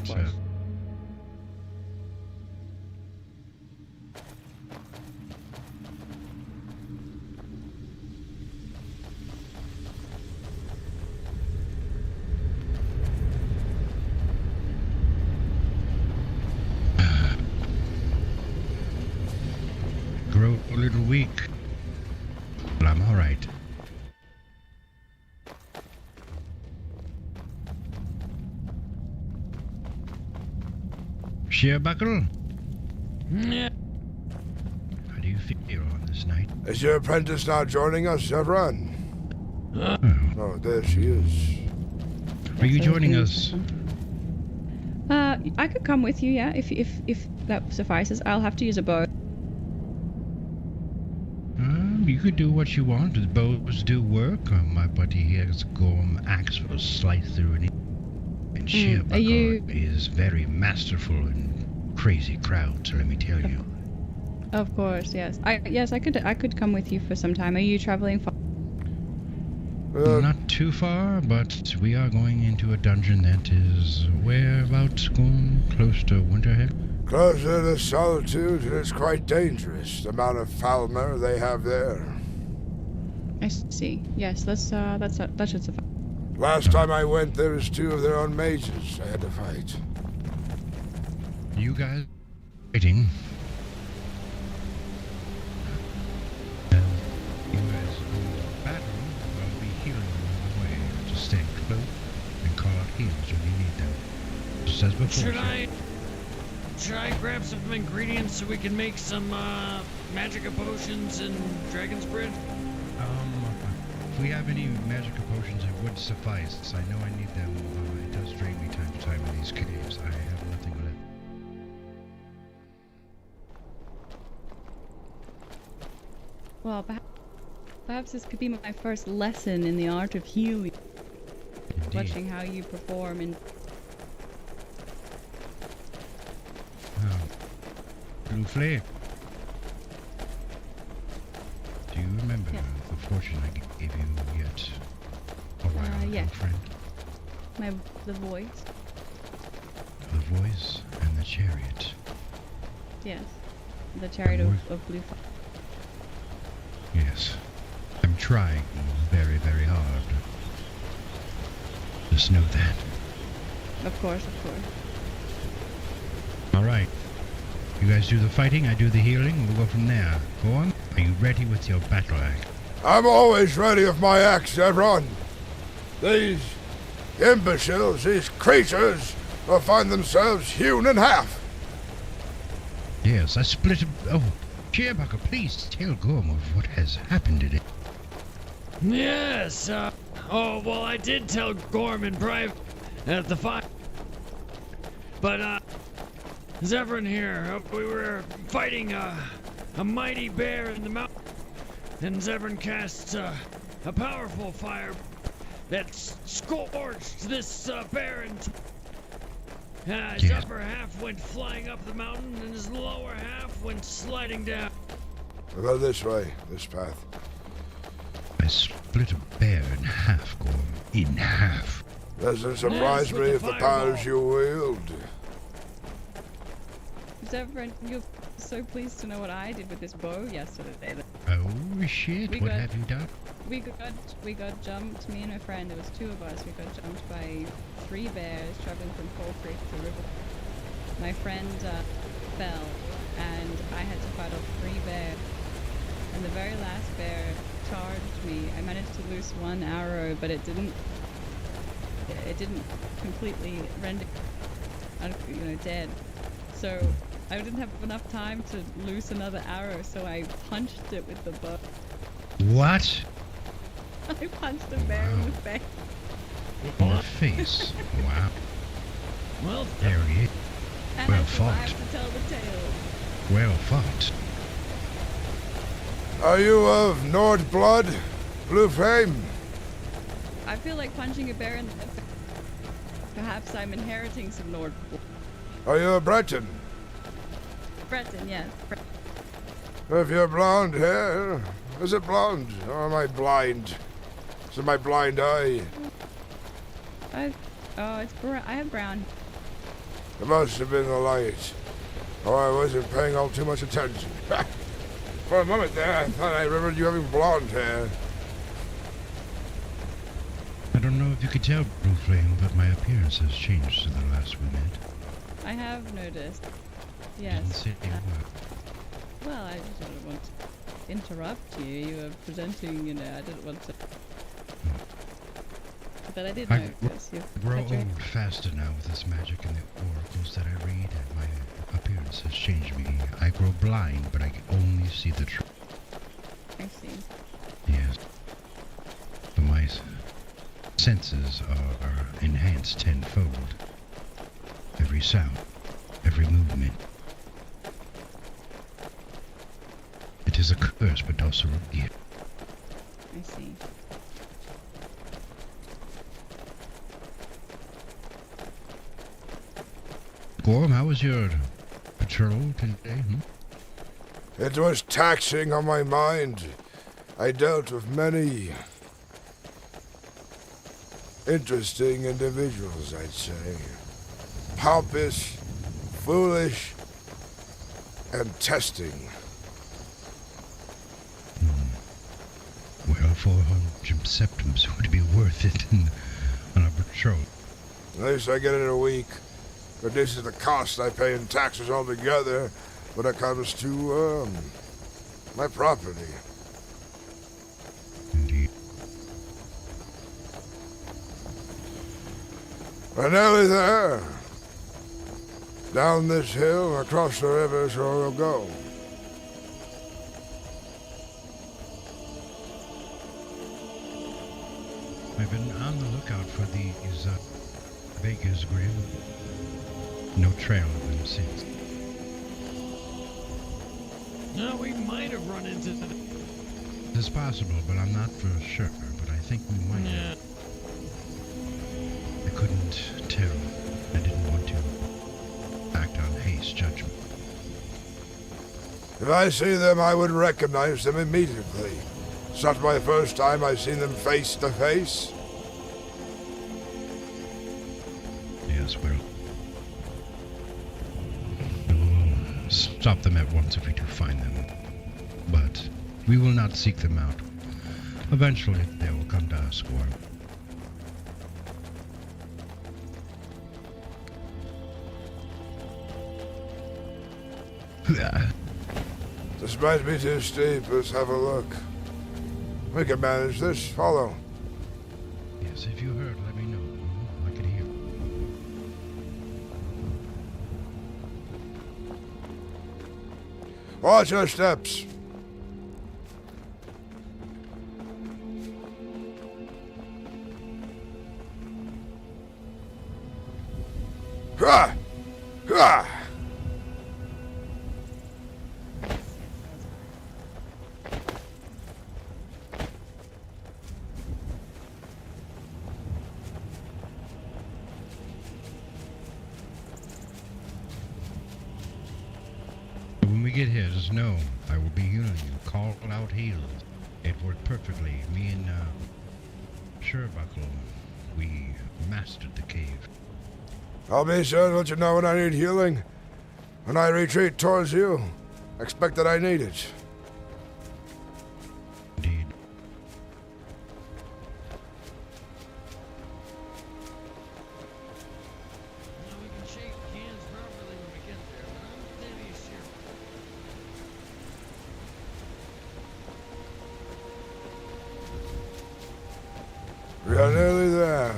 Grow a little weak, but I'm all right. Shearbuckle? Yeah. How do you feel on this night? Is your apprentice now joining us, Zevran? Oh, there she is. Are you joining us? I could come with you, yeah, if that suffices. I'll have to use a bow. You could do what you want. The bows do work. My buddy here has a Gorm axe will slice through an and Shearbuckle is very masterful in crazy crowds, let me tell you. Of course, yes. I could come with you for some time. Are you traveling far? Not too far, but we are going into a dungeon that is whereabouts, going close to Winterhead. Closer to Solitude, and it's quite dangerous, the amount of Falmer they have there. I see. Yes, that should suffice. Last time I went, there was 2 of their own mages I had to fight. You guys fighting? You guys go to the bathroom, I'll be healing along the way. Just stay close and call out heals when you need them. Just as before. should I grab some ingredients so we can make some magica potions and dragon's bread? If we have any magical potions, it would suffice. I know I need them. It does drain me time to time in these caves. I have nothing left. Well, perhaps this could be my first lesson in the art of healing. Indeed. Watching how you perform in. Blue Flame. Do you remember the fortune I gave you yet a while ago, Yeah. friend? The voice. The voice and the chariot. Yes. The chariot of blue fire. Yes. I'm trying very, very hard. Just know that. Of course, of course. Alright. You guys do the fighting, I do the healing, we'll go from there. Gorm, are you ready with your battle axe? I'm always ready with my axe, Zevran. These imbeciles, these creatures, will find themselves hewn in half. Yes, I split him. Oh, Cheerbucker, please tell Gorm of what has happened today. Yes, oh, well, I did tell Gorm in private at the fight. But, Zevran here, we were fighting a mighty bear in the mountain. And Zevran casts a powerful fire that scorched this bear, and his upper half went flying up the mountain, and his lower half went sliding down. We'll go this way, this path. I split a bear in half, Gorm. In half. Doesn't surprise me if the powers you wield. Zevran, you're so pleased to know what I did with this bow yesterday. Oh shit, what have you done? We got jumped, me and my friend, there was two of us, we got jumped by 3 bears traveling from Coal Creek to River. My friend fell, and I had to fight off 3 bears. And the very last bear charged me. I managed to loose 1 arrow, but it didn't completely render, dead. So I didn't have enough time to loose another arrow, so I punched it with the bow. What? I punched a bear in the face. In the face? Wow. Well, there he is. And Well I fought. survived to tell the tale. Well fought. Are you of Nord blood, Blue Flame? I feel like punching a bear in the face. Perhaps I'm inheriting some Nord blood. Are you a Breton? Breton, yes. With your blonde hair? Is it blonde? Or am I blind? Is it my blind eye? I have brown. It must have been the light. Or I wasn't paying all too much attention. For a moment there, I thought I remembered you having blonde hair. I don't know if you could tell, Blue Flame, but my appearance has changed since the last we met. I have noticed. Didn't Yes. say a word. Well, I just didn't want to interrupt you. You were presenting, I didn't want to. But I did I notice. You've grow got your- old faster now with this magic and the oracles that I read. My appearance has changed me. I grow blind, but I can only see the truth. I see. Yes. But my senses are enhanced tenfold. Every sound, every movement. It is a curse, but also a gift. I see. Gorm, how was your patrol today? It was taxing on my mind. I dealt with many interesting individuals, I'd say. Pompous, foolish, and testing. Well, 400 septums would be worth it on a patrol. At least I get it a week. Reduces the cost I pay in taxes altogether when it comes to, my property. Indeed. We're nearly there. Down this hill, across the river is where we'll go. I've been on the lookout for these Baker's Grill. No trail of them since. No, we might have run into the... It's possible, but I'm not for sure. But I think we might. Yeah. I couldn't tell. I didn't want to act on haste judgment. If I see them, I would recognize them immediately. It's not my first time I've seen them face to face. Yes, well, we will stop them at once if we do find them. But we will not seek them out. Eventually, they will come to us, Gorm. This might be too steep. Let's have a look. We can manage this. Follow. Yes, if you heard, let me know. I could hear. Watch your steps. Ha! Ha! When we get here, just know I will be healing you. Call out heals. It worked perfectly. Me and Sherbuckle, we mastered the cave. I'll be sure to let you know when I need healing. When I retreat towards you, expect that I need it. Indeed. We can shake hands properly when we get there, but I'm steady sure. We are nearly there.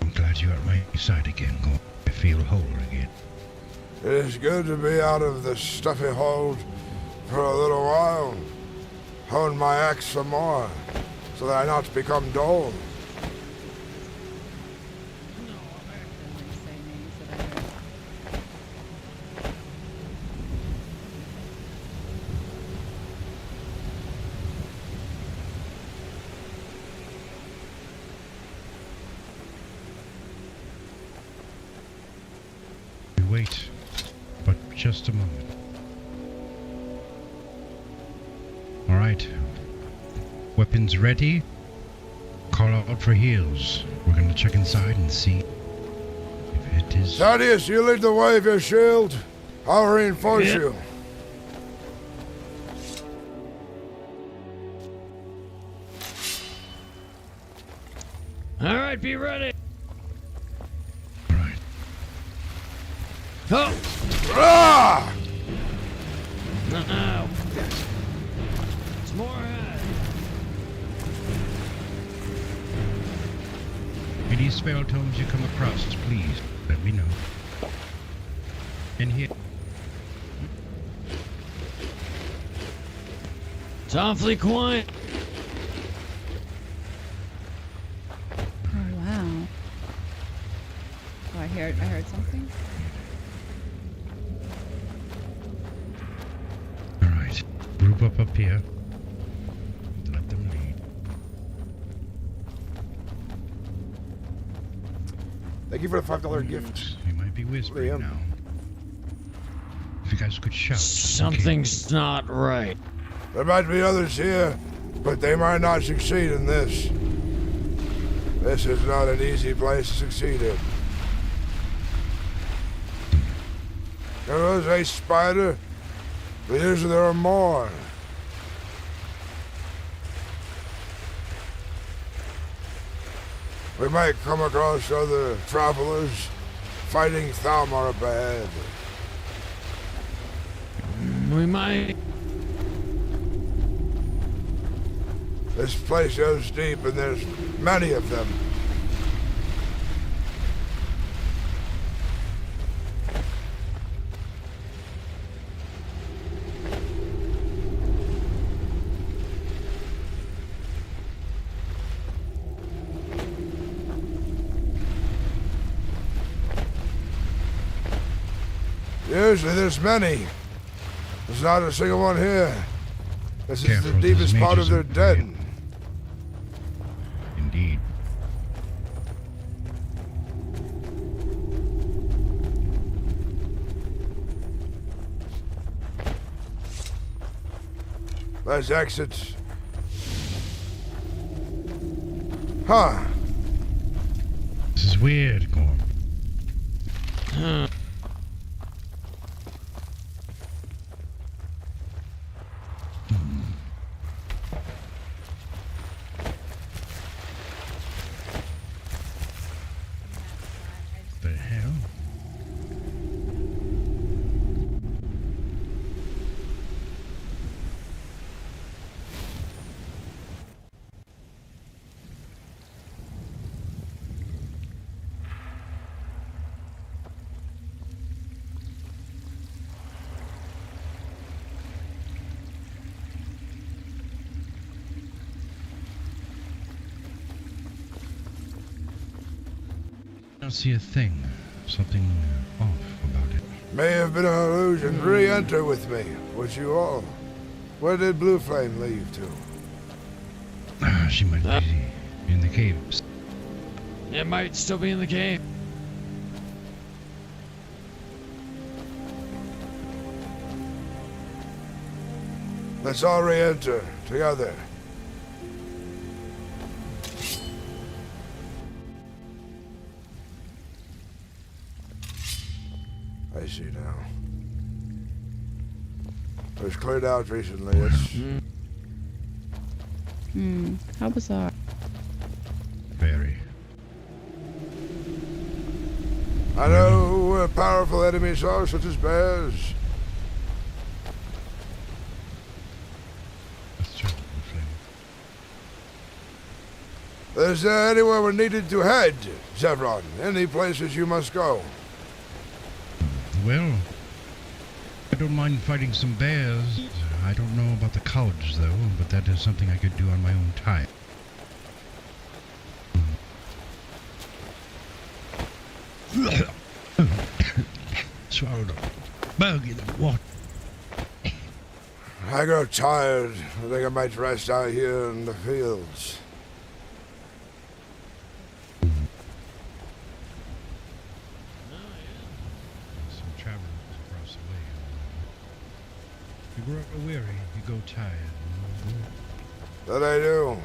I'm glad you're at my side again, Gorm. I feel whole again. It is good to be out of this stuffy hold for a little while. Hone my axe some more, so that I not become dull. Wait, but just a moment. All right. Weapons ready? Call out for heals. We're gonna check inside and see if it is... Thaddeus, you lead the way with your shield. I'll reinforce you. All right, be ready. Oh! Ah! No. It's more ahead. Any spell tomes you come across, please let me know. In here. It's awfully quiet. Oh wow. Oh, I heard something. Group up here. Let them lead. Thank you for the $5 gift. You might be whispering now. If you guys could shout. Something's not right. There might be others here, but they might not succeed in this. This is not an easy place to succeed in. There was a spider, but usually there are more. We might come across other travelers fighting Thalmor up ahead. We might. This place goes deep and there's many of them. Usually there's many. There's not a single one here. This is Careful, the deepest there's part of mages their in the den. Indeed. Let's exit. Huh. This is weird, Gorm. The hell? I don't see a thing. Something off about it. May have been an illusion. Re-enter with me, would you all? Where did Blue Flame leave to? She might be in the caves. It might still be in the cave. Let's all re-enter together. I see now. It was cleared out recently. It's How bizarre. Very. I know where powerful enemies are, such as bears. Is there anywhere we're needed to head, Zevran? Any places you must go? Well, I don't mind fighting some bears. I don't know about the college, though, but that is something I could do on my own time. Swallowed a bug in the water. I grow tired. I think I might rest out here in the fields. Some travelers across the way. You grow weary, you go tired. That I do.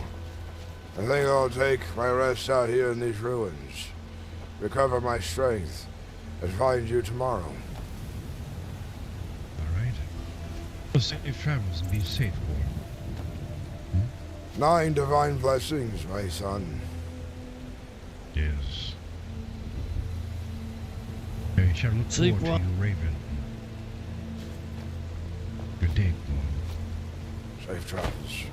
I think I'll take my rest out here in these ruins, recover my strength, and find you tomorrow. All right. Well, safe travels and be safe, Gorm. 9 divine blessings, my son. Yes. I shall look Sleep forward well. to you, Raven. Good day, Gorm. Safe travels.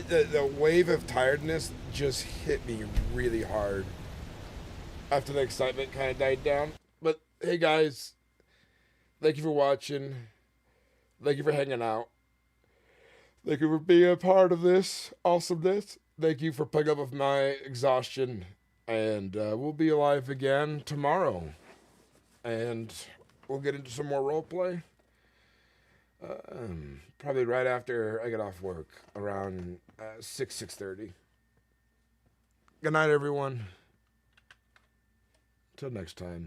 The wave of tiredness just hit me really hard after the excitement kind of died down. But hey guys, thank you for watching. Thank you for hanging out. Thank you for being a part of this awesomeness. Thank you for putting up with my exhaustion. And we'll be alive again tomorrow. And we'll get into some more roleplay. Probably right after I get off work, around 6:30. Good night, everyone. Till next time.